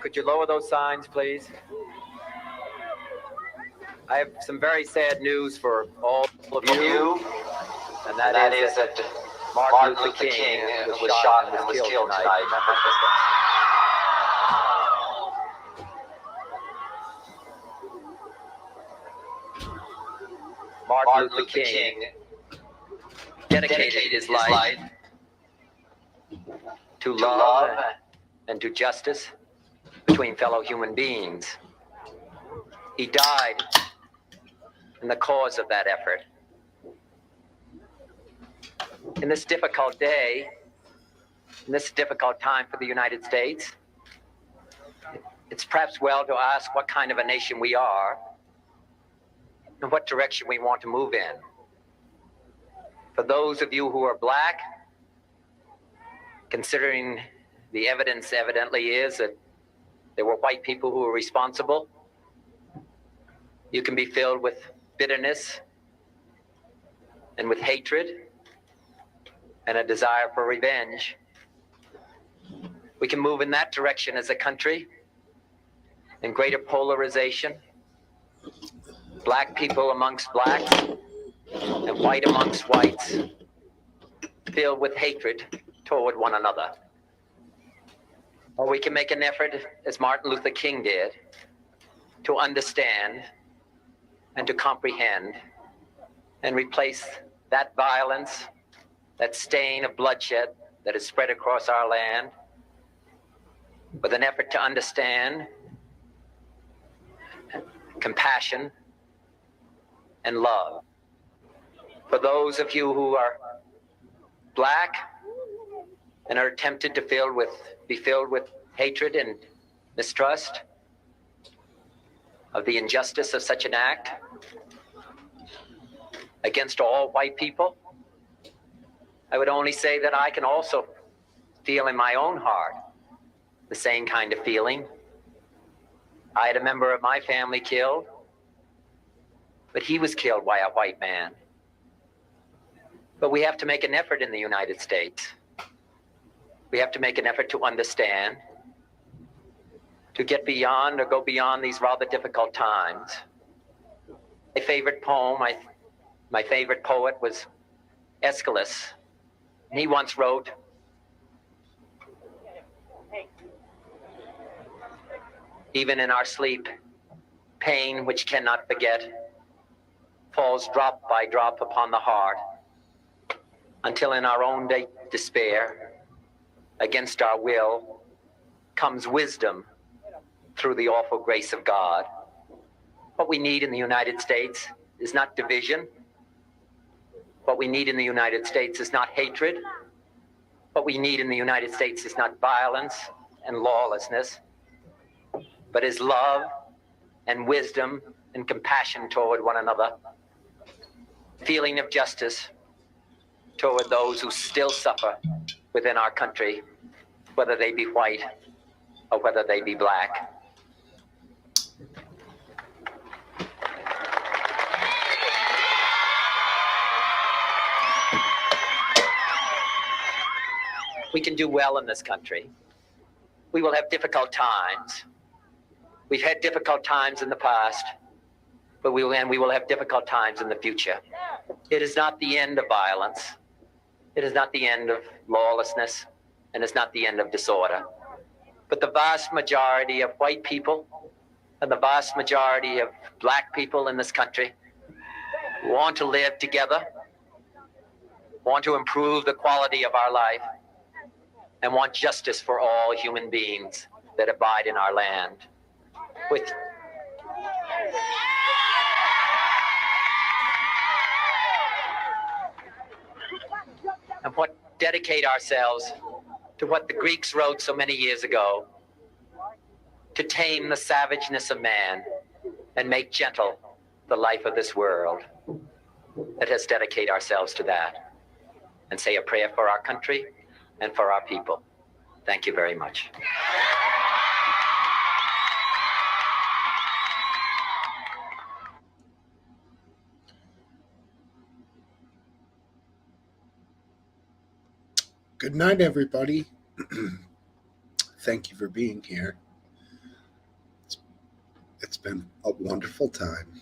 Could you lower those signs, please? I have some very sad news for all of you, and that is that Martin Luther King was shot and was killed tonight. Martin Luther King dedicated his life to love and to justice between fellow human beings. He died in the cause of that effort. In this difficult day, in this difficult time for the United States, it's perhaps well to ask what kind of a nation we are and what direction we want to move in. For those of you who are black, considering the evidence evidently is that there were white people who were responsible, you can be filled with bitterness and with hatred and a desire for revenge. We can move in that direction as a country, in greater polarization, black people amongst blacks and white amongst whites, filled with hatred toward one another. Or we can make an effort, as Martin Luther King did, to understand and to comprehend and replace that violence, that stain of bloodshed that is spread across our land, with an effort to understand compassion and love. For those of you who are black and are tempted to be filled with hatred and mistrust of the injustice of such an act against all white people, I would only say that I can also feel in my own heart the same kind of feeling. I had a member of my family killed, but he was killed by a white man. But we have to make an effort in the United States. We have to make an effort to understand, to get beyond or go beyond these rather difficult times. My favorite poem, my favorite poet was Aeschylus. He once wrote, "Even in our sleep, pain which cannot forget falls drop by drop upon the heart, until in our own despair, against our will, comes wisdom through the awful grace of God." What we need in the United States is not division. What we need in the United States is not hatred. What we need in the United States is not violence and lawlessness, but is love and wisdom and compassion toward one another, feeling of justice toward those who still suffer within our country, whether they be white or whether they be black. We can do well in this country. We will have difficult times. We've had difficult times in the past, but we will have difficult times in the future. It is not the end of violence. It is not the end of lawlessness, and it's not the end of disorder. But the vast majority of white people and the vast majority of black people in this country want to live together, want to improve the quality of our life, and want justice for all human beings that abide in our land. And what dedicate ourselves to what the Greeks wrote so many years ago, to tame the savageness of man and make gentle the life of this world. Let us dedicate ourselves to that and say a prayer for our country and for our people. Thank you very much. Good night, everybody. Thank you for being here. It's been a wonderful time.